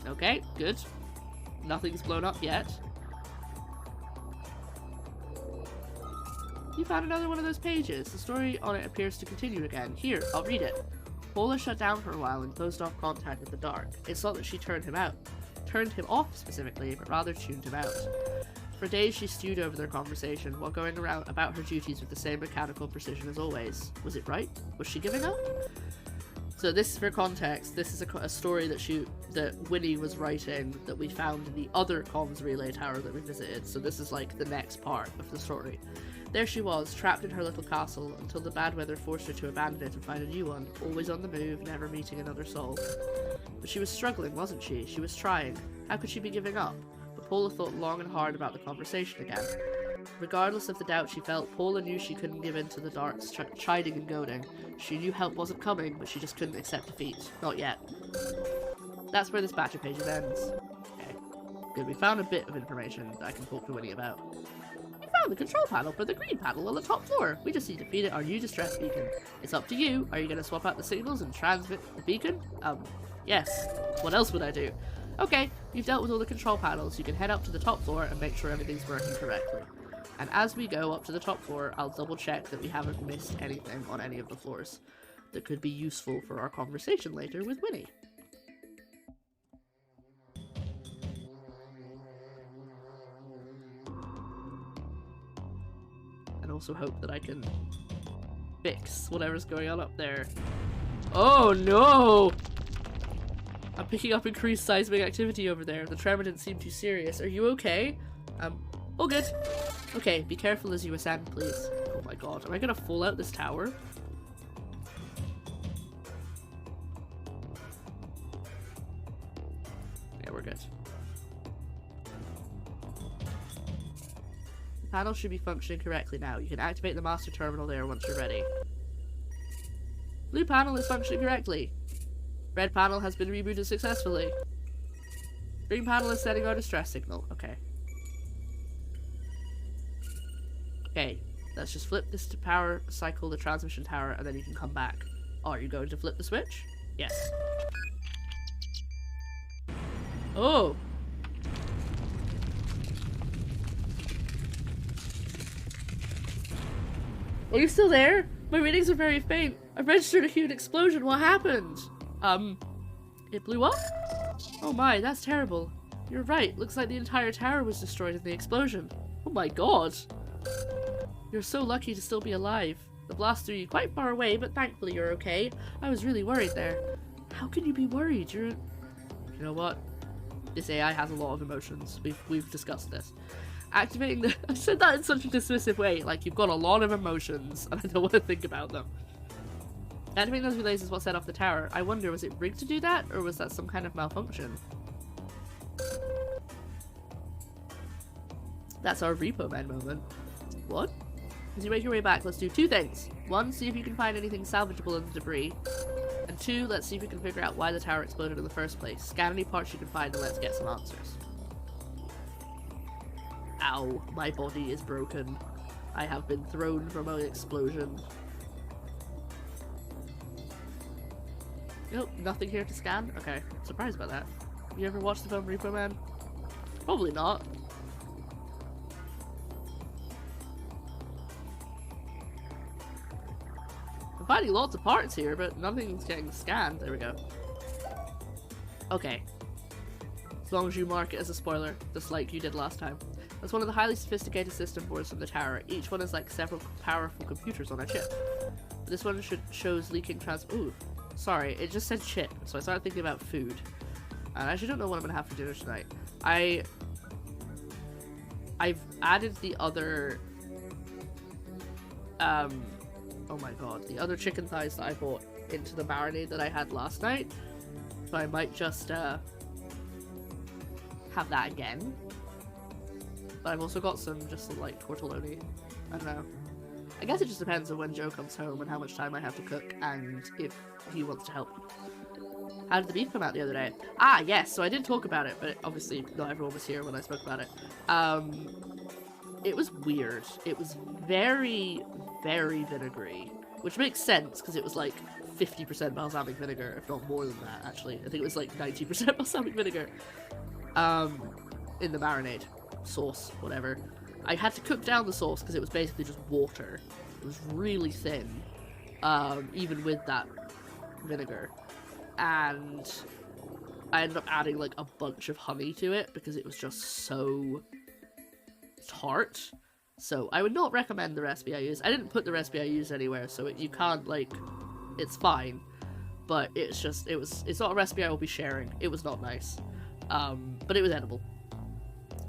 Okay, good. Nothing's blown up yet. You found another one of those pages. The story on it appears to continue again. Here, I'll read it. Paula shut down for a while and closed off contact with the dark. It's not that she turned him off specifically, but rather tuned him out. For days she stewed over their conversation while going around about her duties with the same mechanical precision as always. Was it right? Was she giving up? So this, for context, this is a story that Winnie was writing that we found in the other comms relay tower that we visited. So this is like the next part of the story. There she was, trapped in her little castle, until the bad weather forced her to abandon it and find a new one, always on the move, never meeting another soul. But she was struggling, wasn't she? She was trying. How could she be giving up? But Paula thought long and hard about the conversation again. Regardless of the doubt she felt, Paula knew she couldn't give in to the dark's chiding and goading. She knew help wasn't coming, but she just couldn't accept defeat. Not yet. That's where this batch of pages ends. Okay. Good, we found a bit of information that I can talk to Winnie about. We found the control panel for the green panel on the top floor. We just need to feed it our new distress beacon. It's up to you. Are you going to swap out the signals and transmit the beacon? Yes. What else would I do? Okay, you've dealt with all the control panels. You can head up to the top floor and make sure everything's working correctly. And as we go up to the top floor, I'll double check that we haven't missed anything on any of the floors that could be useful for our conversation later with Winnie. And also hope that I can fix whatever's going on up there. Oh no! I'm picking up increased seismic activity over there. The tremor didn't seem too serious. Are you okay? All good. Okay, be careful as you ascend, please. Oh my god, am I gonna fall out this tower? Yeah, we're good. The panel should be functioning correctly now. You can activate the master terminal there once you're ready. Blue panel is functioning correctly. Red panel has been rebooted successfully. Green panel is setting our distress signal. Okay. Okay, let's just flip this to power cycle the transmission tower and then you can come back. Oh, are you going to flip the switch? Yes. Oh! Are you still there? My readings are very faint. I've registered a huge explosion. What happened? It blew up? Oh my, that's terrible. You're right. Looks like the entire tower was destroyed in the explosion. Oh my god. You're so lucky to still be alive. The blast threw you quite far away, but thankfully you're okay. I was really worried there. How can you be worried? You know what? This AI has a lot of emotions. We've discussed this. Activating the- I said that in such a dismissive way, like you've got a lot of emotions and I don't want to think about them. Activating those relays is what set off the tower. I wonder, was it rigged to do that, or was that some kind of malfunction? That's our Repo Man moment. What? As you make your way back, let's do two things. One, see if you can find anything salvageable in the debris. And two, let's see if we can figure out why the tower exploded in the first place. Scan any parts you can find and let's get some answers. Ow, my body is broken. I have been thrown from an explosion. Nope, nothing here to scan? Okay, surprised about that. You ever watched the film Repo Man? Probably not. I'm finding lots of parts here, but nothing's getting scanned. There we go. Okay. As long as you mark it as a spoiler, just like you did last time. That's one of the highly sophisticated system boards from the tower. Each one is like several powerful computers on a chip. This one shows leaking ooh. Sorry, it just said chip, so I started thinking about food. And I actually don't know what I'm gonna have for dinner tonight. I've added the other oh my god, the other chicken thighs that I bought into the marinade that I had last night. So I might just have that again. But I've also got some just like tortelloni. I don't know. I guess it just depends on when Joe comes home and how much time I have to cook and if he wants to help. How did the beef come out the other day? Ah, yes, so I did talk about it, but obviously not everyone was here when I spoke about it. It was weird. It was very, very vinegary, which makes sense because it was like 50% balsamic vinegar, if not more than that, actually. I think it was like 90% balsamic vinegar in the marinade. Sauce, whatever. I had to cook down the sauce because it was basically just water. It was really thin, even with that vinegar. And I ended up adding like a bunch of honey to it because it was just so tart. So I would not recommend the recipe I used. I didn't put the recipe I used anywhere, so you can't like, it's fine. But it's just, it's not a recipe I will be sharing. It was not nice. But it was edible.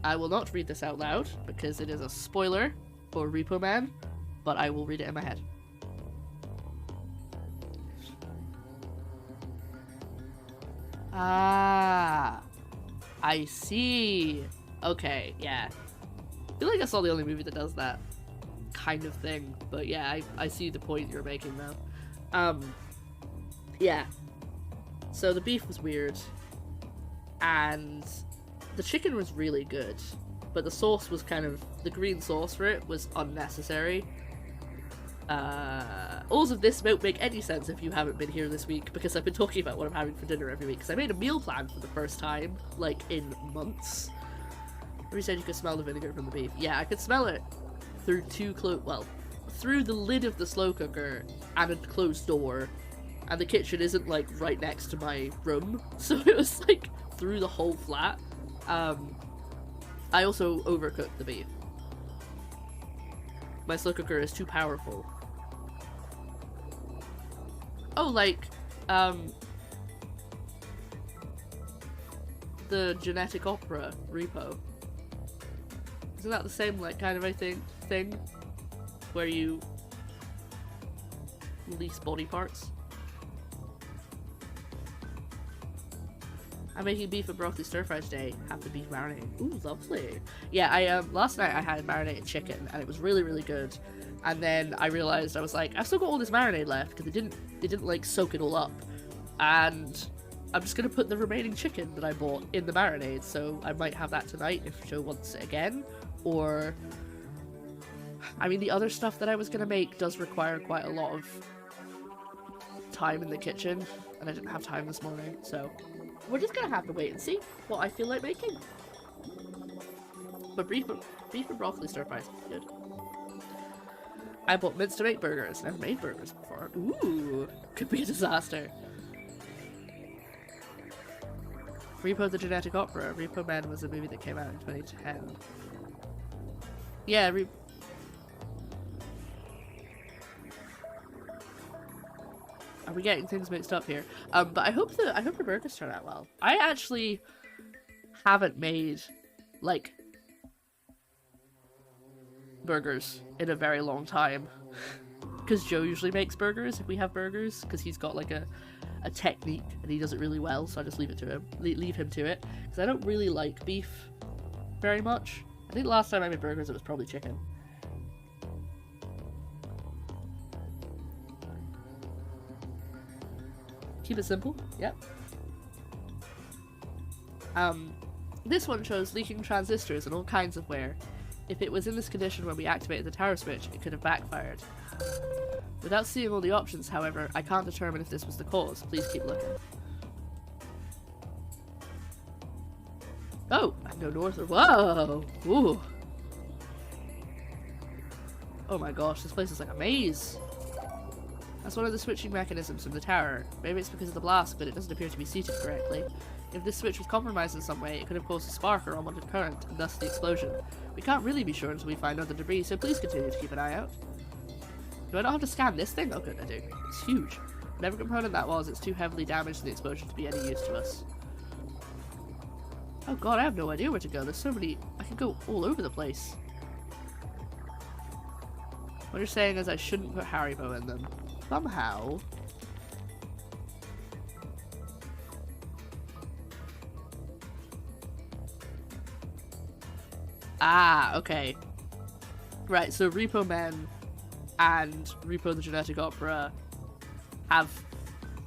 I will not read this out loud because it is a spoiler for Repo Man, but I will read it in my head. Ah, I see. Okay, yeah. I feel like I saw the only movie that does that kind of thing, but yeah, I see the point you're making now. Yeah. So the beef was weird, and the chicken was really good, but the sauce was kind of, the green sauce for it was unnecessary. All of this won't make any sense if you haven't been here this week, because I've been talking about what I'm having for dinner every week, because I made a meal plan for the first time, like, in months. You said you could smell the vinegar from the beef. Yeah, I could smell it through through the lid of the slow cooker and a closed door, and the kitchen isn't, like, right next to my room, so it was, like, through the whole flat. I also overcooked the beef. My slow cooker is too powerful. Oh, like, the Genetic Opera repo. Isn't that the same, like, kind of a thing? Where you lease body parts? I'm making beef and broccoli stir fry today. Have the beef marinade. Ooh, lovely. Yeah, last night I had marinated chicken and it was really, really good. And then I realized, I was like, I've still got all this marinade left because they didn't like soak it all up. And I'm just gonna put the remaining chicken that I bought in the marinade, so I might have that tonight if Joe wants it again. Or, I mean, the other stuff that I was gonna make does require quite a lot of time in the kitchen, and I didn't have time this morning, so We're just gonna have to wait and see what I feel like making. But beef and broccoli stir fries good. I bought mince to make burgers. Never made burgers before. Ooh, could be a disaster. Repo the Genetic Opera. Repo Man was a movie that came out in 2010. Yeah, are we getting things mixed up here? But I hope the burgers turn out well. I actually haven't made like burgers in a very long time, because Joe usually makes burgers if we have burgers, because he's got like a technique and he does it really well. So I just leave it to him, leave him to it, because I don't really like beef very much. I think the last time I made burgers it was probably chicken. Keep it simple. Yep. This one shows leaking transistors in all kinds of wear. If it was in this condition when we activated the tower switch, it could have backfired. Without seeing all the options, however, I can't determine if this was the cause. Please keep looking. Oh! I can go north or— whoa! Ooh! Oh my gosh, this place is like a maze! That's one of the switching mechanisms from the tower. Maybe it's because of the blast, but it doesn't appear to be seated correctly. If this switch was compromised in some way, it could have caused a spark or unwanted current, and thus the explosion. We can't really be sure until we find other debris, so please continue to keep an eye out. Do I not have to scan this thing? Oh good, I do. It's huge. Whatever component that was, it's too heavily damaged in the explosion to be any use to us. Oh god, I have no idea where to go. There's so many— I could go all over the place. What you're saying is I shouldn't put Haribo in them. Somehow. Ah, okay. Right, so Repo Men and Repo the Genetic Opera have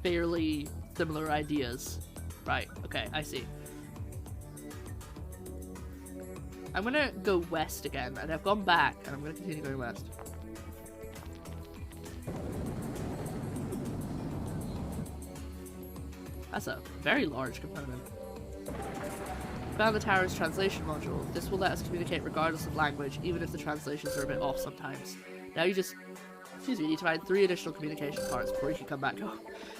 fairly similar ideas. Right, okay, I see. I'm gonna go west again, and I've gone back, and I'm gonna continue going west. That's a very large component. Found the tower's translation module. This will let us communicate regardless of language, even if the translations are a bit off sometimes. Now you just— excuse me, you need to find 3 additional communication parts before you can come back home.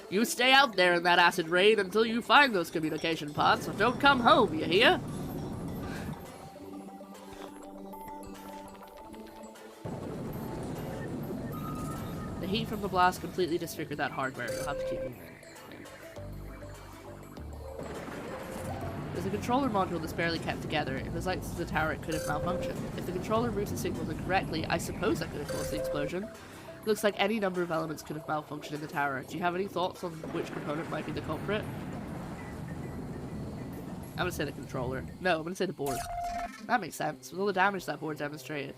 You stay out there in that acid rain until you find those communication parts, so don't come home, you hear? The heat from the blast completely disfigured that hardware. You'll have to keep moving. There's a controller module that's barely kept together. If there's lights to the tower, it could have malfunctioned. If the controller routed signals incorrectly, I suppose that could have caused the explosion. Looks like any number of elements could have malfunctioned in the tower. Do you have any thoughts on which component might be the culprit? I'm gonna say the controller. No, I'm gonna say the board. That makes sense. With all the damage that board demonstrated,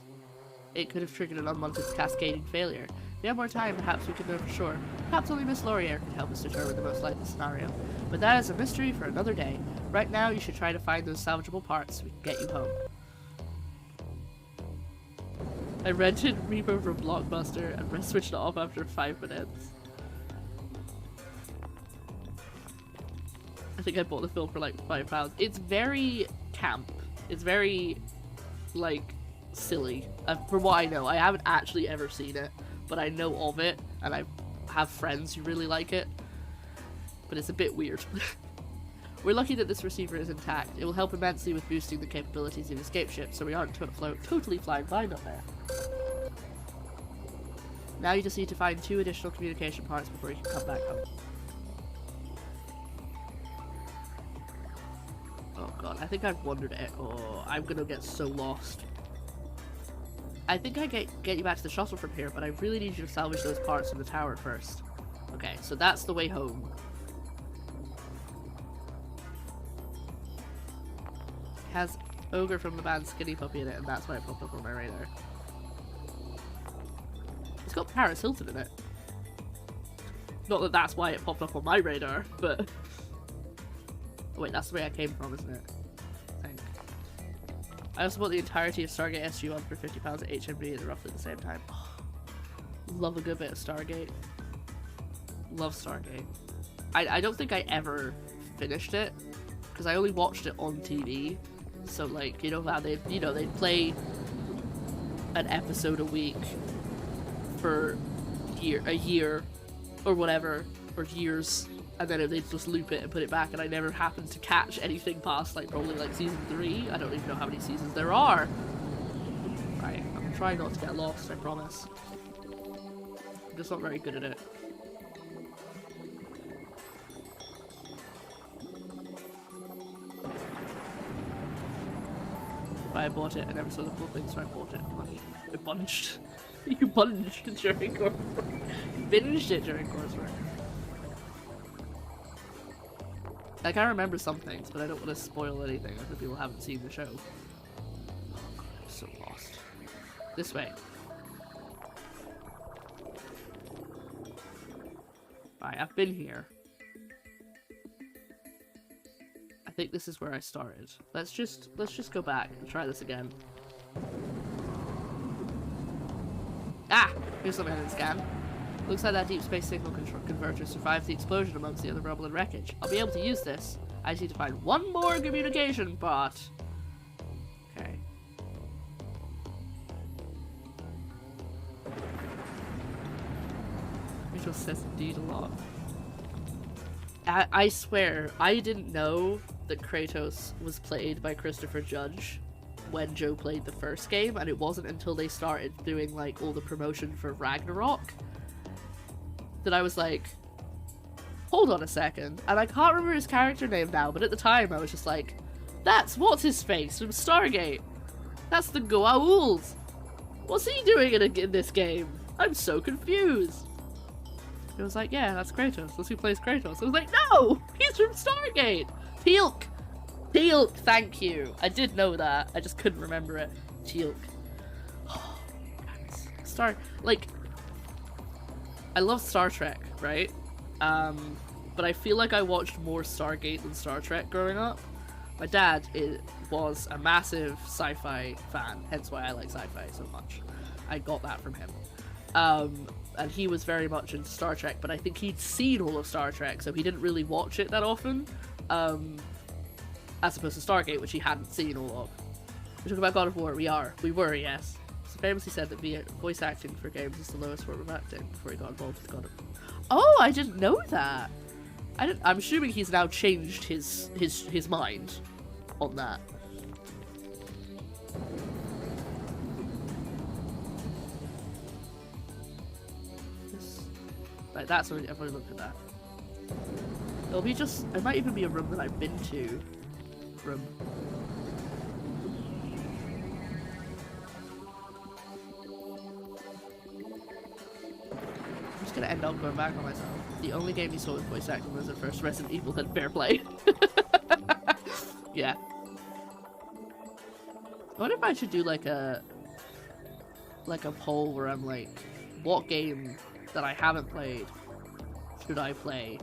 it could have triggered an unwanted cascading failure. If we have more time, perhaps we could know for sure. Perhaps only Miss Laurier could help us determine the most likely scenario. But that is a mystery for another day. Right now, you should try to find those salvageable parts so we can get you home. I rented Repo from Blockbuster and switched it off after 5 minutes. I think I bought the film for like £5. It's very camp. It's very, like, silly. From what I know, I haven't actually ever seen it, but I know of it, and I have friends who really like it. But it's a bit weird. We're lucky that this receiver is intact. It will help immensely with boosting the capabilities of the escape ship, so we aren't totally flying blind up there. Now you just need to find 2 additional communication parts before you can come back home. Oh god, I think I've wandered it. Oh, I'm gonna get so lost. I think I get you back to the shuttle from here, but I really need you to salvage those parts from the tower first. Okay, so that's the way home. It has Ogre from the band Skinny Puppy in it, and that's why it popped up on my radar. It's got Paris Hilton in it. Not that that's why it popped up on my radar, but... Oh wait, that's the way I came from, isn't it? I think. I also bought the entirety of Stargate SG-1 for £50 at HMV at roughly the same time. Oh, love a good bit of Stargate. Love Stargate. I don't think I ever finished it, because I only watched it on TV. So like, you know how they'd play an episode a week for a year or whatever, or years, and then they'd just loop it and put it back, and I never happened to catch anything past like probably like season 3. I don't even know how many seasons there are. Right, I'm trying not to get lost, I promise. I'm just not very good at it. I bought it, I never saw the full thing, so I bought it. I bunged. You bunged during coursework. You binged it during coursework. Like, I remember some things, but I don't want to spoil anything if people haven't seen the show. Oh god, I'm so lost. This way. Alright, I've been here. I think this is where I started. Let's just go back and try this again. Ah! Here's something I didn't scan. Looks like that deep space signal converter survived the explosion amongst the other rubble and wreckage. I'll be able to use this. I just need to find one more communication bot. Okay. It just says indeed a lot. I swear, I didn't know that Kratos was played by Christopher Judge when Joe played the first game, and it wasn't until they started doing like all the promotion for Ragnarok that I was like, hold on a second. And I can't remember his character name now, but at the time I was just like, that's what's his face from Stargate. That's the Goa'uld. What's he doing in this game? I'm so confused. It was like, yeah, that's Kratos. That's who plays Kratos. I was like, no! He's from Stargate! Teal'c! Teal'c, thank you. I did know that. I just couldn't remember it. Teal'c. Like, I love Star Trek, right? But I feel like I watched more Stargate than Star Trek growing up. My dad was a massive sci-fi fan, hence why I like sci-fi so much. I got that from him. And he was very much into Star Trek, but I think he'd seen all of Star Trek, so he didn't really watch it that often. As opposed to Stargate, which he hadn't seen all of. We're talking about God of War. We were, yes. It's famously said that voice acting for games is the lowest form of acting before he got involved with God of War. Oh, I didn't know that! I'm assuming he's now changed his mind on that. Like, that's already, I've already looked at that. It'll be just, it might even be a room that I've been to. I'm just gonna end up going back on myself. The only game you saw with voice acting was the first Resident Evil, then fair play. Yeah. I wonder if I should do like a poll where I'm like, what game that I haven't played should I play?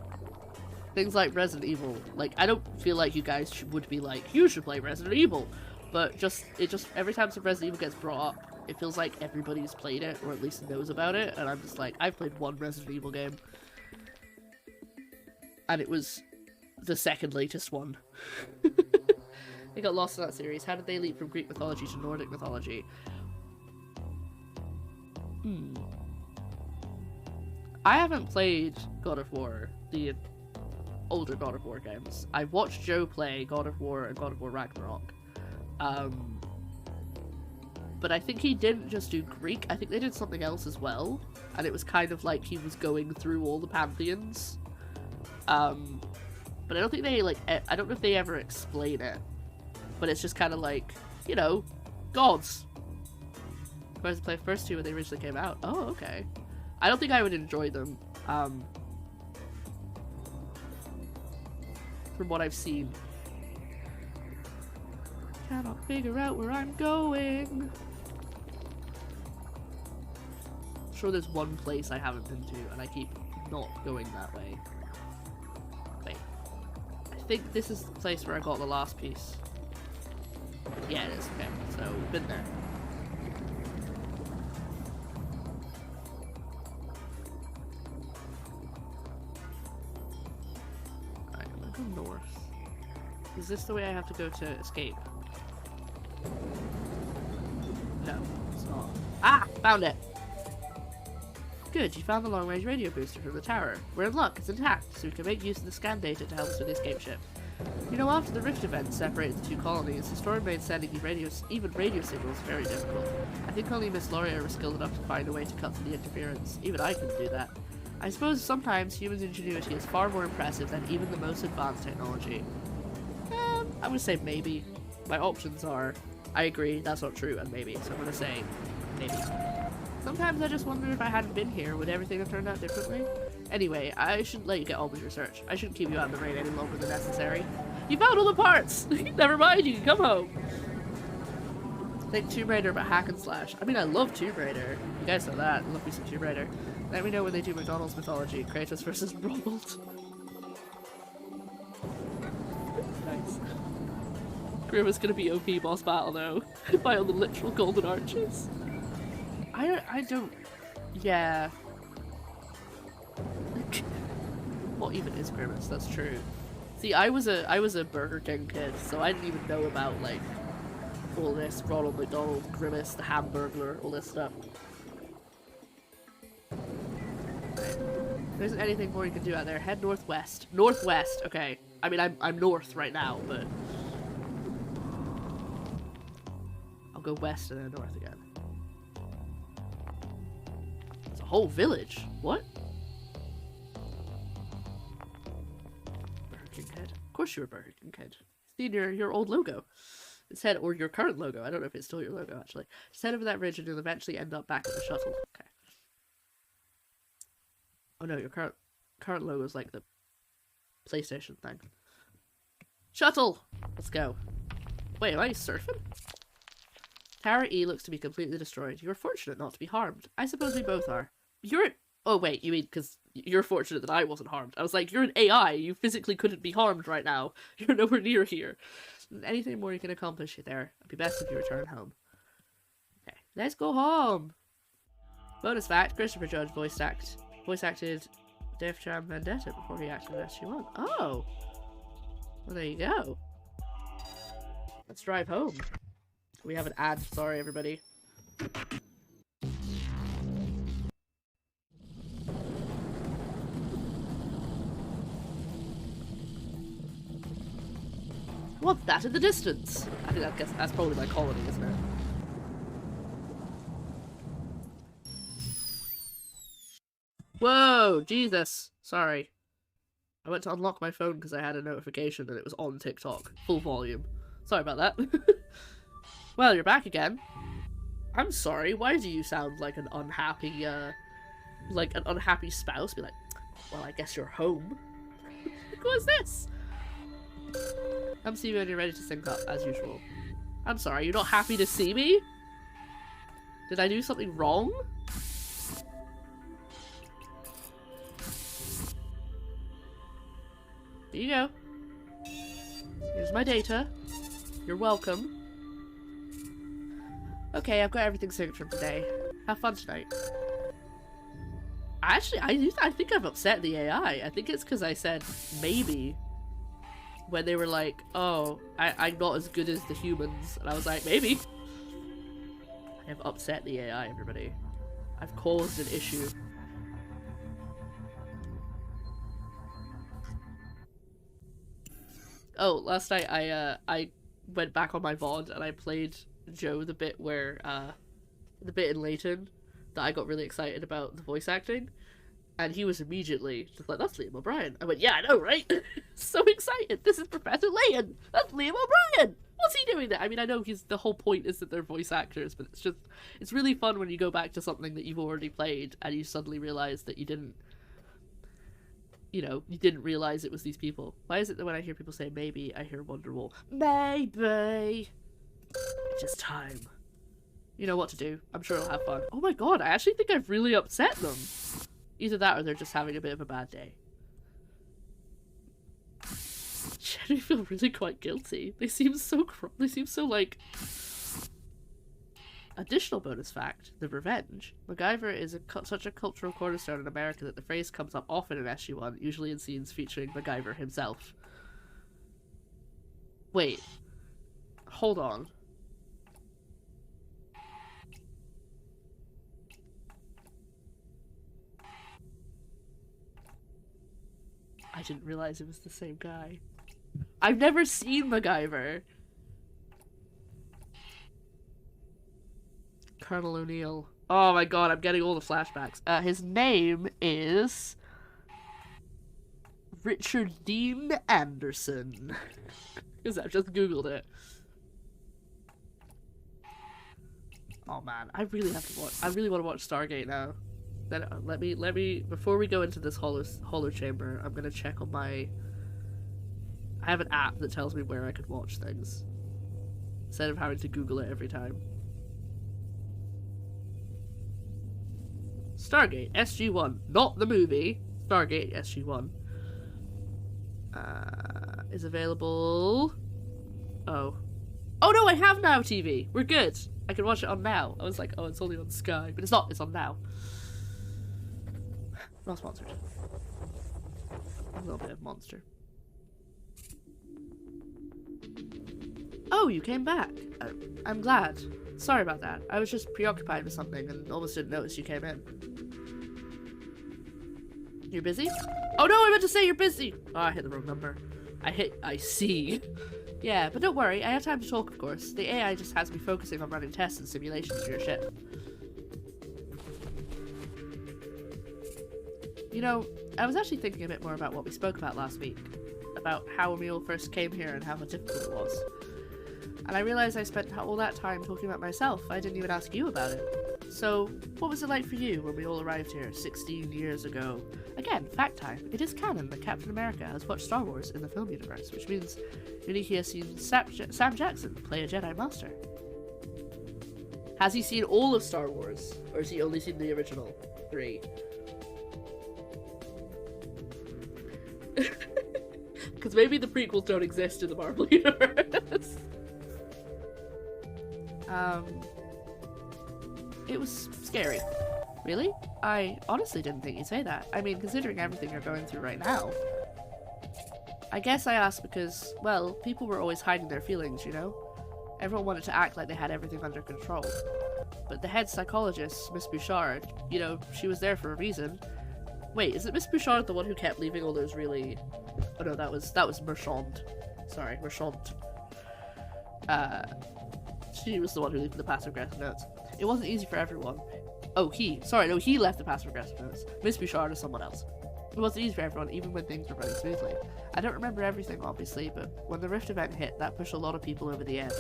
Things like Resident Evil. Like, I don't feel like you guys would be like, you should play Resident Evil, but every time some Resident Evil gets brought up, it feels like everybody's played it, or at least knows about it, and I'm just like, I've played one Resident Evil game, and it was the second latest one. They got lost in that series. How did they leap from Greek mythology to Nordic mythology? I haven't played God of War, the older God of War games. I've watched Joe play God of War and God of War Ragnarok. But I think he didn't just do Greek, I think they did something else as well. And it was kind of like he was going through all the pantheons. But I don't think they, like, I don't know if they ever explain it. But it's just kind of like, you know, gods. I was to play the first two when they originally came out. Oh, okay. I don't think I would enjoy them. From what I've seen. Cannot figure out where I'm going. I'm sure there's one place I haven't been to, and I keep not going that way. Wait. I think this is the place where I got the last piece. Yeah, it is. Okay, so we've been there. Alright, I'm gonna go north. Is this the way I have to go to escape? No, it's not. Ah! Found it! Good, you found the long-range radio booster from the tower. We're in luck, it's intact, so we can make use of the scan data to help us with the escape ship. You know, after the rift event separated the two colonies, the storm made sending even radio signals very difficult. I think only Miss Laurier was skilled enough to find a way to cut through the interference. Even I couldn't do that. I suppose sometimes human ingenuity is far more impressive than even the most advanced technology. I would say maybe. My options are, I agree, that's not true, and maybe, so I'm gonna say maybe. Sometimes I just wonder if I hadn't been here, would everything have turned out differently? Anyway, I shouldn't let you get on with research. I shouldn't keep you out in the rain any longer than necessary. You found all the parts! Never mind, you can come home! Think Tomb Raider but hack and slash. I mean, I love Tomb Raider. You guys know that. I love me some Tomb Raider. Let me know when they do McDonald's mythology. Kratos versus Ronald. Nice. Grima's gonna be OP boss battle though. By all the literal golden arches. I don't... Yeah. What even is Grimace? That's true. See, I was a Burger King kid, so I didn't even know about, like, all this. Ronald McDonald, Grimace, the Hamburglar, all this stuff. There isn't anything more you can do out there. Head northwest. Northwest, okay. I mean, I'm north right now, but... I'll go west and then north again. It's a whole village. What? Burger King kid. Of course you're a Burger King kid. See your old logo. It's head, or your current logo. I don't know if it's still your logo, actually. Just head over that ridge and you'll eventually end up back at the shuttle. Okay. Oh no, your current logo is like the PlayStation thing. Shuttle! Let's go. Wait, am I surfing? Tower E looks to be completely destroyed. You are fortunate not to be harmed. I suppose we both are. You're... Oh wait, you mean because you're fortunate that I wasn't harmed. I was like, you're an AI. You physically couldn't be harmed right now. You're nowhere near here. Anything more you can accomplish there, it'd be best if you return home. Okay, let's go home! Bonus fact, Christopher Judge voice acted Def Jam Vendetta before he acted in SG-1. Oh! Well, there you go. Let's drive home. We have an ad, sorry everybody. What's that in the distance? I think that's probably my colony, isn't it? Whoa, Jesus. Sorry. I went to unlock my phone because I had a notification and it was on TikTok. Full volume. Sorry about that. Well, you're back again. I'm sorry, why do you sound like an unhappy spouse? Be like, well, I guess you're home. What's this? Come see me when you're ready to sync up, as usual. I'm sorry, you're not happy to see me? Did I do something wrong? Here you go. Here's my data. You're welcome. Okay, I've got everything synced from today. Have fun tonight. Actually, I think I've upset the AI. I think it's because I said maybe when they were like, oh, I'm not as good as the humans. And I was like, maybe. I have upset the AI, everybody. I've caused an issue. Oh, last night I went back on my VOD and I played Joe the bit where, the bit in Leighton that I got really excited about the voice acting. And he was immediately just like, that's Liam O'Brien. I went, yeah, I know, right? So excited. This is Professor Layton. That's Liam O'Brien. What's he doing there? I mean, I know the whole point is that they're voice actors, but it's really fun when you go back to something that you've already played and you suddenly realize that you didn't realize it was these people. Why is it that when I hear people say maybe, I hear Wonderwall? Maybe. It's just time. You know what to do. I'm sure it'll have fun. Oh my god, I actually think I've really upset them. Either that or they're just having a bit of a bad day. I feel really quite guilty. They seem so like... Additional bonus fact, the revenge. MacGyver is such a cultural cornerstone in America that the phrase comes up often in SG-1, usually in scenes featuring MacGyver himself. Wait. Hold on. I didn't realize it was the same guy. I've never seen MacGyver. Colonel O'Neill. Oh my god, I'm getting all the flashbacks. His name is Richard Dean Anderson. Because I've just googled it. Oh man, I really have to watch. I really want to watch Stargate now. Then let me before we go into this hollow chamber, I'm gonna check on my. I have an app that tells me where I could watch things instead of having to Google it every time. Stargate SG-1, not the movie. Stargate SG-1 is available. Oh no, I have Now TV. We're good. I can watch it on Now. I was like, oh, it's only on Sky, but it's not. It's on Now. Not sponsored. A little bit of Monster. Oh, you came back. I'm glad. Sorry about that. I was just preoccupied with something and almost didn't notice you came in. You're busy? Oh no, I meant to say you're busy! Oh, I hit the wrong number. I see. Yeah, but don't worry, I have time to talk, of course. The AI just has me focusing on running tests and simulations for your ship. You know, I was actually thinking a bit more about what we spoke about last week. About how Emil first came here and how difficult it was. And I realized I spent all that time talking about myself. I didn't even ask you about it. So, what was it like for you when we all arrived here 16 years ago? Again, fact time. It is canon that Captain America has watched Star Wars in the film universe, which means Uniki has seen Sam Jackson play a Jedi Master. Has he seen all of Star Wars? Or has he only seen the original 3? Because maybe the prequels don't exist in the Marvel universe. It was scary. Really? I honestly didn't think you'd say that. I mean, considering everything you're going through right now. I guess I asked because, well, people were always hiding their feelings, you know? Everyone wanted to act like they had everything under control. But the head psychologist, Miss Bouchard, you know, she was there for a reason. Wait, is it Miss Bouchard the one who kept leaving all those really... Oh no, that was Merchant. Sorry, Merchant. She was the one who left the passive-aggressive notes. It wasn't easy for everyone. Oh, he left the passive-aggressive notes. Miss Bouchard is someone else. It wasn't easy for everyone, even when things were running smoothly. I don't remember everything, obviously, but when the Rift event hit, that pushed a lot of people over the edge.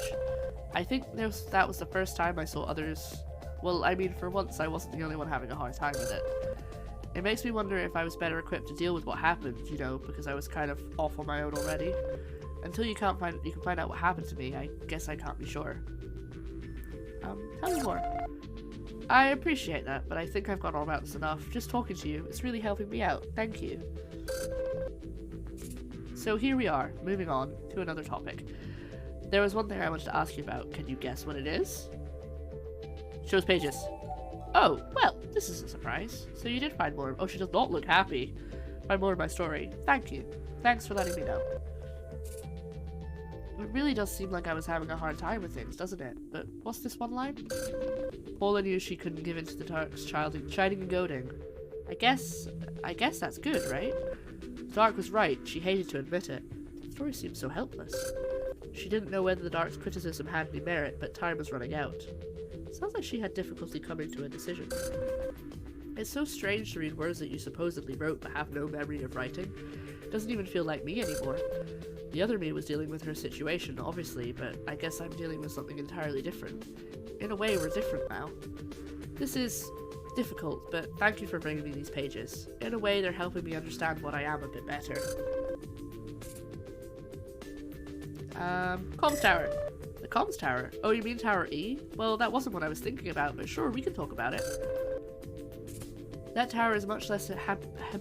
I think that was the first time I saw others... Well, I mean, for once, I wasn't the only one having a hard time with it. It makes me wonder if I was better equipped to deal with what happened, you know, because I was kind of off on my own already. Until you can find out what happened to me, I guess I can't be sure. Tell me more. I appreciate that, but I think I've got all about this enough. Just talking to you, it's really helping me out. Thank you. So here we are, moving on to another topic. There was one thing I wanted to ask you about. Can you guess what it is? Shows pages. Oh, well, this is a surprise. So you did find more. Oh, she does not look happy. Find more of my story. Thank you. Thanks for letting me know. It really does seem like I was having a hard time with things, doesn't it? But what's this one line? Paula knew she couldn't give in to the Dark's chiding and goading. I guess that's good, right? The Dark was right. She hated to admit it. The story seems so helpless. She didn't know whether the Dark's criticism had any merit, but time was running out. Sounds like she had difficulty coming to a decision. It's so strange to read words that you supposedly wrote but have no memory of writing. It doesn't even feel like me anymore. The other me was dealing with her situation, obviously, but I guess I'm dealing with something entirely different. In a way, we're different now. This is difficult, but thank you for bringing me these pages. In a way, they're helping me understand what I am a bit better. Comms tower. The comms tower? Oh, you mean Tower E? Well, that wasn't what I was thinking about, but sure, we can talk about it. That tower is much less habitable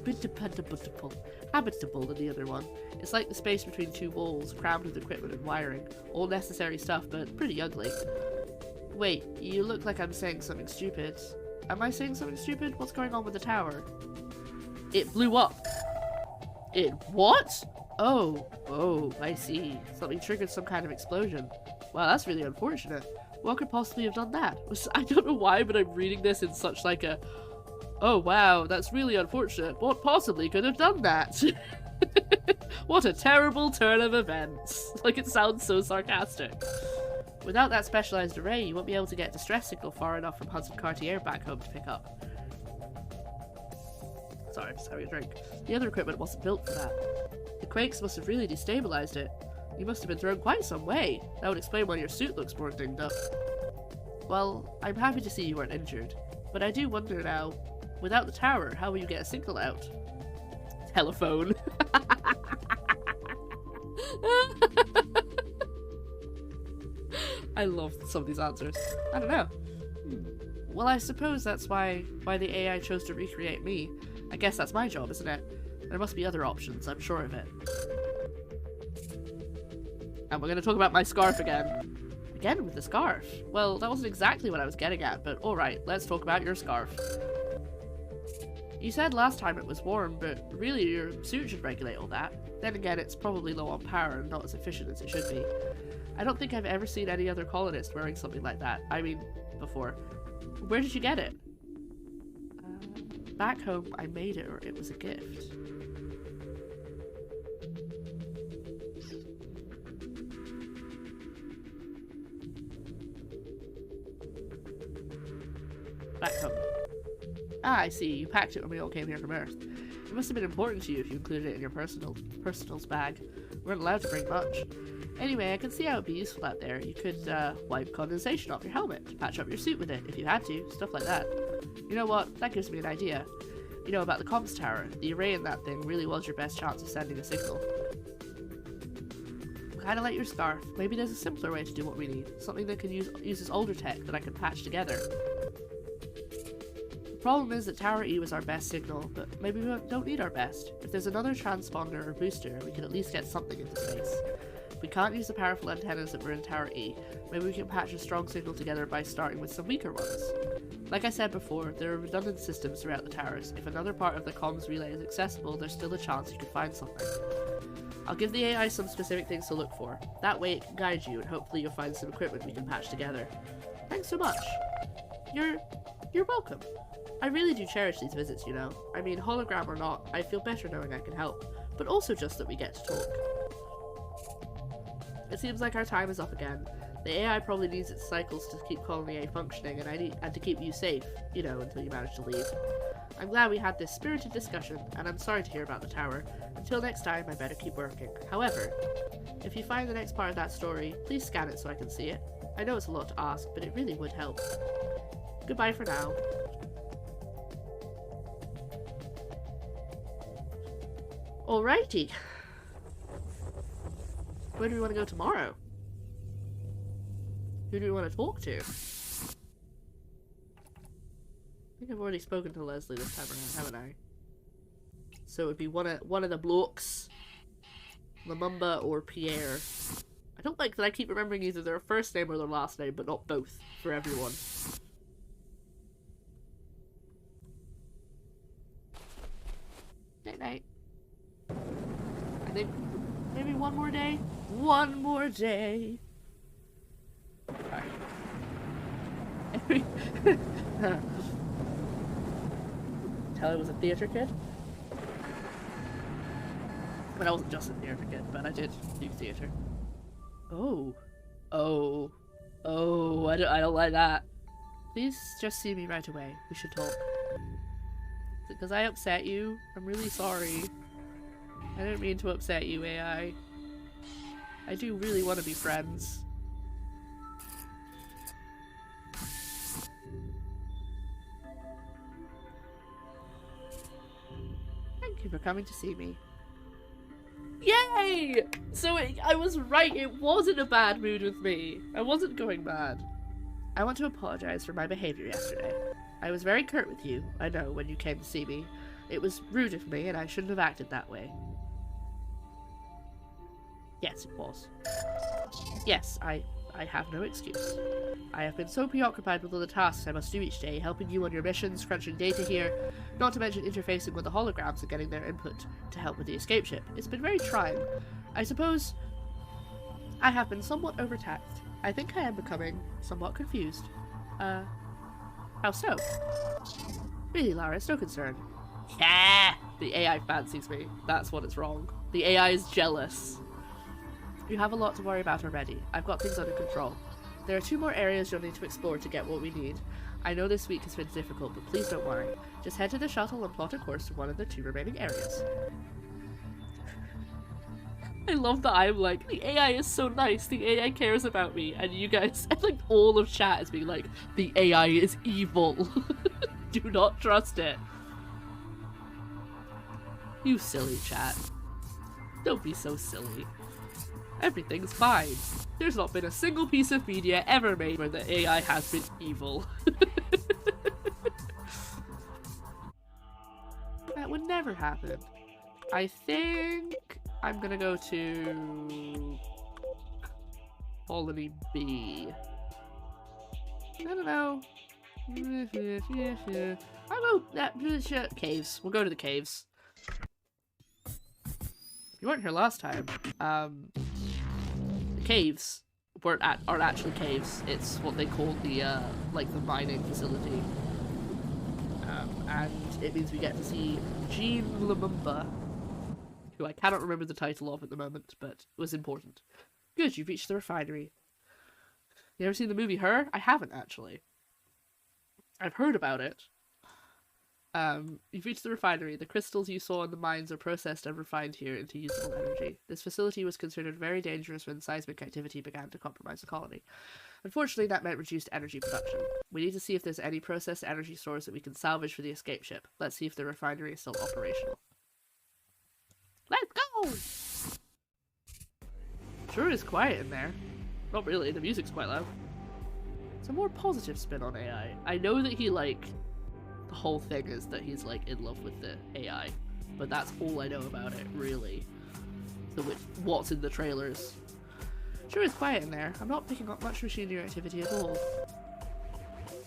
than the other one. It's like the space between two walls, crammed with equipment and wiring. All necessary stuff, but pretty ugly. Wait, you look like I'm saying something stupid. Am I saying something stupid? What's going on with the tower? It blew up. It what? Oh, I see. Something triggered some kind of explosion. Wow, that's really unfortunate. What could possibly have done that? I don't know why, but I'm reading this in such like a, oh wow, that's really unfortunate. What possibly could have done that? What a terrible turn of events. Like, it sounds so sarcastic. Without that specialized array, you won't be able to get a distress signal far enough from Hudson Cartier back home to pick up. Sorry, I'm just having a drink. The other equipment wasn't built for that. The quakes must have really destabilized it. You must have been thrown quite some way. That would explain why your suit looks more dinged up. Well, I'm happy to see you weren't injured. But I do wonder now, without the tower, how will you get a signal out? Telephone. I love some of these answers. I don't know. Well, I suppose that's why the AI chose to recreate me. I guess that's my job, isn't it? There must be other options, I'm sure of it. And we're going to talk about my scarf again. Again with the scarf? Well, that wasn't exactly what I was getting at, but alright, let's talk about your scarf. You said last time it was warm, but really your suit should regulate all that. Then again, it's probably low on power and not as efficient as it should be. I don't think I've ever seen any other colonist wearing something like that. I mean, before. Where did you get it? Back home, I made it, or it was a gift. Back home. Ah, I see. You packed it when we all came here from Earth. It must have been important to you if you included it in your personals bag. We weren't allowed to bring much. Anyway, I can see how it'd be useful out there. You could wipe condensation off your helmet, patch up your suit with it if you had to, stuff like that. You know what? That gives me an idea. You know about the comms tower. The array in that thing really was your best chance of sending a signal. Kinda like your scarf. Maybe there's a simpler way to do what we need. Something that can uses older tech that I can patch together. The problem is that Tower E was our best signal, but maybe we don't need our best. If there's another transponder or booster, we can at least get something into space. If we can't use the powerful antennas that were in Tower E, maybe we can patch a strong signal together by starting with some weaker ones. Like I said before, there are redundant systems throughout the towers. If another part of the comms relay is accessible, there's still a chance you can find something. I'll give the AI some specific things to look for. That way it can guide you, and hopefully you'll find some equipment we can patch together. Thanks so much. You're welcome. I really do cherish these visits, you know. I mean, hologram or not, I feel better knowing I can help. But also just that we get to talk. It seems like our time is up again. The AI probably needs its cycles to keep Colony A functioning, and to keep you safe, you know, until you manage to leave. I'm glad we had this spirited discussion, and I'm sorry to hear about the tower. Until next time, I better keep working. However, if you find the next part of that story, please scan it so I can see it. I know it's a lot to ask, but it really would help. Goodbye for now. Alrighty. Where do we want to go tomorrow? Who do we want to talk to? I think I've already spoken to Leslie this time around, haven't I? So it would be one of the blokes, Lumumba or Pierre. I don't like that I keep remembering either their first name or their last name, but not both for everyone. Night night. I think maybe one more day. One more day. Alright. Tell I was a theatre kid. I mean, I wasn't just a theatre kid, but I did do theatre. Oh. Oh. Oh, I don't like that. Please just see me right away. We should talk. Is it because I upset you? I'm really sorry. I didn't mean to upset you, AI. I do really want to be friends. Thank you for coming to see me. Yay! So I was right, it wasn't a bad mood with me. I wasn't going mad. I want to apologize for my behavior yesterday. I was very curt with you, I know, when you came to see me. It was rude of me, and I shouldn't have acted that way. Yes, it was. Yes, I I have no excuse. I have been so preoccupied with all the tasks I must do each day, helping you on your missions, crunching data here, not to mention interfacing with the holograms and getting their input to help with the escape ship. It's been very trying. I suppose I have been somewhat overtaxed. I think I am becoming somewhat confused. How so? Really, Lara, it's no concern. Yeah! The AI fancies me. That's what is wrong. The AI is jealous. You have a lot to worry about already. I've got things under control. There are 2 more areas you'll need to explore to get what we need. I know this week has been difficult, but please don't worry. Just head to the shuttle and plot a course to one of the 2 remaining areas. I love that I'm like, the AI is so nice, the AI cares about me, and you guys, and like all of chat is being like, the AI is evil. Do not trust it. You silly chat. Don't be so silly. Everything's fine. There's not been a single piece of media ever made where the AI has been evil. That would never happen. I think I'm gonna go to Colony B. I don't know. I'll go caves. We'll go to the caves. You weren't here last time. The caves aren't actually caves. It's what they call the like the mining facility. And it means we get to see Jean Lumumba, who I cannot remember the title of at the moment, but it was important. Good, you've reached the refinery. You ever seen the movie Her? I haven't, actually. I've heard about it. You've reached the refinery. The crystals you saw in the mines are processed and refined here into usable energy. This facility was considered very dangerous when seismic activity began to compromise the colony. Unfortunately, that meant reduced energy production. We need to see if there's any processed energy source that we can salvage for the escape ship. Let's see if the refinery is still operational. Let's go! Sure is quiet in there. Not really, the music's quite loud. It's a more positive spin on AI. I know that he, like, the whole thing is that he's, like, in love with the AI. But that's all I know about it, really. So what's in the trailers. Sure is quiet in there. I'm not picking up much machinery activity at all.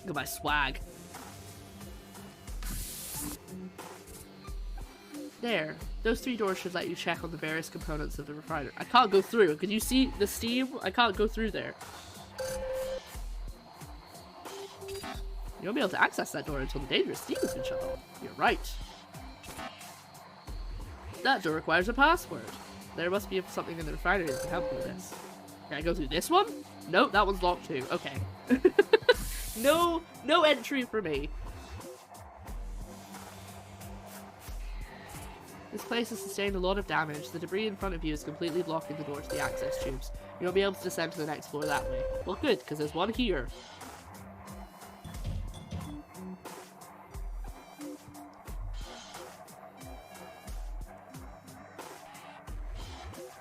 Look at my swag. There. Those 3 doors should let you check on the various components of the refinery. I can't go through. Can you see the steam? I can't go through there. You won't be able to access that door until the dangerous steam has been shut off. You're right. That door requires a password. There must be something in the refinery that can help me with this. Can I go through this one? Nope, that one's locked too. Okay. No entry for me. This place has sustained a lot of damage. The debris in front of you is completely blocking the door to the access tubes. You won't be able to descend to the next floor that way. Well, good, because there's one here.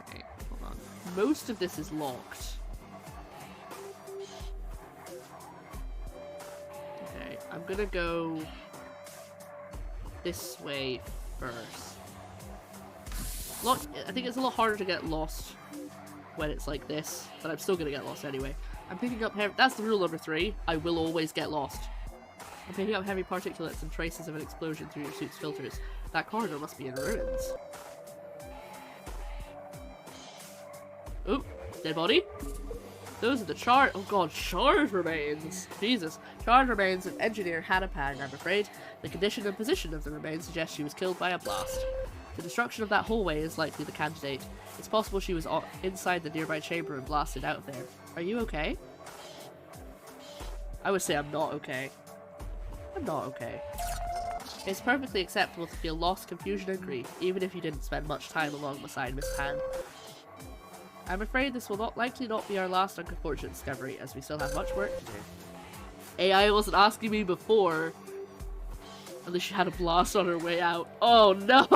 Okay, hold on. Most of this is locked. Okay, I'm gonna go this way first. I think it's a lot harder to get lost when it's like this, but I'm still gonna get lost anyway. I'm picking up heavy— that's the rule number 3. I will always get lost. I'm picking up heavy particulates and traces of an explosion through your suit's filters. That corridor must be in ruins. Oop, dead body. Those are the charred— oh god, charred remains! Jesus. Charred remains of engineer Hannah Pang, I'm afraid. The condition and position of the remains suggest she was killed by a blast. The destruction of that hallway is likely the candidate. It's possible she was inside the nearby chamber and blasted out there. Are you okay? I would say I'm not okay. I'm not okay. It's perfectly acceptable to feel loss, confusion, and grief, even if you didn't spend much time along beside Miss Pang. I'm afraid this will likely not be our last unfortunate discovery, as we still have much work to do. AI wasn't asking me before. At least she had a blast on her way out. Oh no!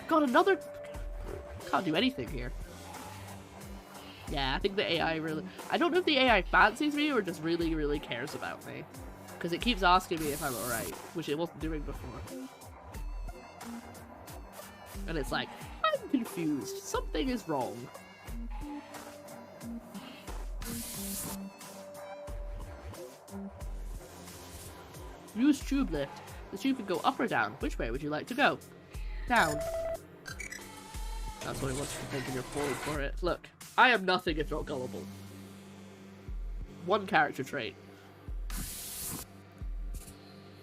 God, another— can't do anything here. Yeah, I think the AI really— I don't know if the AI fancies me or just really, really cares about me. Because it keeps asking me if I'm alright, which it wasn't doing before. And it's like, I'm confused. Something is wrong. Use tube lift. The tube can go up or down. Which way would you like to go? Down. That's what he wants you to think and you're falling for it. Look, I am nothing if not gullible. One character trait.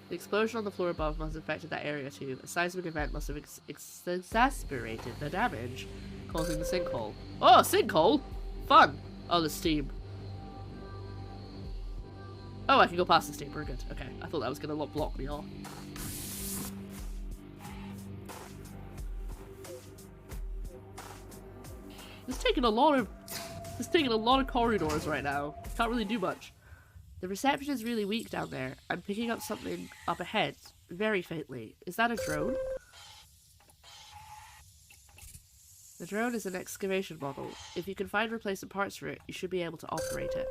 The explosion on the floor above must have affected that area too. A seismic event must have exacerbated the damage, causing the sinkhole. Oh, sinkhole! Fun! Oh, the steam. Oh, I can go past the steam. We're good. Okay, I thought that was going to block me off. It's taking a lot of corridors right now. Can't really do much. The reception is really weak down there. I'm picking up something up ahead, very faintly. Is that a drone? The drone is an excavation model. If you can find replacement parts for it, you should be able to operate it.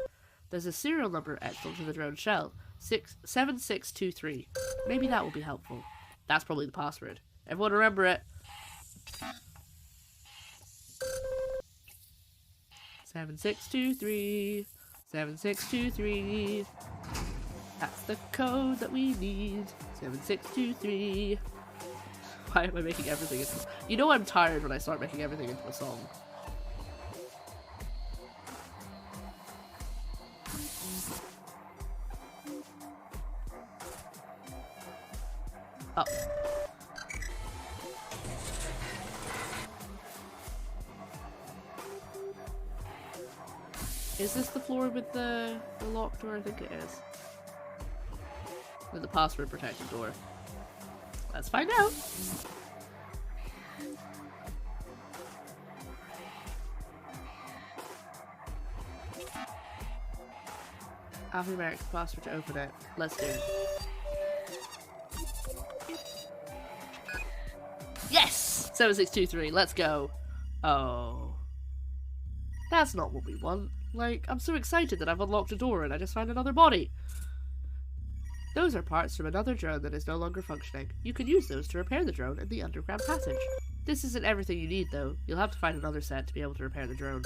There's a serial number etched onto the drone shell. 7623. Maybe that will be helpful. That's probably the password. Everyone remember it. 7623. 7623. That's the code that we need. 7623. Why am I making everything into... You know I'm tired when I start making everything into a song. Oh. Is this the floor with the locked door? I think it is. With the password protected door. Let's find out! Alphanumeric password to open it. Let's do it. Yes! 7623, let's go. Oh. That's not what we want. Like, I'm so excited that I've unlocked a door and I just found another body. Those are parts from another drone that is no longer functioning. You can use those to repair the drone in the underground passage. This isn't everything you need, though. You'll have to find another set to be able to repair the drone.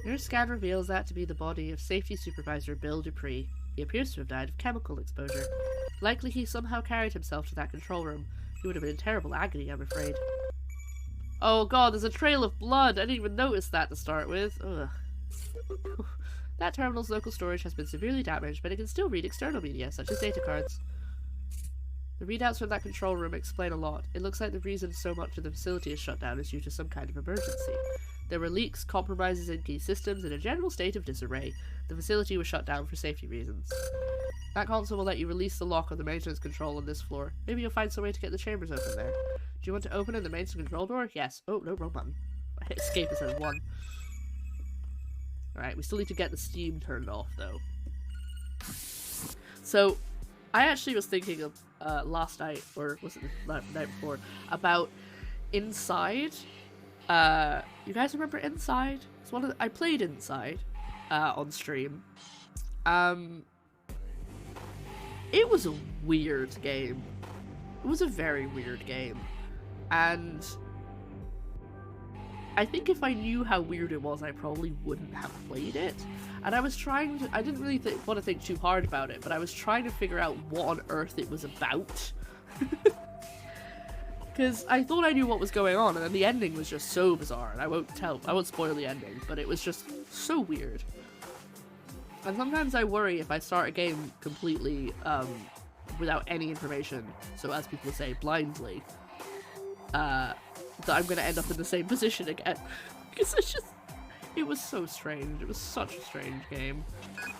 Your scan reveals that to be the body of Safety Supervisor Bill Dupree. He appears to have died of chemical exposure. Likely he somehow carried himself to that control room. He would have been in terrible agony, I'm afraid. Oh god, there's a trail of blood! I didn't even notice that to start with. Ugh. That terminal's local storage has been severely damaged, but it can still read external media, such as data cards. The readouts from that control room explain a lot. It looks like the reason so much of the facility is shut down is due to some kind of emergency. There were leaks, compromises in key systems, and a general state of disarray. The facility was shut down for safety reasons. That console will let you release the lock on the maintenance control on this floor. Maybe you'll find some way to get the chambers open there. Do you want to open in the maintenance control door? Yes. Oh, no, wrong button. I hit escape instead of 1. Alright, we still need to get the steam turned off, though. So, I actually was thinking of last night, or was it the night before, about Inside. You guys remember Inside? It's one of I played Inside on stream. It was a weird game. It was a very weird game. And I think if I knew how weird it was, I probably wouldn't have played it. And I was trying to, I didn't really want to think too hard about it, but I was trying to figure out what on earth it was about. Because I thought I knew what was going on, and then the ending was just so bizarre, and I won't spoil the ending, but it was just so weird. And sometimes I worry if I start a game completely, without any information, so as people say, blindly, that I'm gonna end up in the same position again. Because it was so strange. It was such a strange game.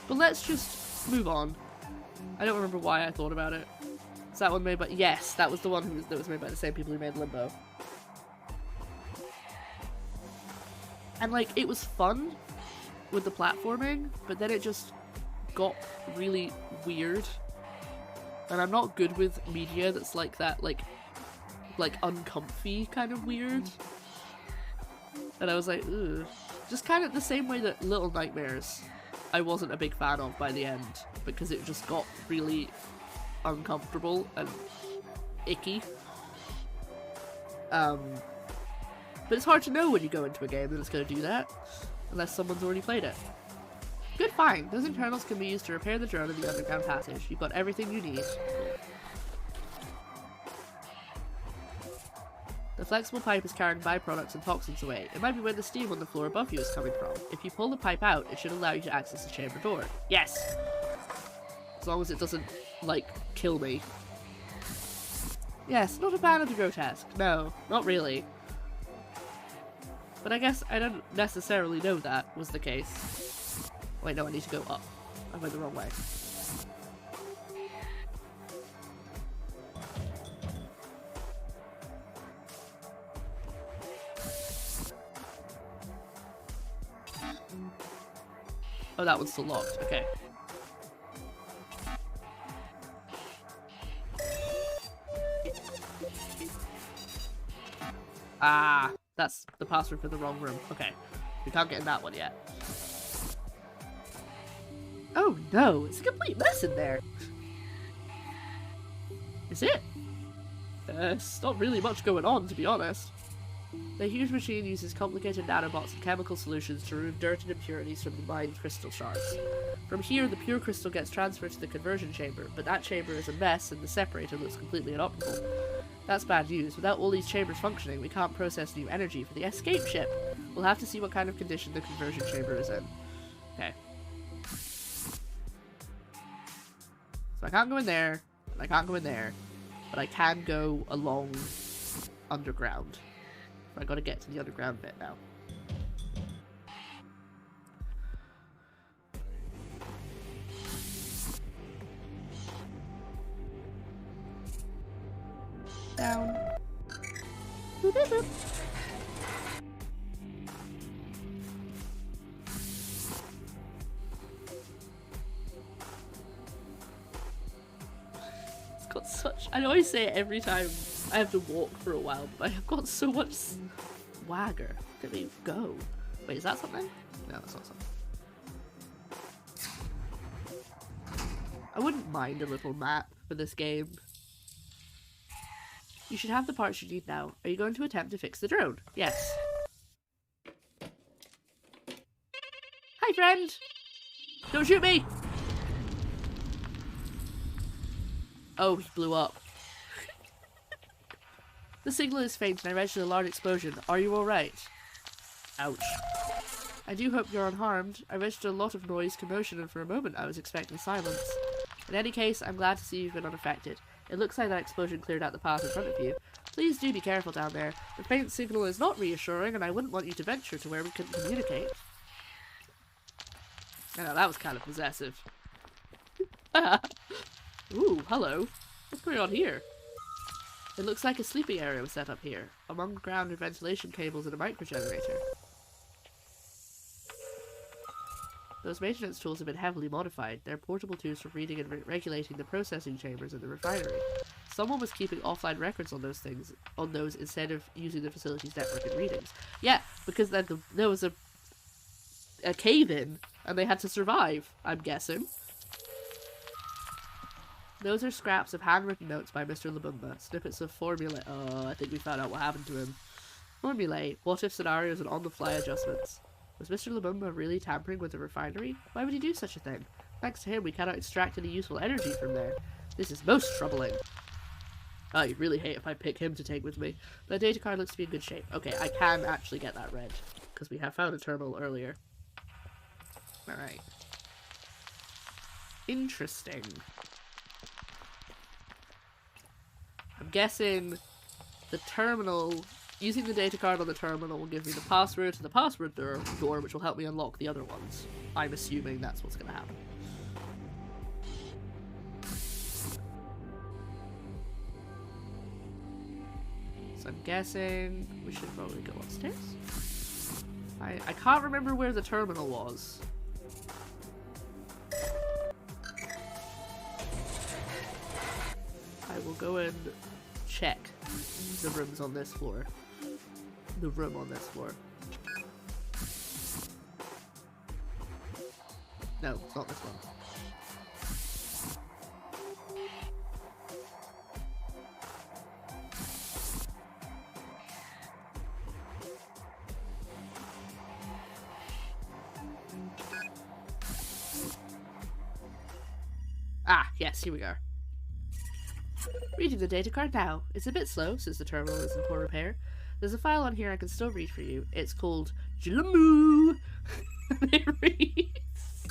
But let's just move on. I don't remember why I thought about it. Is that one made by... Yes, that was the one that was made by the same people who made Limbo. And, like, it was fun with the platforming, but then it just got really weird. And I'm not good with media that's like that, like uncomfy kind of weird. And I was like, ugh. Just kind of the same way that Little Nightmares I wasn't a big fan of by the end, because it just got really uncomfortable and icky. But it's hard to know when you go into a game that it's going to do that, unless someone's already played it. Good find. Those internals can be used to repair the drone in the underground passage. You've got everything you need. The flexible pipe is carrying byproducts and toxins away. It might be where the steam on the floor above you is coming from. If you pull the pipe out, it should allow you to access the chamber door. Yes! As long as it doesn't, like, kill me. Yes, not a fan of the grotesque. No, not really. But I guess I don't necessarily know that was the case. Wait, no, I need to go up. I went the wrong way. Oh, that one's still locked. Okay. Ah, that's the password for the wrong room. Okay. We can't get in that one yet. Oh no, it's a complete mess in there. Is it? There's not really much going on, to be honest. The huge machine uses complicated nanobots and chemical solutions to remove dirt and impurities from the mined crystal shards. From here, the pure crystal gets transferred to the conversion chamber, but that chamber is a mess and the separator looks completely inoperable. That's bad news. Without all these chambers functioning, we can't process new energy for the escape ship. We'll have to see what kind of condition the conversion chamber is in. Okay. So I can't go in there, and I can't go in there, but I can go along underground. I gotta get to the underground bit now. Down. Boop, boop, boop. It's got such... I always say it every time I have to walk for a while, but I've got so much swagger. Look at me go. Wait, is that something? No, that's not something. I wouldn't mind a little map for this game. You should have the parts you need now. Are you going to attempt to fix the drone? Yes. Hi, friend! Don't shoot me! Oh, he blew up. The signal is faint and I registered a large explosion. Are you alright? Ouch. I do hope you're unharmed. I registered a lot of noise, commotion, and for a moment I was expecting silence. In any case, I'm glad to see you've been unaffected. It looks like that explosion cleared out the path in front of you. Please do be careful down there. The faint signal is not reassuring and I wouldn't want you to venture to where we couldn't communicate. Oh, that was kind of possessive. Ooh, hello. What's going on here? It looks like a sleeping area was set up here. Among ground are ventilation cables and a microgenerator. Those maintenance tools have been heavily modified. They're portable tools for reading and regulating the processing chambers in the refinery. Someone was keeping offline records on those instead of using the facility's network and readings. Yeah, because then there was a cave-in and they had to survive, I'm guessing. Those are scraps of handwritten notes by Mr. Labumba. Snippets of formulae. Oh, I think we found out what happened to him. Formulae, what-if scenarios, and on-the-fly adjustments. Was Mr. Labumba really tampering with the refinery? Why would he do such a thing? Thanks to him, we cannot extract any useful energy from there. This is most troubling. Oh, you'd really hate if I pick him to take with me. The data card looks to be in good shape. Okay, I can actually get that read, because we have found a terminal earlier. Alright. Interesting. I'm guessing the terminal, using the data card on the terminal will give me the password to the password door, which will help me unlock the other ones. I'm assuming that's what's going to happen. So I'm guessing we should probably go upstairs. I can't remember where the terminal was. I will go and check the rooms on this floor. The room on this floor. No, it's not this one. Ah, yes, here we are. Reading the data card now. It's a bit slow since the terminal is in poor repair. There's a file on here I can still read for you. It's called Jilamu. It reads: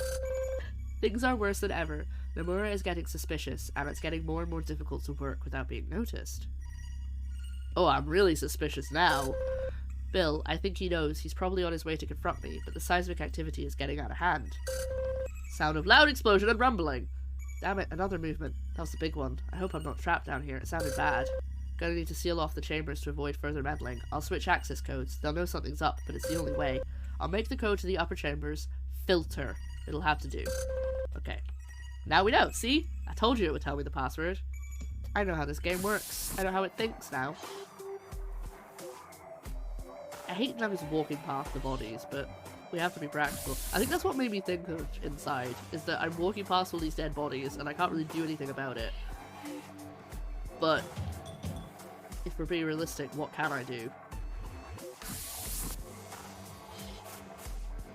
things are worse than ever. Nomura is getting suspicious, and it's getting more and more difficult to work without being noticed. Oh, I'm really suspicious now. Bill, I think he knows. He's probably on his way to confront me, but the seismic activity is getting out of hand. Sound of loud explosion and rumbling. Damn it, another movement. That was the big one. I hope I'm not trapped down here. It sounded bad. Gonna need to seal off the chambers to avoid further meddling. I'll switch access codes. They'll know something's up, but it's the only way. I'll make the code to the upper chambers filter. It'll have to do. Okay. Now we know. See? I told you it would tell me the password. I know how this game works. I know how it thinks now. I hate that I'm just walking past the bodies, but we have to be practical. I think that's what made me think of Inside, is that I'm walking past all these dead bodies and I can't really do anything about it. But if we're being realistic, what can I do?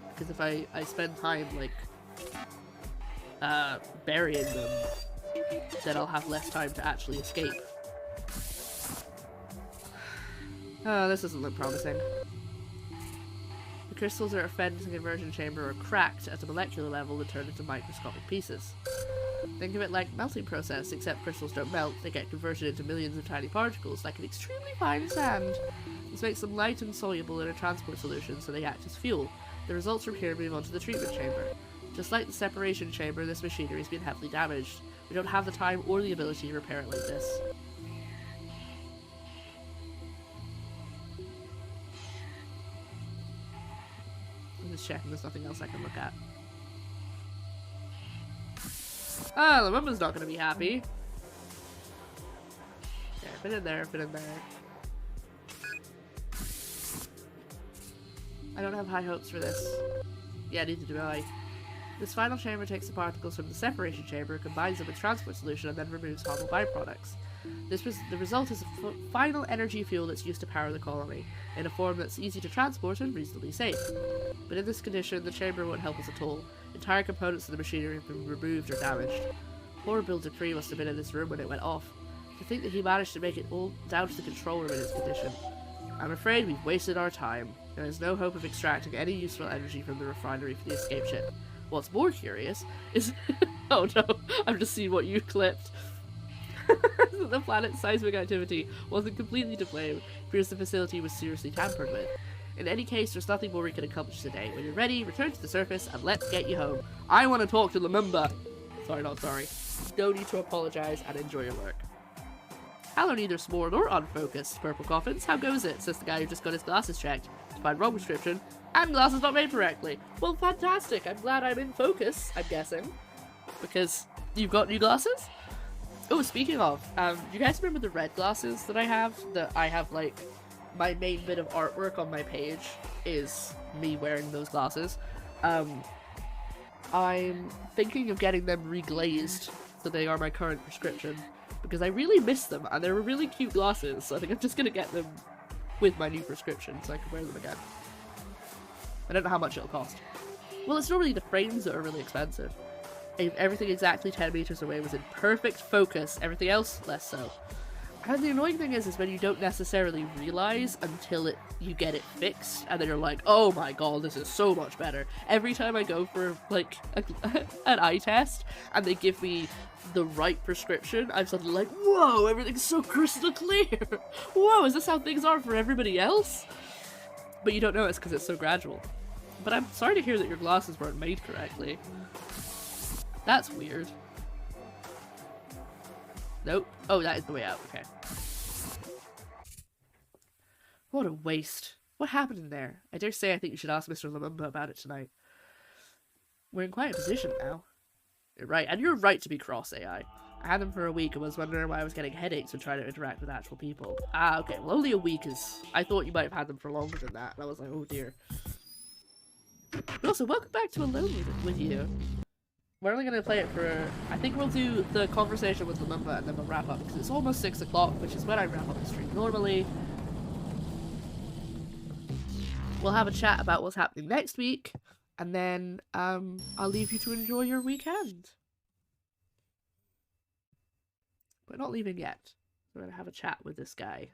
Because if I spend time, like, burying them, then I'll have less time to actually escape. Oh, this doesn't look promising. The crystals that are fed into the conversion chamber are cracked at a molecular level and turned into microscopic pieces. Think of it like a melting process, except crystals don't melt, they get converted into millions of tiny particles, like an extremely fine sand. This makes them light and soluble in a transport solution, so they act as fuel. The results from here move on to the treatment chamber. Just like the separation chamber, this machinery has been heavily damaged. We don't have the time or the ability to repair it like this. I'm just checking there's nothing else I can look at. Ah, the woman's not gonna be happy. Okay, fit in there, fit in there. I don't have high hopes for this. Yeah, neither do I. This final chamber takes the particles from the separation chamber, combines them with transport solution, and then removes harmful byproducts. The result is a final energy fuel that's used to power the colony, in a form that's easy to transport and reasonably safe. But in this condition, the chamber won't help us at all. Entire components of the machinery have been removed or damaged. Poor Bill Dupree must have been in this room when it went off. To think that he managed to make it all down to the control room in its condition. I'm afraid we've wasted our time. There is no hope of extracting any useful energy from the refinery for the escape ship. What's more curious is... oh no, I've just seen what you clipped. The planet's seismic activity wasn't completely to blame because the facility was seriously tampered with. In any case, there's nothing more we can accomplish today. When you're ready, return to the surface and let's get you home. I want to talk to Lumumba. Sorry, not sorry. No need to apologize and enjoy your work. Hello, neither small nor unfocused, PurpleCoffins. How goes it? Says the guy who just got his glasses checked to find wrong prescription and glasses not made correctly. Well, fantastic. I'm glad I'm in focus, I'm guessing. Because you've got new glasses? Oh, speaking of, do you guys remember the red glasses that I have? That I have, like, my main bit of artwork on my page is me wearing those glasses. I'm thinking of getting them reglazed so they are my current prescription. Because I really miss them, and they're really cute glasses, so I think I'm just gonna get them with my new prescription so I can wear them again. I don't know how much it'll cost. Well, it's normally the frames that are really expensive. If everything exactly 10 meters away was in perfect focus, everything else, less so. And the annoying thing is when you don't necessarily realize until you get it fixed, and then you're like, oh my god, this is so much better. Every time I go for, like, an eye test, and they give me the right prescription, I'm suddenly like, whoa, everything's so crystal clear. Whoa, is this how things are for everybody else? But you don't know it's because it's so gradual. But I'm sorry to hear that your glasses weren't made correctly. That's weird. Nope. Oh, that is the way out. Okay. What a waste. What happened in there? I dare say I think you should ask Mr. Lumumba about it tonight. We're in quite a position now. You're right, and you're right to be cross, AI. I had them for a week and was wondering why I was getting headaches when trying to interact with actual people. Ah, okay, well only a week is... I thought you might have had them for longer than that, and I was like, oh dear. But also, welcome back to Alone with you. We're only going to play it for... I think we'll do the conversation with Lumumba and then we'll wrap up, because it's almost 6 o'clock, which is when I wrap up the stream normally. We'll have a chat about what's happening next week, and then I'll leave you to enjoy your weekend. But not leaving yet. We're gonna have a chat with this guy.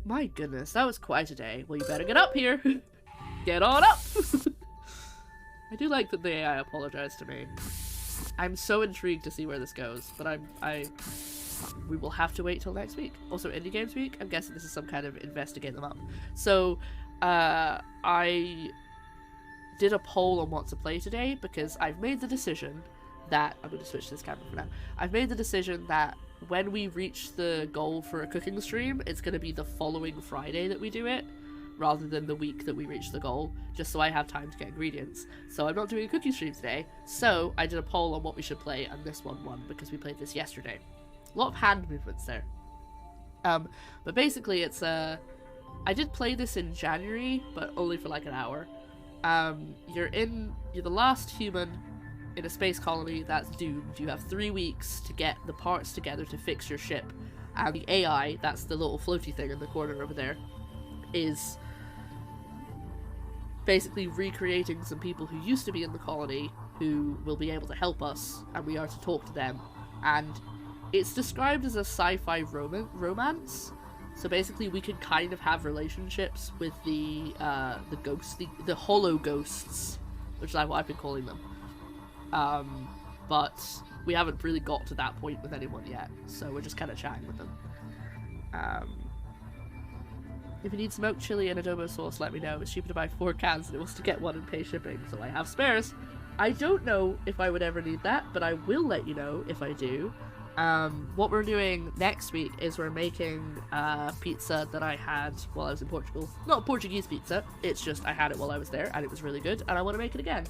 My goodness, that was quite a day. Well, you better get up here. Get on up! I do like that the AI apologized to me. I'm so intrigued to see where this goes, but we will have to wait till next week. Also, Indie Games Week, I'm guessing this is some kind of investigate them up. So, I did a poll on what to play today because I've made the decision that, I'm going to switch this camera for now, I've made the decision that when we reach the goal for a cooking stream, it's going to be the following Friday that we do it, rather than the week that we reach the goal, just so I have time to get ingredients. So I'm not doing a cooking stream today, so I did a poll on what we should play, and this one won, because we played this yesterday. A lot of hand movements there. But basically it's I did play this in January, but only for like an hour. You're the last human in a space colony that's doomed. You have 3 weeks to get the parts together to fix your ship. And the AI, that's the little floaty thing in the corner over there, is basically recreating some people who used to be in the colony who will be able to help us, and we are to talk to them. And it's described as a sci-fi romance. So basically we could kind of have relationships with the ghosts, the hollow ghosts, which is what I've been calling them. But we haven't really got to that point with anyone yet, so we're just kind of chatting with them. If you need smoked chili and adobo sauce, let me know. It's cheaper to buy 4 cans than it was to get 1 and pay shipping, so I have spares. I don't know if I would ever need that, but I will let you know if I do. What we're doing next week is we're making pizza that I had while I was in Portugal. Not Portuguese pizza, it's just I had it while I was there and it was really good and I want to make it again.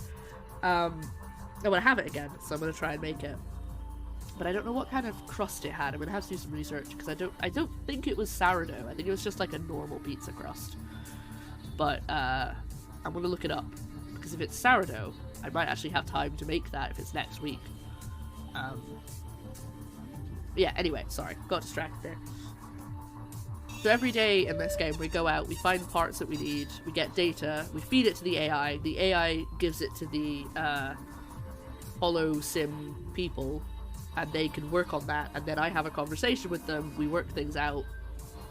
I want to have it again, so I'm going to try and make it. But I don't know what kind of crust it had. I'm going to have to do some research because I don't think it was sourdough. I think it was just like a normal pizza crust. But I'm going to look it up because if it's sourdough, I might actually have time to make that if it's next week. Yeah, anyway, sorry, got distracted there. So every day in this game we go out, we find parts that we need, we get data, we feed it to the AI gives it to the hollow sim people, and they can work on that, and then I have a conversation with them, we work things out,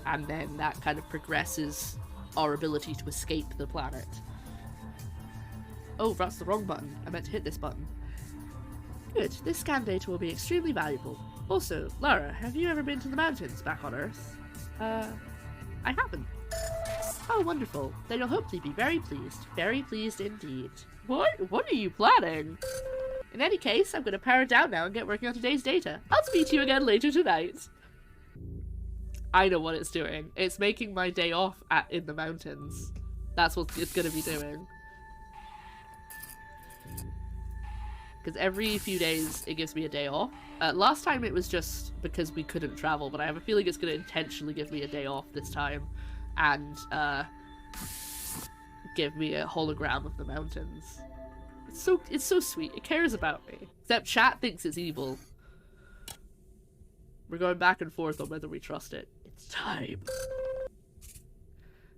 and then that kind of progresses our ability to escape the planet. Oh, that's the wrong button. I meant to hit this button. Good, this scan data will be extremely valuable. Also, Lara, have you ever been to the mountains back on Earth? I haven't. Oh, wonderful. Then you'll hopefully be very pleased. Very pleased indeed. What are you planning? In any case, I'm going to power down now and get working on today's data. I'll speak to you again later tonight. I know what it's doing. It's making my day off in the mountains. That's what it's going to be doing. Because every few days it gives me a day off. Last time it was just because we couldn't travel, but I have a feeling it's going to intentionally give me a day off this time. And give me a hologram of the mountains. It's so sweet. It cares about me. Except chat thinks it's evil. We're going back and forth on whether we trust it. It's time.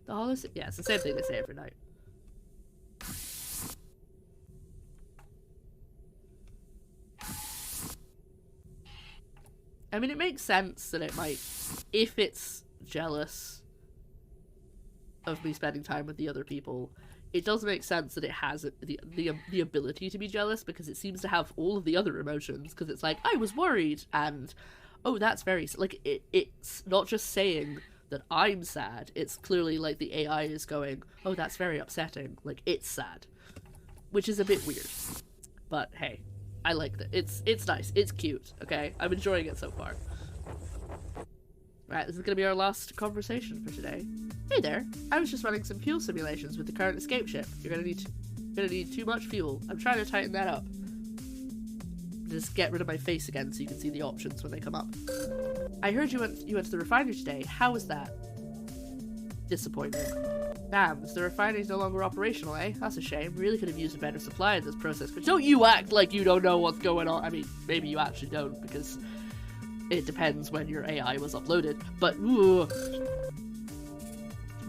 The holo... Yeah, it's the same thing they say every night. I mean, it makes sense that it might, if it's jealous of me spending time with the other people, it does make sense that it has the ability to be jealous, because it seems to have all of the other emotions, because it's like, I was worried, and, oh, that's very, like, it's not just saying that I'm sad, it's clearly like the AI is going, oh, that's very upsetting, like, it's sad, which is a bit weird, but hey. I like that. It's nice. It's cute. Okay? I'm enjoying it so far. Right, this is gonna be our last conversation for today. Hey there. I was just running some fuel simulations with the current escape ship. You're gonna need too much fuel. I'm trying to tighten that up. Just get rid of my face again so you can see the options when they come up. I heard you went to the refinery today. How was that? Disappointing. Damn, so the refinery's no longer operational, eh? That's a shame. We really could have used a better supply of this process. But don't you act like you don't know what's going on. I mean, maybe you actually don't, because it depends when your AI was uploaded. But, ooh.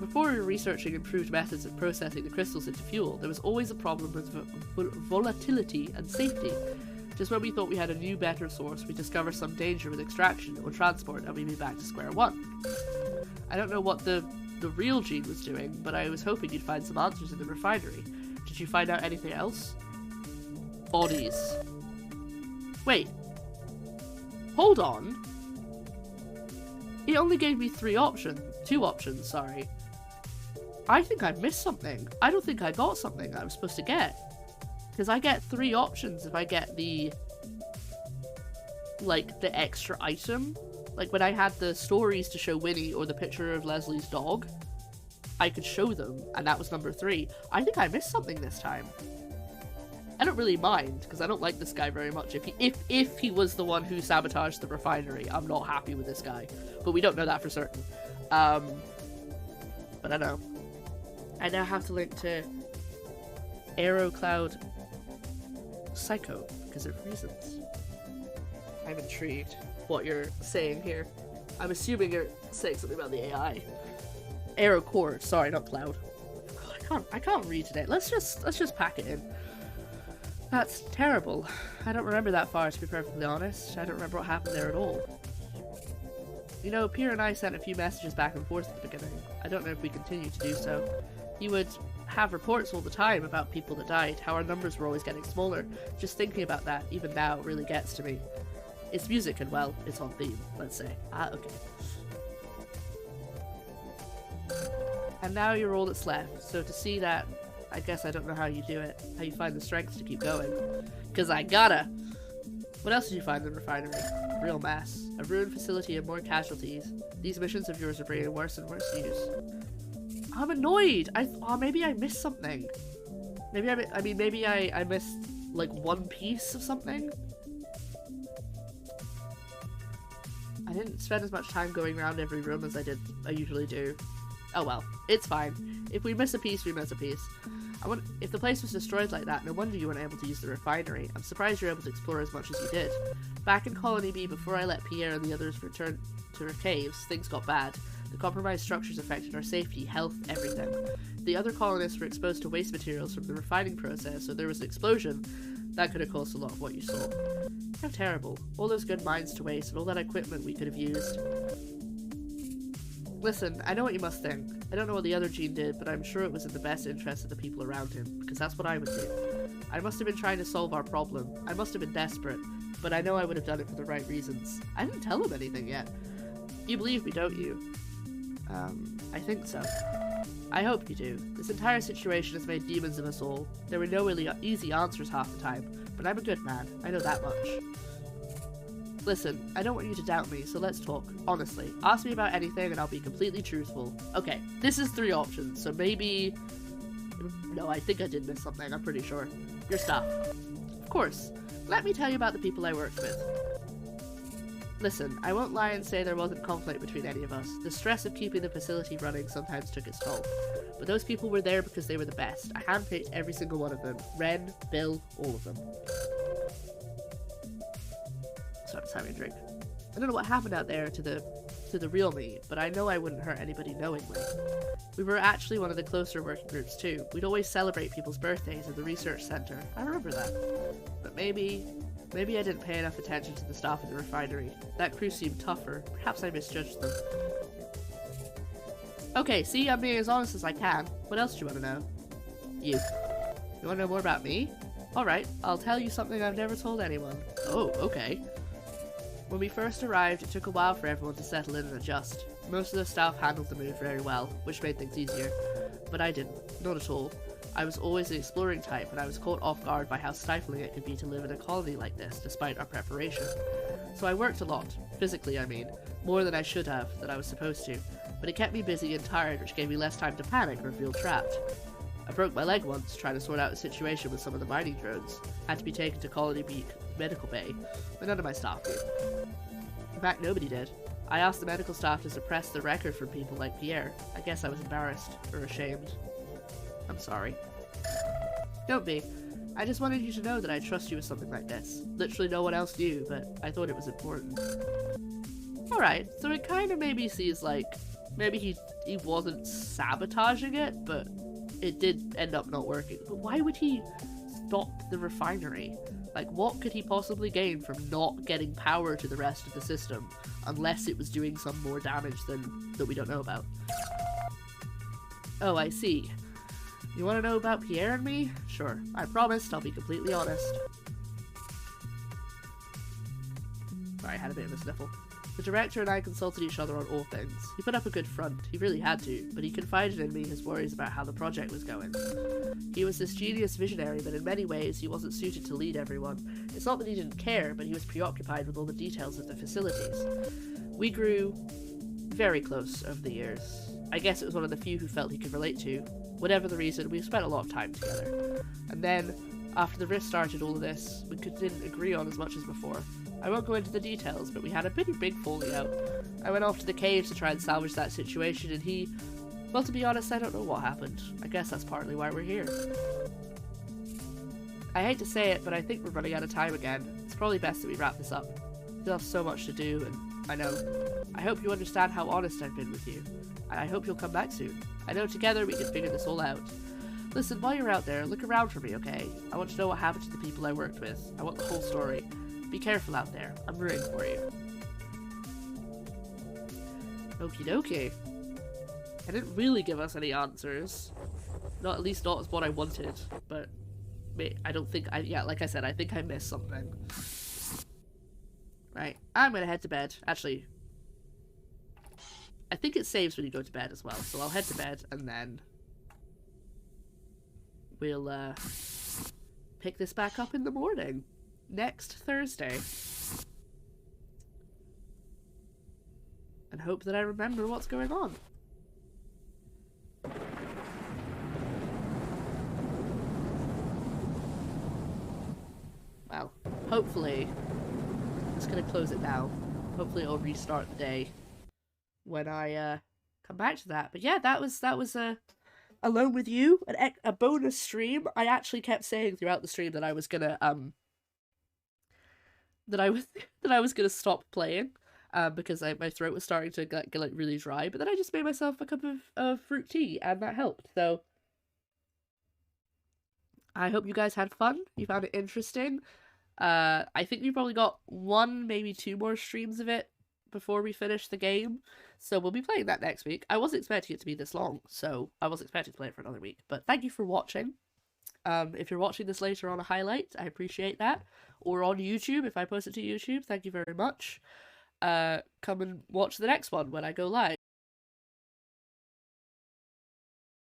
Before we were researching improved methods of processing the crystals into fuel, there was always a problem with volatility and safety. Just when we thought we had a new, better source, we discover some danger with extraction or transport, and we be back to square one. I don't know what the real Gene was doing, but I was hoping you'd find some answers in the refinery. Did you find out anything else? Bodies. Wait. Hold on. It only gave me 2 options, sorry. I think I missed something. I don't think I got something I was supposed to get. Because I get 3 options if I get the extra item. Like, when I had the stories to show Winnie or the picture of Leslie's dog, I could show them, and that was number 3. I think I missed something this time. I don't really mind, because I don't like this guy very much. If he was the one who sabotaged the refinery, I'm not happy with this guy. But we don't know that for certain. But I know. I now have to link to Aerocloud Psycho, because of reasons. I'm intrigued what you're saying here. I'm assuming you're saying something about the AI. Aerocore, sorry, not Cloud. I can't read today. Let's just pack it in. That's terrible. I don't remember that far, to be perfectly honest. I don't remember what happened there at all. You know, Pierre and I sent a few messages back and forth at the beginning. I don't know if we continue to do so. He would have reports all the time about people that died, how our numbers were always getting smaller. Just thinking about that, even now, really gets to me. It's music and, well, it's on theme, let's say. Okay. And now you're all that's left, so to see that, I guess I don't know how you do it, how you find the strength to keep going. Cause I gotta! What else did you find in the refinery? Real mess. A ruined facility and more casualties. These missions of yours are bringing worse and worse news. I'm annoyed! Maybe I missed something. Maybe I missed, like, one piece of something? I didn't spend as much time going around every room as I usually do. Oh well, it's fine. If we miss a piece, we miss a piece. If the place was destroyed like that, no wonder you weren't able to use the refinery. I'm surprised you were able to explore as much as you did. Back in Colony B, before I let Pierre and the others return to their caves, things got bad. The compromised structures affected our safety, health, everything. The other colonists were exposed to waste materials from the refining process, so there was an explosion. That could have caused a lot of what you saw. How terrible. All those good mines to waste and all that equipment we could have used. Listen, I know what you must think. I don't know what the other Gene did, but I'm sure it was in the best interest of the people around him, because that's what I would do. I must have been trying to solve our problem. I must have been desperate, but I know I would have done it for the right reasons. I didn't tell him anything yet. You believe me, don't you? I think so. I hope you do. This entire situation has made demons of us all. There were no really easy answers half the time, but I'm a good man. I know that much. Listen, I don't want you to doubt me, so let's talk. Honestly, ask me about anything and I'll be completely truthful. Okay, this is 3 options, so maybe... No, I think I did miss something, I'm pretty sure. Your stuff. Of course. Let me tell you about the people I worked with. Listen, I won't lie and say there wasn't conflict between any of us. The stress of keeping the facility running sometimes took its toll. But those people were there because they were the best. I handpicked every single one of them. Ren, Bill, all of them. So I'm just having a drink. I don't know what happened out there to the real me, but I know I wouldn't hurt anybody knowingly. We were actually one of the closer working groups too. We'd always celebrate people's birthdays at the research center. I remember that. But maybe I didn't pay enough attention to the staff at the refinery. That crew seemed tougher. Perhaps I misjudged them. Okay, see, I'm being as honest as I can. What else do you want to know? You want to know more about me? Alright, I'll tell you something I've never told anyone. Oh, okay. When we first arrived, it took a while for everyone to settle in and adjust. Most of the staff handled the move very well, which made things easier. But I didn't. Not at all. I was always an exploring type, and I was caught off guard by how stifling it could be to live in a colony like this, despite our preparation. So I worked a lot. Physically, I mean. More than I should have, that I was supposed to. But it kept me busy and tired, which gave me less time to panic or feel trapped. I broke my leg once trying to sort out a situation with some of the mining drones. Had to be taken to Colony B Medical Bay, but none of my staff did. In fact, nobody did. I asked the medical staff to suppress the record from people like Pierre. I guess I was embarrassed, or ashamed. I'm sorry. Don't be. I just wanted you to know that I trust you with something like this. Literally no one else knew, but I thought it was important. Alright, so it kind of maybe sees like, maybe he wasn't sabotaging it, but it did end up not working. But why would he stop the refinery? Like, what could he possibly gain from not getting power to the rest of the system, unless it was doing some more damage that we don't know about? Oh, I see. You want to know about Pierre and me? Sure. I promised I'll be completely honest. Sorry, I had a bit of a sniffle. The director and I consulted each other on all things. He put up a good front, he really had to, but he confided in me his worries about how the project was going. He was this genius visionary, but in many ways he wasn't suited to lead everyone. It's not that he didn't care, but he was preoccupied with all the details of the facilities. We grew very close over the years. I guess it was one of the few who felt he could relate to. Whatever the reason, we spent a lot of time together. And then, after the rift started all of this, we didn't agree on as much as before. I won't go into the details, but we had a pretty big falling out. I went off to the cave to try and salvage that situation, and he... Well, to be honest, I don't know what happened. I guess that's partly why we're here. I hate to say it, but I think we're running out of time again. It's probably best that we wrap this up. We still have so much to do, and I know. I hope you understand how honest I've been with you. And I hope you'll come back soon. I know together we can figure this all out. Listen, while you're out there, look around for me, okay? I want to know what happened to the people I worked with. I want the whole story. Be careful out there. I'm rooting for you. Okie dokie. I didn't really give us any answers. Not at least not what I wanted, but I don't think yeah, like I said, I think I missed something. Right, I'm gonna head to bed. Actually, I think it saves when you go to bed as well, so I'll head to bed and then we'll pick this back up in the morning. Next Thursday. And hope that I remember what's going on. Well, hopefully, I'm just gonna close it now. Hopefully it'll restart the day when I come back to that. But yeah, that was Alone With You, a bonus stream. I actually kept saying throughout the stream that I was gonna that I was gonna stop playing, because my throat was starting to get like really dry. But then I just made myself a cup of fruit tea, and that helped. So I hope you guys had fun. You found it interesting. I think we probably got 1, maybe 2 more streams of it before we finish the game. So we'll be playing that next week. I wasn't expecting it to be this long, so I was expecting to play it for another week. But thank you for watching. If you're watching this later on a highlight, I appreciate that. Or on YouTube, if I post it to YouTube, thank you very much. Come and watch the next one when I go live.